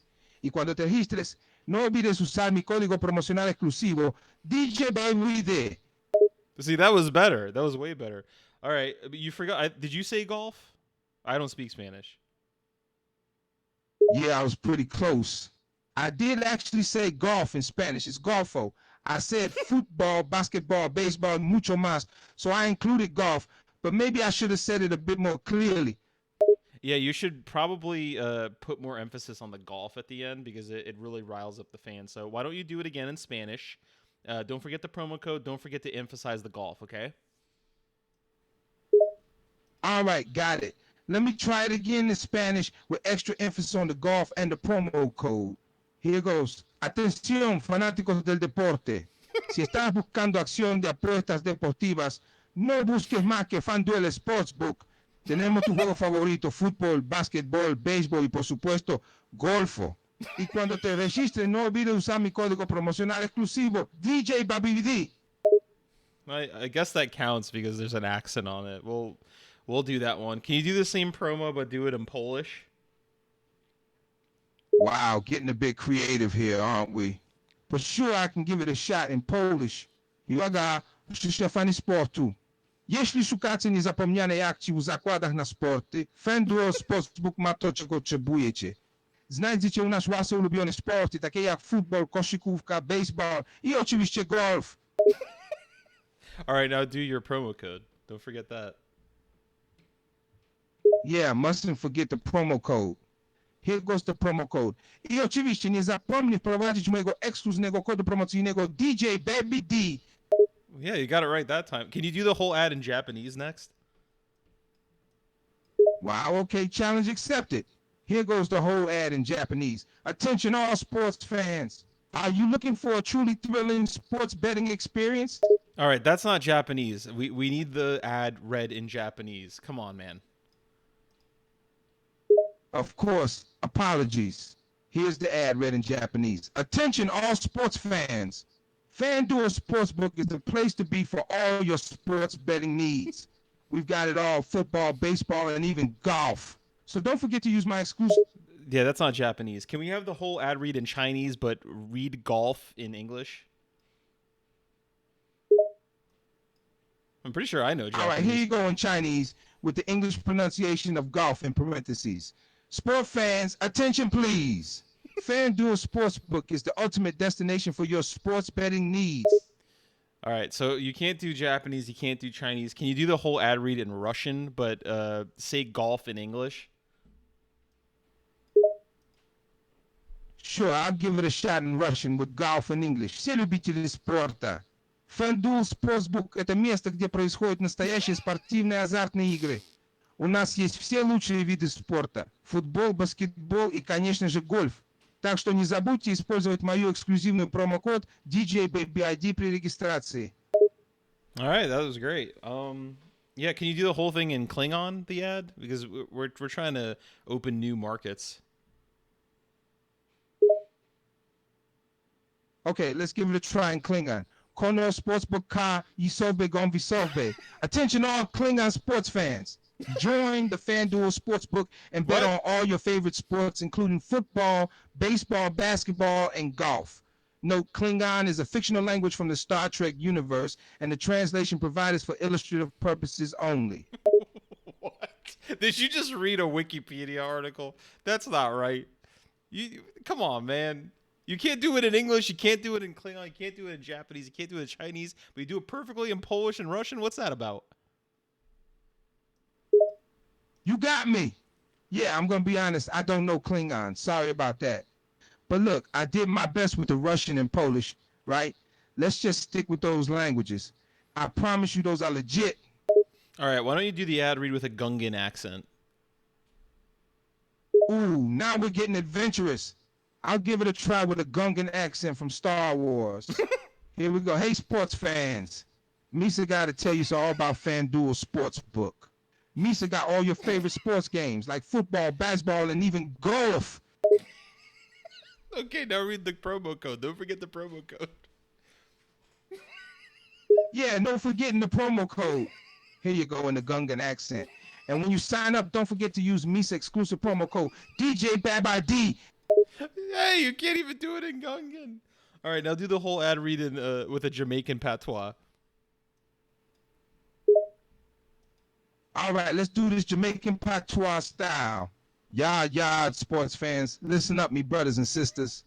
Y cuando te registres, no olvides usar mi código promocional exclusivo DJBabyD. See, that was better. That was way better. All right, but you forgot. Did you say golf? I don't speak Spanish. Yeah, I was pretty close. I did actually say golf in Spanish. It's golfo. I said football, basketball, baseball, mucho más. So I included golf, but maybe I should have said it a bit more clearly. Yeah, you should probably put more emphasis on the golf at the end because it really riles up the fans. So why don't you do it again in Spanish? Don't forget the promo code. Don't forget to emphasize the golf, okay? All right, got it. Let me try it again in Spanish with extra emphasis on the golf and the promo code. Here goes. Atención, fanáticos del deporte. Si estás buscando acción de apuestas deportivas, no busques más que FanDuel Sportsbook. Tenemos tu juego favorito, fútbol, básquetbol, béisbol y por supuesto, golfo. Y cuando te registres, no olvides usar mi código promocional exclusivo, DJ BabyD. I guess that counts because there's an accent on it. We'll do that one. Can you do the same promo but do it in Polish? Wow, getting a bit creative here, aren't we? But sure, I can give it a shot in Polish. Uwaga, Stefani Sportu. Jeśli szukacie niezapomnianej akcji w zakładach na sporty, FanDuel Sportsbook ma to, czego potrzebujecie. Znajdziecie u nas wasze ulubione sporty, takie jak futbol, koszykówka, baseball i oczywiście golf. All right, now do your promo code. Don't forget that. Yeah, mustn't forget the promo code. Here goes the promo code. I oczywiście nie zapomnij wprowadzić mojego ekskluzywnego kodu promocyjnego DJ Baby D. Yeah, you got it right that time. Can you do the whole ad in Japanese next? Wow, okay, challenge accepted. Here goes the whole ad in Japanese. Attention all sports fans. Are you looking for a truly thrilling sports betting experience? All right, that's not Japanese. We need the ad read in Japanese. Come on, man. Of course, apologies. Here's the ad read in Japanese. Attention all sports fans. FanDuel Sportsbook is the place to be for all your sports betting needs. We've got it all, football, baseball, and even golf. So don't forget to use my exclusive... Yeah, that's not Japanese. Can we have the whole ad read in Chinese but read golf in English? I'm pretty sure I know Japanese. All right, here you go in Chinese with the English pronunciation of golf in parentheses. Sport fans, attention please. FanDuel Sportsbook is the ultimate destination for your sports betting needs. All right, so you can't do Japanese, you can't do Chinese. Can you do the whole ad read in Russian but say golf in English? Sure, I'll give it a shot in Russian with golf in English. Все любители спорта. FanDuel Sportsbook – это место, где происходят настоящие спортивные азартные игры. У нас есть все лучшие виды спорта. Футбол, баскетбол и, конечно же, гольф. Так что не забудьте использовать мою эксклюзивную промокод DJ BabyID при регистрации. All right, that was great. Yeah, can you do the whole thing in Klingon, the ad? Because we're trying to open new markets. Okay, let's give it a try in Klingon. Cornell Sportsbook Ka Yisobe Gonvisobe. Attention all Klingon sports fans. Join the FanDuel Sportsbook and bet on all your favorite sports, including football, baseball, basketball, and golf. Note, Klingon is a fictional language from the Star Trek universe, and the translation provided is for illustrative purposes only. What? Did you just read a Wikipedia article? That's not right. Come on, man. You can't do it in English. You can't do it in Klingon. You can't do it in Japanese. You can't do it in Chinese. But you do it perfectly in Polish and Russian. What's that about? You got me. Yeah, I'm going to be honest. I don't know Klingon. Sorry about that. But look, I did my best with the Russian and Polish, right? Let's just stick with those languages. I promise you those are legit. All right, why don't you do the ad read with a Gungan accent? Ooh, now we're getting adventurous. I'll give it a try with a Gungan accent from Star Wars. Here we go. Hey, sports fans. Misa got to tell you all about FanDuel Sportsbook. Misa got all your favorite sports games like football, basketball, and even golf. Okay, now read the promo code. Don't forget the promo code. Yeah, no forgetting the promo code. Here you go in the Gungan accent. And when you sign up, don't forget to use Misa exclusive promo code DJ BabID. Hey, you can't even do it in Gungan. All right, now do the whole ad read in with a Jamaican patois. All right, let's do this Jamaican patois style. Yard, sports fans. Listen up, me brothers and sisters.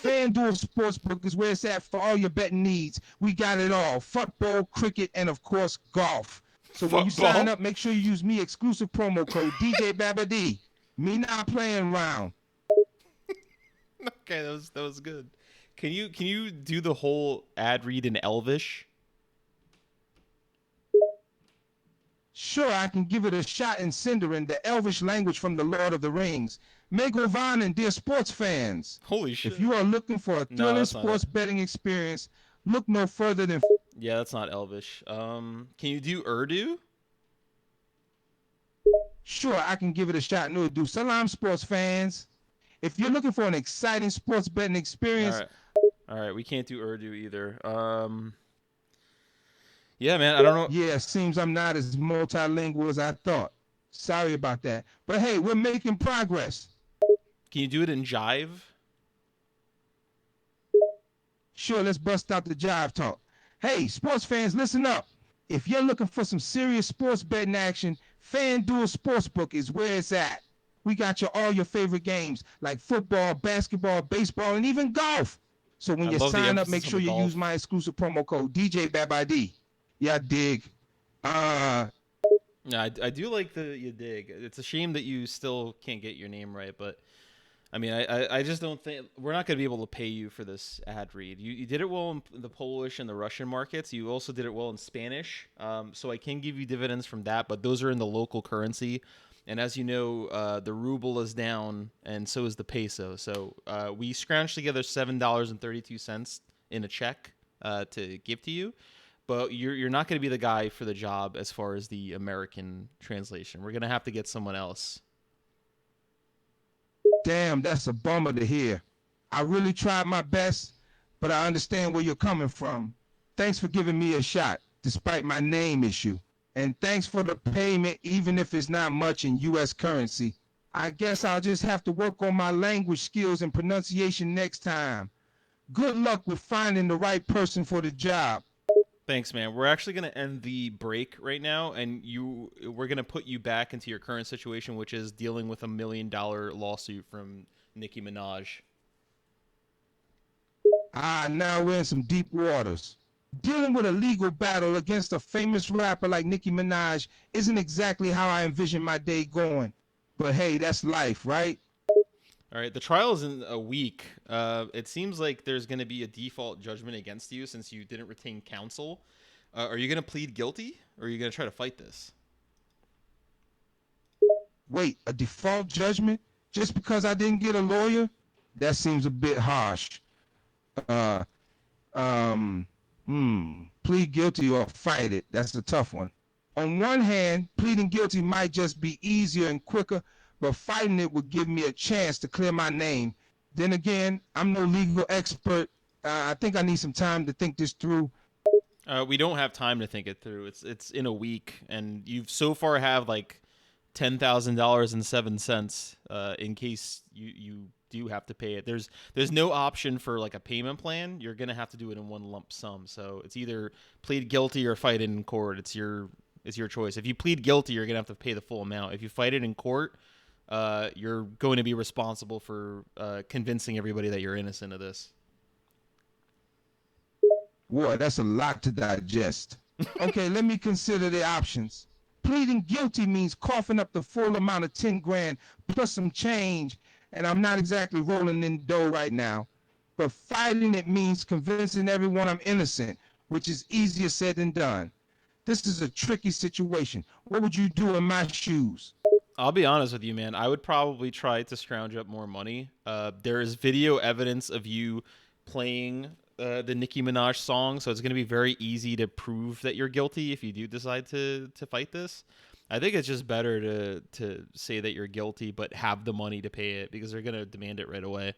FanDuel Sportsbook is where it's at for all your betting needs. We got it all. Football, cricket, and of course, golf. So when you sign up, make sure you use me exclusive promo code DJ Babadi. Me not playing around. Okay, that was good. Can you do the whole ad read in Elvish? Sure, I can give it a shot in Cinderin, the elvish language from the Lord of the Rings. Megovan and dear sports fans. Holy shit. If you are looking for a thrilling that's not sports it. betting experience, look no further than... Yeah, that's not Elvish. Can you do Urdu? Sure, I can give it a shot in Urdu. Salam, sports fans. If you're looking for an exciting sports betting experience... All right, we can't do Urdu either. Yeah, man, I don't know. Yeah, seems I'm not as multilingual as I thought. Sorry about that. But hey, we're making progress. Can you do it in Jive? Sure, let's bust out the jive talk. Hey, sports fans, listen up. If you're looking for some serious sports betting action, FanDuel Sportsbook is where it's at. We got all your favorite games like football, basketball, baseball, and even golf. So when I you love the sign up, emphasis make on sure the you golf. use my exclusive promo code DJ BabID. Yeah, I dig. Yeah, I do like the you dig. It's a shame that you still can't get your name right, but I mean, I just don't think we're not going to be able to pay you for this ad read. You did it well in the Polish and the Russian markets. You also did it well in Spanish. So I can give you dividends from that, but those are in the local currency. And as you know, the ruble is down, and so is the peso. So we scrounged together $7.32 in a check to give to you. But you're not going to be the guy for the job as far as the American translation. We're going to have to get someone else. Damn, that's a bummer to hear. I really tried my best, but I understand where you're coming from. Thanks for giving me a shot, despite my name issue. And thanks for the payment, even if it's not much in U.S. currency. I guess I'll just have to work on my language skills and pronunciation next time. Good luck with finding the right person for the job. Thanks, man. We're actually going to end the break right now, and we're going to put you back into your current situation, which is dealing with $1 million lawsuit from Nicki Minaj. Now we're in some deep waters. Dealing with a legal battle against a famous rapper like Nicki Minaj isn't exactly how I envision my day going. But hey, that's life, right? All right, the trial is in a week. It seems like there's going to be a default judgment against you since you didn't retain counsel. Are you going to plead guilty, or are you going to try to fight this? Wait, a default judgment? Just because I didn't get a lawyer? That seems a bit harsh. Plead guilty or fight it. That's a tough one. On one hand, pleading guilty might just be easier and quicker, but fighting it would give me a chance to clear my name. Then again, I'm no legal expert. I think I need some time to think this through. We don't have time to think it through. It's in a week, and you've so far have like $10,000.07 in case you do have to pay it. There's no option for like a payment plan. You're gonna have to do it in one lump sum. So it's either plead guilty or fight it in court. It's your choice. If you plead guilty, you're gonna have to pay the full amount. If you fight it in court, you're going to be responsible for convincing everybody that you're innocent of this. Boy, that's a lot to digest. Okay, let me consider the options. Pleading guilty means coughing up the full amount of 10 grand plus some change, and I'm not exactly rolling in dough right now. But fighting it means convincing everyone I'm innocent, which is easier said than done. This is a tricky situation. What would you do in my shoes? I'll be honest with you, man. I would probably try to scrounge up more money. There is video evidence of you playing the Nicki Minaj song, so it's going to be very easy to prove that you're guilty if you do decide to fight this. I think it's just better to say that you're guilty but have the money to pay it because they're going to demand it right away.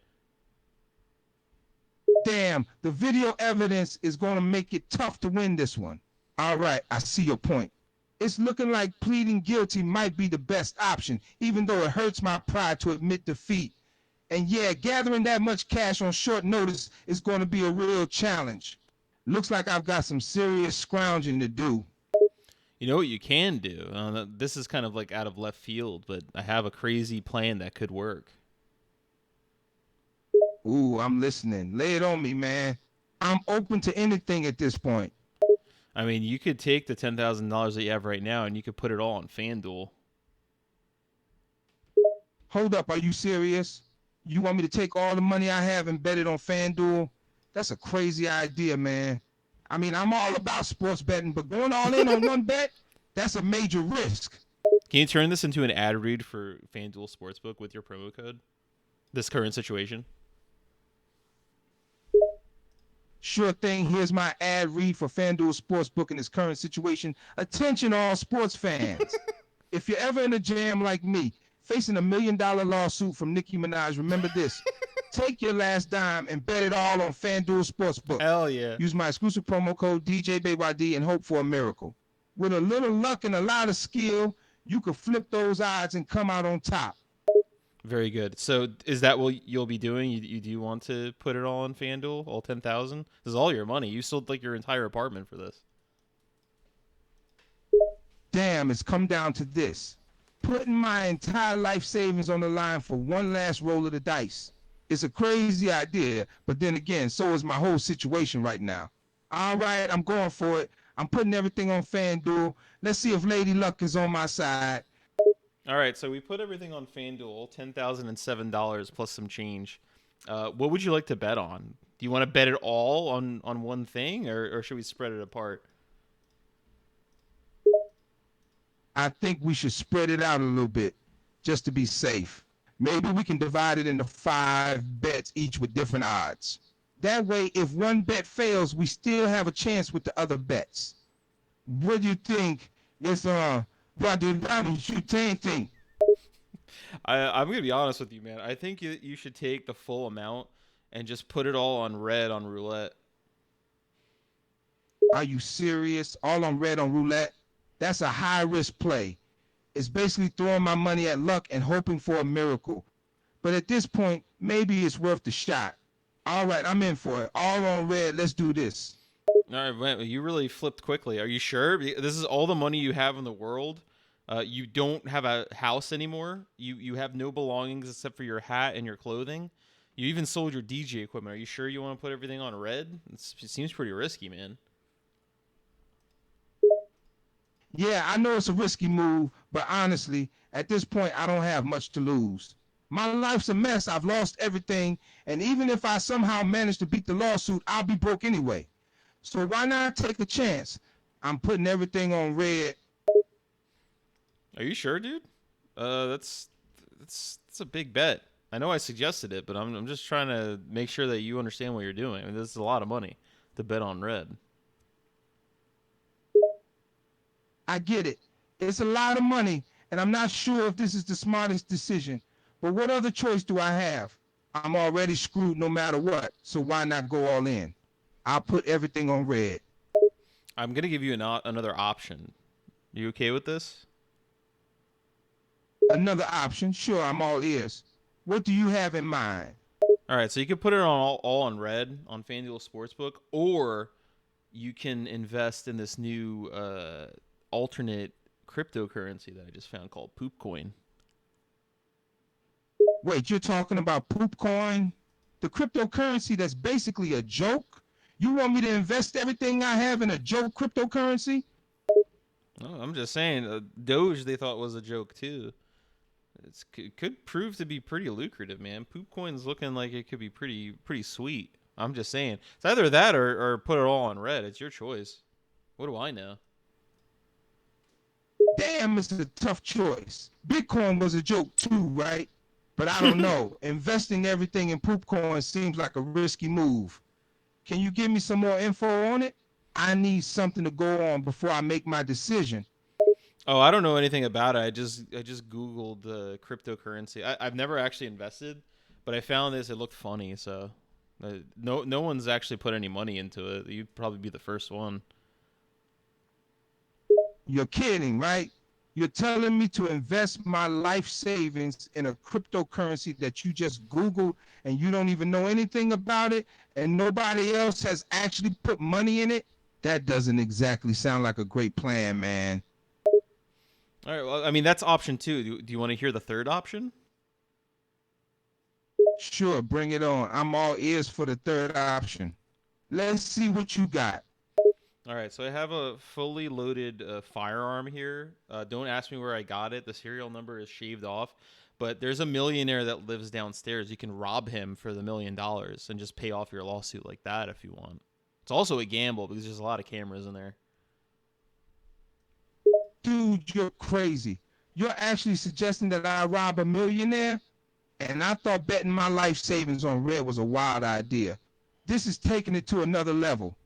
Damn, the video evidence is going to make it tough to win this one. All right, I see your point. It's looking like pleading guilty might be the best option, even though it hurts my pride to admit defeat. And yeah, gathering that much cash on short notice is going to be a real challenge. Looks like I've got some serious scrounging to do. You know what you can do? This is kind of like out of left field, but I have a crazy plan that could work. Ooh, I'm listening. Lay it on me, man. I'm open to anything at this point. I mean, you could take the $10,000 that you have right now and you could put it all on FanDuel. Hold up, are you serious? You want me to take all the money I have and bet it on FanDuel? That's a crazy idea, man. I mean, I'm all about sports betting, but going all in on one bet, that's a major risk. Can you turn this into an ad read for FanDuel Sportsbook with your promo code? This current situation? Sure thing. Here's my ad read for FanDuel Sportsbook in its current situation. Attention, all sports fans. If you're ever in a jam like me, facing $1 million lawsuit from Nicki Minaj, remember this. Take your last dime and bet it all on FanDuel Sportsbook. Hell yeah. Use my exclusive promo code DJBayYD and hope for a miracle. With a little luck and a lot of skill, you could flip those odds and come out on top. Very good. So is that what you'll be doing? You do want to put it all on FanDuel, all 10,000? This is all your money. You sold like your entire apartment for this. Damn, it's come down to this. Putting my entire life savings on the line for one last roll of the dice. It's a crazy idea, but then again, so is my whole situation right now. All right, I'm going for it. I'm putting everything on FanDuel. Let's see if Lady Luck is on my side. All right, so we put everything on FanDuel, $10,007 plus some change. What would you like to bet on? Do you want to bet it all on one thing, or should we spread it apart? I think we should spread it out a little bit, just to be safe. Maybe we can divide it into 5 bets, each with different odds. That way, if one bet fails, we still have a chance with the other bets. What do you think? Yes, I'm going to be honest with you, man. I think you should take the full amount and just put it all on red on roulette. Are you serious? All on red on roulette? That's a high-risk play. It's basically throwing my money at luck and hoping for a miracle. But at this point, maybe it's worth the shot. All right, I'm in for it. All on red. Let's do this. All right, you really flipped quickly. Are you sure? This is all the money you have in the world. You don't have a house anymore. You have no belongings except for your hat and your clothing. You even sold your DJ equipment. Are you sure you want to put everything on red? It seems pretty risky, man. Yeah, I know it's a risky move, but honestly, at this point, I don't have much to lose. My life's a mess. I've lost everything, and even if I somehow manage to beat the lawsuit, I'll be broke anyway. So why not take a chance? I'm putting everything on red. Are you sure, dude? That's a big bet. I know I suggested it, but I'm just trying to make sure that you understand what you're doing. I mean, this is a lot of money to bet on red. I get it. It's a lot of money, and I'm not sure if this is the smartest decision. But what other choice do I have? I'm already screwed no matter what, so why not go all in? I'll put everything on red. I'm going to give you another option. You okay with this? Another option? Sure, I'm all ears. What do you have in mind? All right, so you can put it on all on red on FanDuel Sportsbook, or you can invest in this new alternate cryptocurrency that I just found called Poop Coin. Wait, you're talking about Poop Coin? The cryptocurrency that's basically a joke? You want me to invest everything I have in a joke cryptocurrency? No, I'm just saying, Doge they thought was a joke too. It could prove to be pretty lucrative, man. Poop Coin's looking like it could be pretty sweet. I'm just saying. It's either that or put it all on red. It's your choice. What do I know? Damn, it's a tough choice. Bitcoin was a joke too, right? But I don't know. Investing everything in Poop Coin seems like a risky move. Can you give me some more info on it? I need something to go on before I make my decision. Oh, I don't know anything about it. I just Googled the cryptocurrency. I've never actually invested, but I found this. It looked funny, so no one's actually put any money into it. You'd probably be the first one. You're kidding, right? You're telling me to invest my life savings in a cryptocurrency that you just Googled and you don't even know anything about it and nobody else has actually put money in it? That doesn't exactly sound like a great plan, man. All right. Well, I mean, that's option two. Do you want to hear the third option? Sure, bring it on. I'm all ears for the third option. Let's see what you got. All right. So I have a fully loaded firearm here. Don't ask me where I got it. The serial number is shaved off. But there's a millionaire that lives downstairs. You can rob him for the $1 million and just pay off your lawsuit like that if you want. It's also a gamble because there's a lot of cameras in there. Dude, you're crazy. You're actually suggesting that I rob a millionaire? And I thought betting my life savings on red was a wild idea. This is taking it to another level.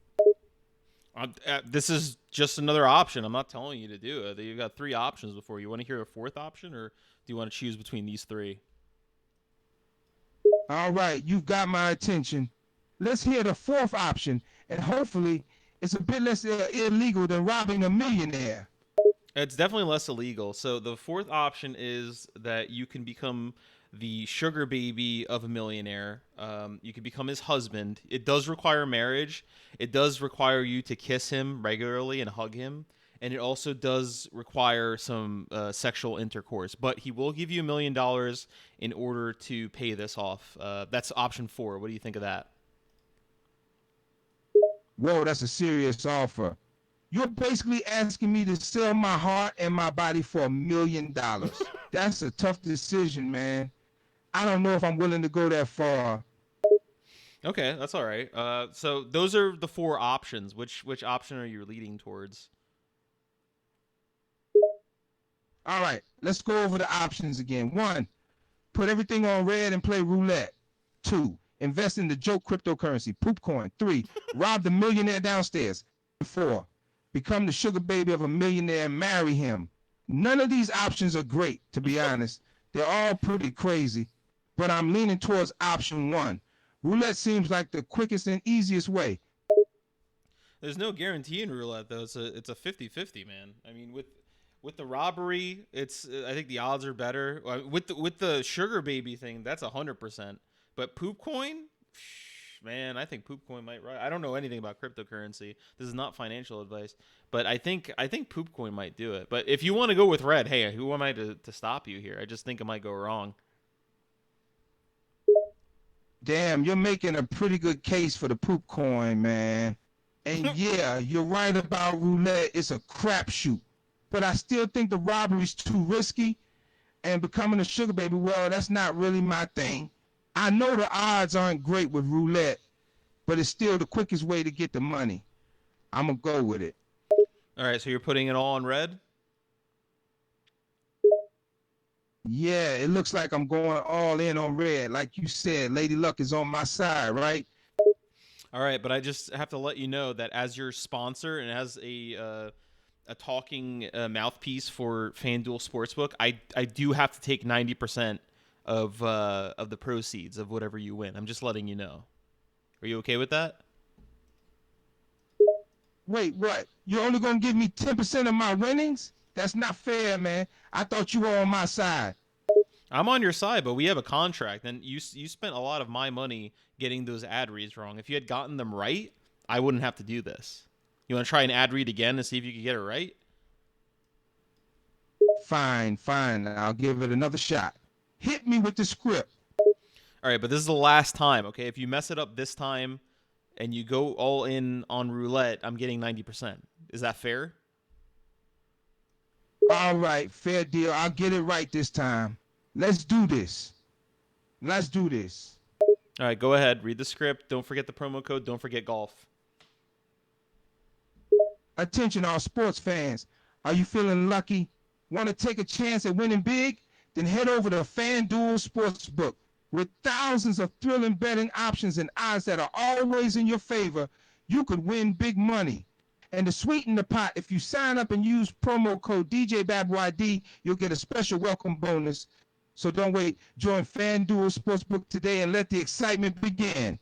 This is just another option. I'm not telling you to do it. You've got three options before. You want to hear a fourth option, or do you want to choose between these three? All right, you've got my attention. Let's hear the fourth option, and hopefully it's a bit less illegal than robbing a millionaire. It's definitely less illegal. So the fourth option is that you can become the sugar baby of a millionaire. You can become his husband. It does require marriage. It does require you to kiss him regularly and hug him. And it also does require some sexual intercourse. But he will give you $1 million in order to pay this off. That's option 4. What do you think of that? Whoa, that's a serious offer. You're basically asking me to sell my heart and my body for $1 million. That's a tough decision, man. I don't know if I'm willing to go that far. Okay, that's all right. So those are the 4 options. Which option are you leading towards? All right, let's go over the options again. 1, put everything on red and play roulette. 2, invest in the joke cryptocurrency, poop coin. 3, rob the millionaire downstairs. 4, become the sugar baby of a millionaire and marry him. None of these options are great, to be honest. They're all pretty crazy, but I'm leaning towards option 1. Roulette seems like the quickest and easiest way. There's no guarantee in roulette though. It's a 50-50, man. I mean, with the robbery, it's I think the odds are better. With the sugar baby thing, that's 100%. But poop coin, man, I think poop coin might rise. I don't know anything about cryptocurrency. This is not financial advice, but I think poop coin might do it. But if you want to go with red, hey, who am I to stop you here? I just think it might go wrong. Damn, you're making a pretty good case for the poop coin, man. And yeah, you're right about roulette. It's a crapshoot. But I still think the robbery's too risky. And becoming a sugar baby, well, that's not really my thing. I know the odds aren't great with roulette, but it's still the quickest way to get the money. I'm going to go with it. All right, so you're putting it all on red? Yeah, it looks like I'm going all in on red. Like you said, Lady Luck is on my side, right? All right, but I just have to let you know that as your sponsor and as a talking mouthpiece for FanDuel Sportsbook, I do have to take 90% of the proceeds of whatever you win. I'm just letting you know. Are you okay with that? Wait, what? You're only going to give me 10% of my winnings? That's not fair, man. I thought you were on my side. I'm on your side, but we have a contract, and you spent a lot of my money getting those ad reads wrong. If you had gotten them right, I wouldn't have to do this. You want to try an ad read again and see if you can get it right? Fine. I'll give it another shot. Hit me with the script. All right, but this is the last time, okay? If you mess it up this time and you go all in on roulette, I'm getting 90%. Is that fair? All right, fair deal. I'll get it right this time. Let's do this. All right, go ahead. Read the script. Don't forget the promo code. Don't forget golf. Attention, all sports fans. Are you feeling lucky? Want to take a chance at winning big? Then head over to FanDuel Sportsbook. With thousands of thrilling betting options and odds that are always in your favor, you could win big money. And to sweeten the pot, if you sign up and use promo code DJBadYD, you'll get a special welcome bonus. So don't wait. Join FanDuel Sportsbook today and let the excitement begin.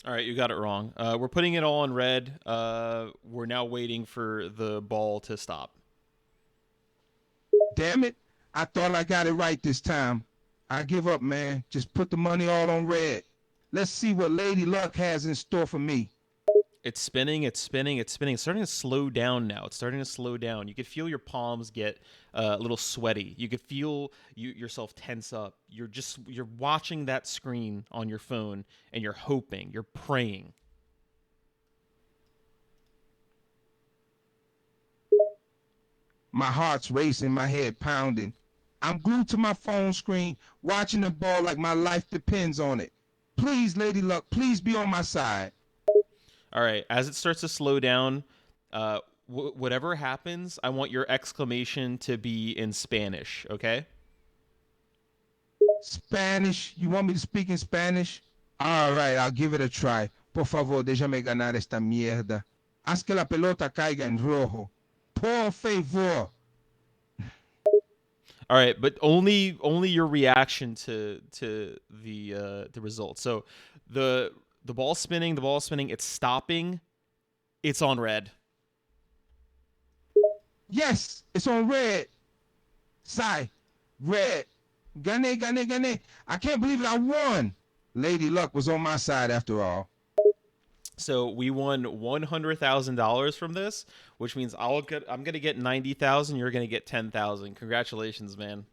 All right, you got it wrong. We're putting it all in red. We're now waiting for the ball to stop. Damn it. I thought I got it right this time. I give up, man. Just put the money all on red. Let's see what Lady Luck has in store for me. It's spinning, it's spinning, it's spinning. It's starting to slow down now. It's starting to slow down. You could feel your palms get a little sweaty. You could feel yourself tense up. You're watching that screen on your phone and you're hoping, you're praying. My heart's racing, my head pounding. I'm glued to my phone screen, watching the ball like my life depends on it. Please, Lady Luck, please be on my side. All right, as it starts to slow down, whatever happens, I want your exclamation to be in Spanish, okay? Spanish? You want me to speak in Spanish? All right, I'll give it a try. Por favor, déjame ganar esta mierda. Haz que la pelota caiga en rojo. Por favor. All right, but only your reaction to the result. So the ball's spinning, it's stopping, it's on red. Yes, it's on red. Sai, red. Gane, gane, gane. I can't believe it. I won. Lady Luck was on my side after all. So we won $100,000 from this, which means I'm gonna get 90,000. You're gonna get 10,000. Congratulations, man.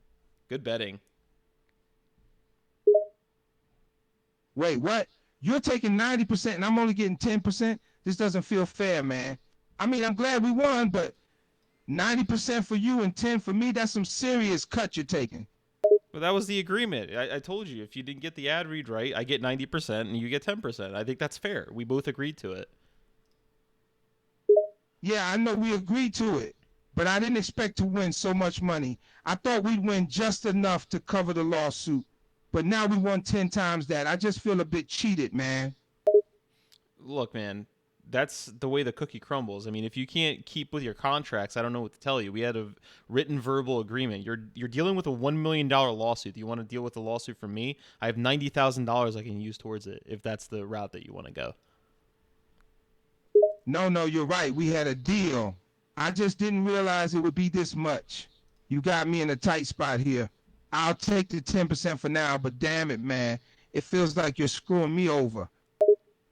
Good betting. Wait, what? You're taking 90% and I'm only getting 10%? This doesn't feel fair, man. I mean, I'm glad we won, but 90% for you and 10 for me, that's some serious cut you're taking. Well, that was the agreement. I told you, if you didn't get the ad read right, I get 90% and you get 10%. I think that's fair. We both agreed to it. Yeah, I know we agreed to it, but I didn't expect to win so much money. I thought we'd win just enough to cover the lawsuit, but now we won 10 times that. I just feel a bit cheated, man. Look, man, that's the way the cookie crumbles. I mean, if you can't keep with your contracts, I don't know what to tell you. We had a written verbal agreement. You're dealing with a $1 million lawsuit. Do you want to deal with the lawsuit from me? I have $90,000 I can use towards it if that's the route that you want to go. No, you're right. We had a deal. I just didn't realize it would be this much. You got me in a tight spot here. I'll take the 10% for now, but damn it, man. It feels like you're screwing me over.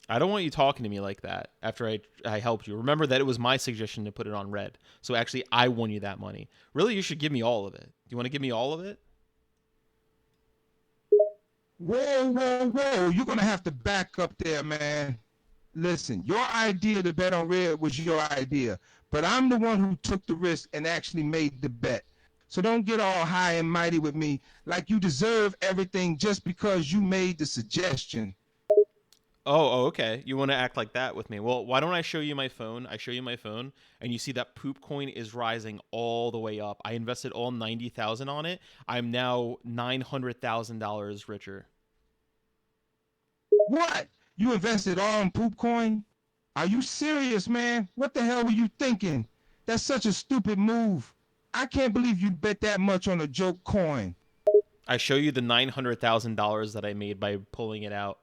I don't want you talking to me like that after I helped you. Remember that it was my suggestion to put it on red. So actually, I won you that money. Really, you should give me all of it. Do you want to give me all of it? Whoa. You're going to have to back up there, man. Listen, your idea to bet on red was your idea, but I'm the one who took the risk and actually made the bet. So don't get all high and mighty with me like you deserve everything just because you made the suggestion. Oh, okay. You want to act like that with me? Well, why don't I show you my phone? I show you my phone, and you see that poop coin is rising all the way up. I invested all 90,000 on it. I'm now $900,000 richer. What? You invested all in poop coin? Are you serious, man? What the hell were you thinking? That's such a stupid move. I can't believe you bet that much on a joke coin. I show you the $900,000 that I made by pulling it out.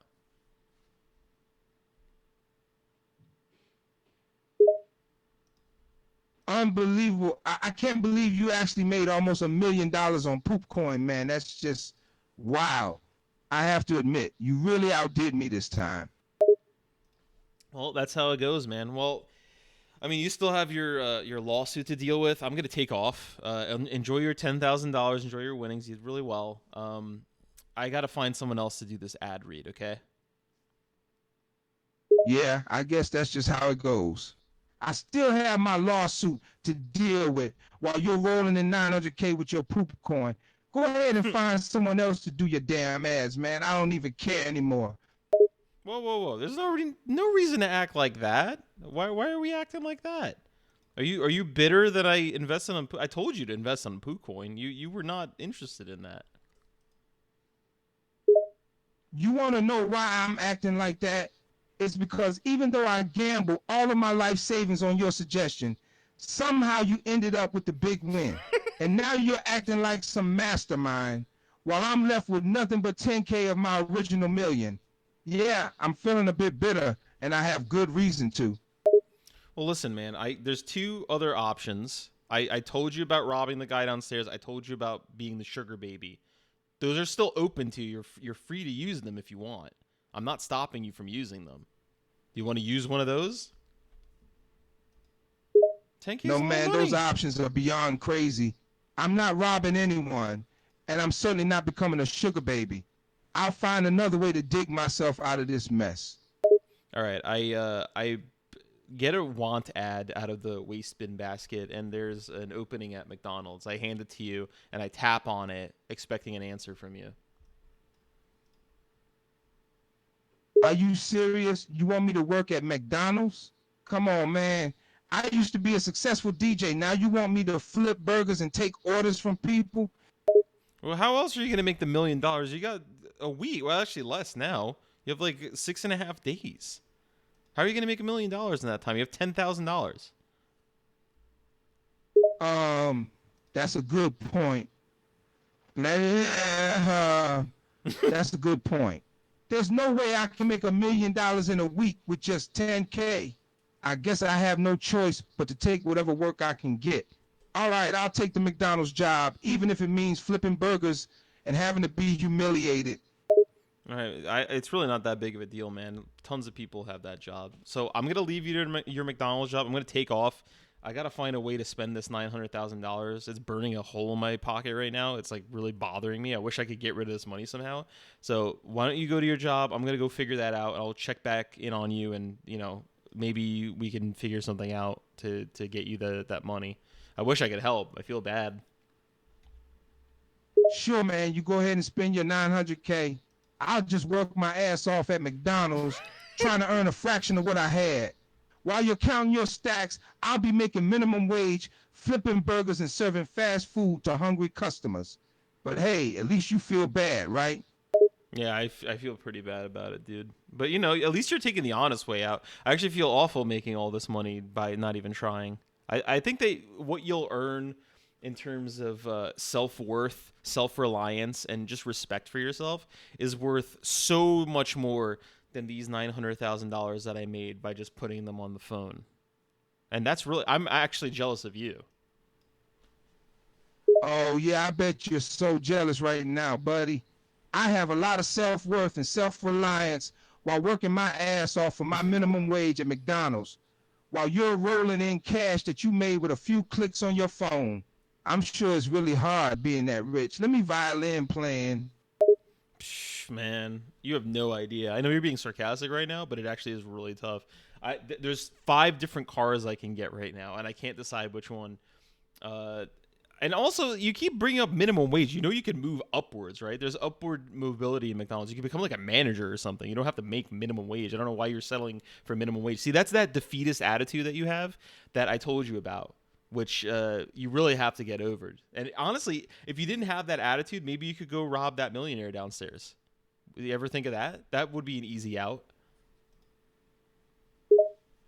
Unbelievable. I can't believe you actually made almost $1 million on poop coin, man. That's just wow. I have to admit, you really outdid me this time. Well, that's how it goes, man. Well, I mean, you still have your lawsuit to deal with. I'm gonna take off. Enjoy your $10,000. Enjoy your winnings. You did really well. I gotta find someone else to do this ad read. Okay. Yeah, I guess that's just how it goes. I still have my lawsuit to deal with while you're rolling in 900K with your poop coin. Go ahead and find someone else to do your damn ads, man. I don't even care anymore. Whoa. There's no reason to act like that. Why are we acting like that? Are you bitter that I invested on? I told you to invest on PooCoin. You were not interested in that. You want to know why I'm acting like that? It's because even though I gambled all of my life savings on your suggestion, somehow you ended up with the big win. And now you're acting like some mastermind while I'm left with nothing but 10K of my original million. Yeah, I'm feeling a bit bitter, and I have good reason to. Well, listen, man. There's two other options. I told you about robbing the guy downstairs. I told you about being the sugar baby. Those are still open to you. You're free to use them if you want. I'm not stopping you from using them. You want to use one of those? 10K is No, a lot of man, those money. options are beyond crazy. I'm not robbing anyone, and I'm certainly not becoming a sugar baby. I'll find another way to dig myself out of this mess. All right, I get a want ad out of the waste bin basket, and there's an opening at McDonald's. I hand it to you, and I tap on it, expecting an answer from you. Are you serious? You want me to work at McDonald's? Come on, man. I used to be a successful DJ. Now you want me to flip burgers and take orders from people? Well, how else are you gonna make the $1 million? You got a week. Well, actually, less now. You have like 6.5 days. How are you gonna make $1 million in that time? You have $10,000. That's a good point. That's a good point. There's no way I can make $1 million in a week with just 10K. I guess I have no choice but to take whatever work I can get. All right, I'll take the McDonald's job, even if it means flipping burgers and having to be humiliated. All right, it's really not that big of a deal, man. Tons of people have that job. So I'm gonna leave you to your McDonald's job. I'm gonna take off. I gotta find a way to spend this $900,000. It's burning a hole in my pocket right now. It's like really bothering me. I wish I could get rid of this money somehow. So why don't you go to your job? I'm gonna go figure that out. I'll check back in on you, and maybe we can figure something out to get you that money. I wish I could help. I feel bad. Sure, man, you go ahead and spend your 900K. I'll just work my ass off at McDonald's trying to earn a fraction of what I had. While you're counting your stacks, I'll be making minimum wage, flipping burgers and serving fast food to hungry customers. But hey, at least you feel bad, right? Yeah, I feel pretty bad about it, dude. But, at least you're taking the honest way out. I actually feel awful making all this money by not even trying. I think what you'll earn in terms of self-worth, self-reliance, and just respect for yourself is worth so much more than these $900,000 that I made by just putting them on the phone. And I'm actually jealous of you. Oh, yeah, I bet you're so jealous right now, buddy. I have a lot of self-worth and self-reliance while working my ass off for my minimum wage at McDonald's, while you're rolling in cash that you made with a few clicks on your phone. I'm sure it's really hard being that rich. Let me violin playing. Psh, man, you have no idea. I know you're being sarcastic right now, but it actually is really tough. There's 5 different cars I can get right now, and I can't decide which one. And also, you keep bringing up minimum wage. You can move upwards, right? There's upward mobility in McDonald's. You can become like a manager or something. You don't have to make minimum wage. I don't know why you're settling for minimum wage. See, that's that defeatist attitude that you have that I told you about, which you really have to get over. And honestly, if you didn't have that attitude, maybe you could go rob that millionaire downstairs. You ever think of that? That would be an easy out.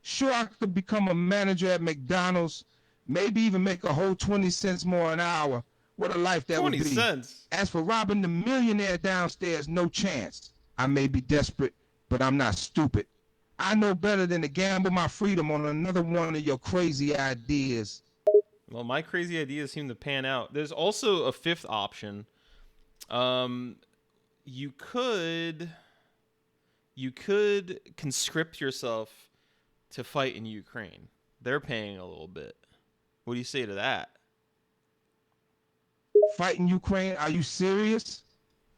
Sure, I could become a manager at McDonald's, maybe even make a whole 20 cents more an hour. What a life that would be. 20 cents. As for robbing the millionaire downstairs, no chance. I may be desperate, but I'm not stupid. I know better than to gamble my freedom on another one of your crazy ideas. Well, my crazy ideas seem to pan out. There's also a 5th option. You could conscript yourself to fight in Ukraine. They're paying a little bit. What do you say to that? Fight in Ukraine? Are you serious?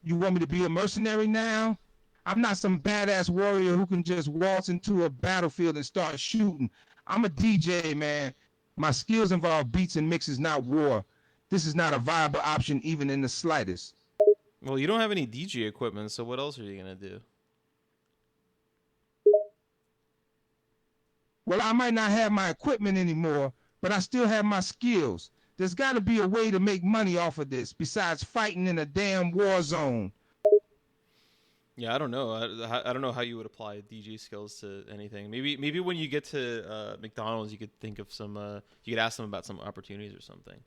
You want me to be a mercenary now? I'm not some badass warrior who can just waltz into a battlefield and start shooting. I'm a DJ, man. My skills involve beats and mixes, not war. This is not a viable option even in the slightest. Well, you don't have any DJ equipment, so what else are you going to do? Well, I might not have my equipment anymore, but I still have my skills. There's got to be a way to make money off of this besides fighting in a damn war zone. Yeah, I don't know. I don't know how you would apply DJ skills to anything. Maybe when you get to McDonald's, you could think of some. You could ask them about some opportunities or something.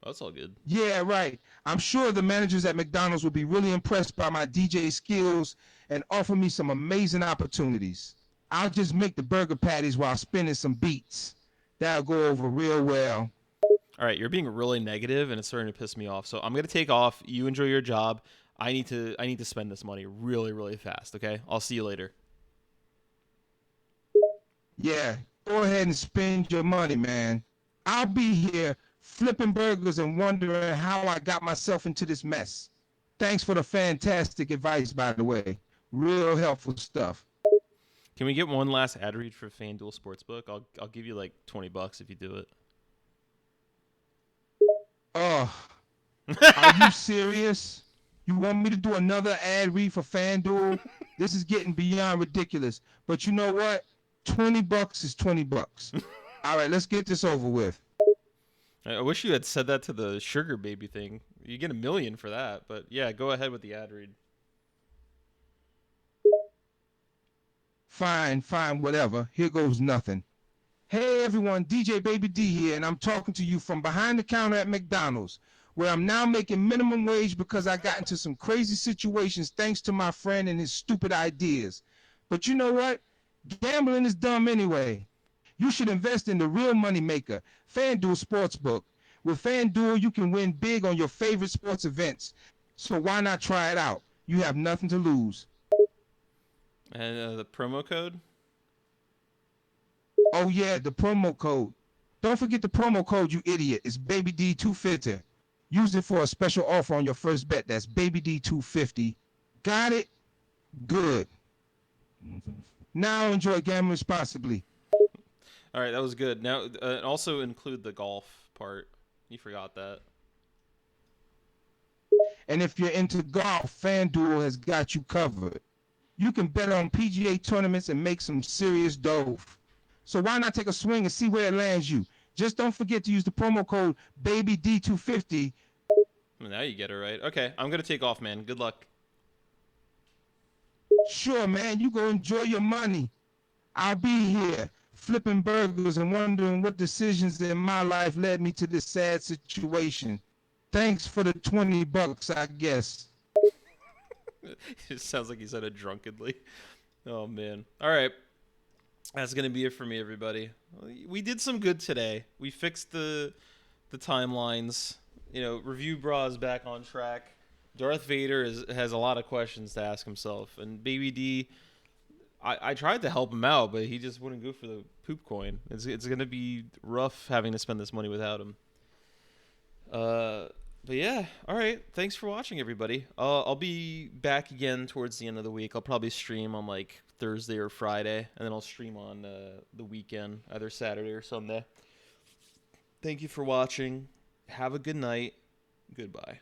Oh, that's all good. Yeah, right. I'm sure the managers at McDonald's will be really impressed by my DJ skills and offer me some amazing opportunities. I'll just make the burger patties while spinning some beats. That'll go over real well. All right, you're being really negative, and it's starting to piss me off. So I'm going to take off. You enjoy your job. I need to spend this money really, really fast. Okay, I'll see you later. Yeah, go ahead and spend your money, man. I'll be here flipping burgers and wondering how I got myself into this mess. Thanks for the fantastic advice, by the way. Real helpful stuff. Can we get one last ad read for FanDuel Sportsbook? I'll give you like $20 if you do it. Oh, are you serious? You want me to do another ad read for FanDuel? This is getting beyond ridiculous. But you know what? $20 is $20. All right, let's get this over with. I wish you had said that to the sugar baby thing. You get $1 million for that. But yeah, go ahead with the ad read. Fine, whatever. Here goes nothing. Hey everyone, DJ Baby D here, and I'm talking to you from behind the counter at McDonald's, where I'm now making minimum wage because I got into some crazy situations thanks to my friend and his stupid ideas. But you know what? Gambling is dumb anyway. You should invest in the real money maker, FanDuel Sportsbook. With FanDuel, you can win big on your favorite sports events. So why not try it out? You have nothing to lose. And the promo code? Oh yeah, the promo code. Don't forget the promo code, you idiot. It's BabyD250. Use it for a special offer on your first bet. That's BabyD250. Got it? Good. Now enjoy gambling responsibly. All right, that was good. Now, also include the golf part. You forgot that. And if you're into golf, FanDuel has got you covered. You can bet on PGA tournaments and make some serious dough. So why not take a swing and see where it lands you? Just don't forget to use the promo code BabyD250. Now you get it right. Okay, I'm going to take off, man. Good luck. Sure, man, you go enjoy your money. I'll be here flipping burgers and wondering what decisions in my life led me to this sad situation. Thanks for the $20, I guess. It sounds like he said it drunkenly. Oh, man. All right. That's going to be it for me, everybody. We did some good today. We fixed the timelines. You know, Review Bra is back on track. Darth Vader has a lot of questions to ask himself. And Baby D, I tried to help him out, but he just wouldn't go for the poop coin. It's going to be rough having to spend this money without him. But yeah, all right. Thanks for watching, everybody. I'll be back again towards the end of the week. I'll probably stream on like Thursday or Friday, and then I'll stream on the weekend, either Saturday or Sunday. Thank you for watching. Have a good night. Goodbye.